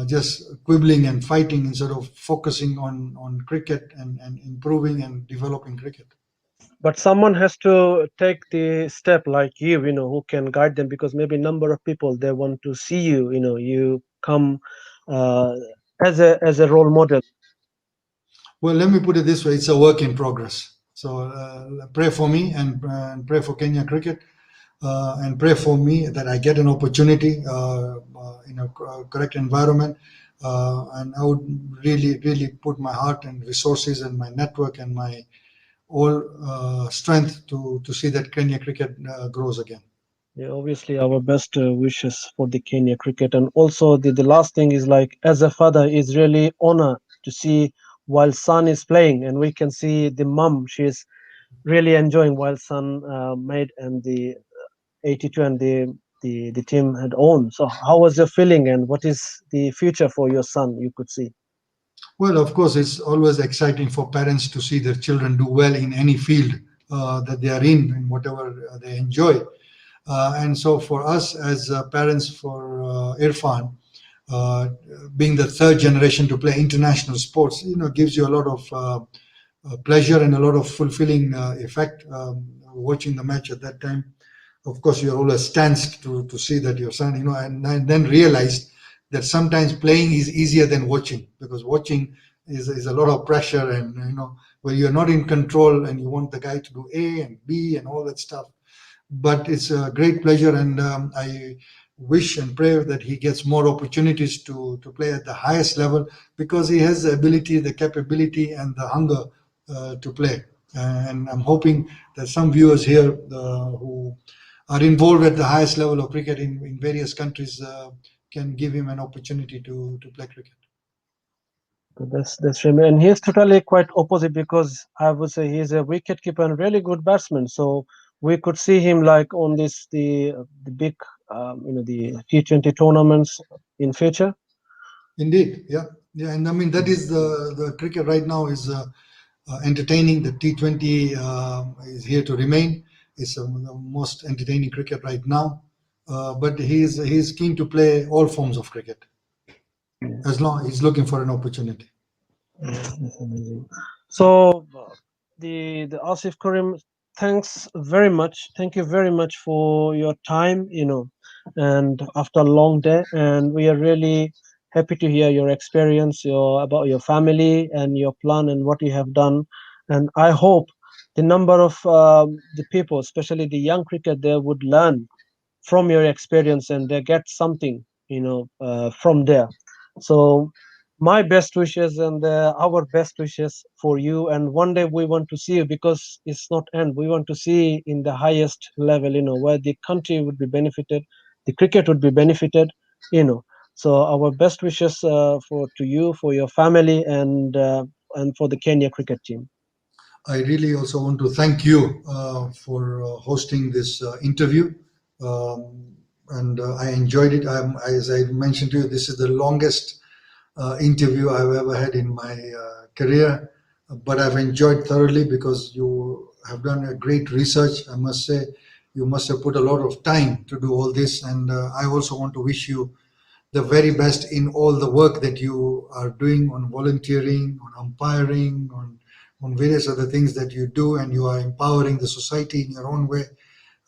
just quibbling and fighting instead of focusing on cricket and improving and developing cricket. someone has to take the step like you know, who can guide them, because maybe number of people they want to see you, you know, you come uh, as a role model. Well, let me put it this way: it's a work in progress. So pray for me and pray for Kenya cricket, and pray for me that I get an opportunity in a correct environment. And I would really, really put my heart and resources and my network and my all strength to see that Kenya cricket grows again. Yeah, obviously our best wishes for the Kenya cricket, and also the last thing is like as a father is really honor to see while son is playing, and we can see the mom, she is really enjoying while son made and the 82 and the team had won. So how was your feeling, and what is the future for your son? You could see. Well, of course, it's always exciting for parents to see their children do well in any field that they are in whatever they enjoy. And so, for us as parents for Irfan, uh, being the third generation to play international sports, gives you a lot of pleasure and a lot of fulfilling effect. Watching the match at that time, of course, you're always tensed to see that your son, and I then realized that sometimes playing is easier than watching, because watching is a lot of pressure, and where you're not in control and you want the guy to do A and B and all that stuff. But it's a great pleasure, and I wish and pray that he gets more opportunities to play at the highest level, because he has the ability, the capability, and the hunger to play. And I'm hoping that some viewers here who are involved at the highest level of cricket in various countries can give him an opportunity to play cricket. So that's really, and he's totally quite opposite because I would say he's a wicket keeper and really good batsman. So we could see him like on this the big the T20 tournaments in future. Indeed, yeah, yeah, and I mean that is the cricket right now is entertaining. The T20 is here to remain. It's the most entertaining cricket right now. But he's keen to play all forms of cricket as long he's looking for an opportunity. Yeah, that's amazing. So the Asif Karim, thanks very much. Thank you very much for your time. And after a long day, and we are really happy to hear your experience, your about your family and your plan and what you have done. And I hope the number of the people, especially the young cricket, they would learn from your experience and they get something from there. So my best wishes and our best wishes for you, and one day we want to see you, because it's not end, we want to see in the highest level, where the country would be benefited, the cricket would be benefited you know so our best wishes for to you, for your family, and for the Kenya cricket team. I really also want to thank you for hosting this interview. And I enjoyed it. As I mentioned to you, this is the longest interview I've ever had in my career, but I've enjoyed thoroughly because you have done a great research. I must say, you must have put a lot of time to do all this, and I also want to wish you the very best in all the work that you are doing on volunteering, on umpiring, on various other things that you do, and you are empowering the society in your own way,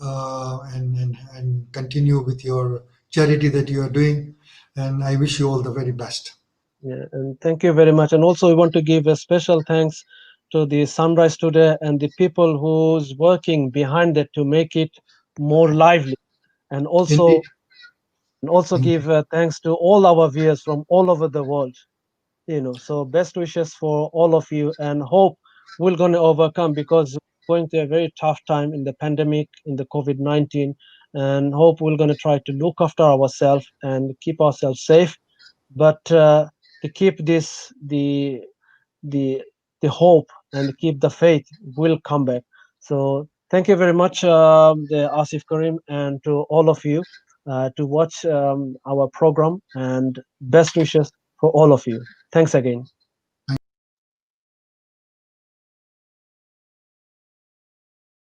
and continue with your charity that you are doing. And I wish you all the very best. Yeah, and thank you very much. And also, we want to give a special thanks to the Sunrise Today and the people who's working behind it to make it more lively. And Indeed. also give thanks to all our viewers from all over the world. So best wishes for all of you, and hope we're going to overcome, because we're going through a very tough time in the pandemic, in the COVID-19, and hope we're going to try to look after ourselves and keep ourselves safe, but to keep the the hope and keep the faith will come back. So thank you very much, the Asif Karim, and to all of you to watch our program, and best wishes for all of you. Thanks again.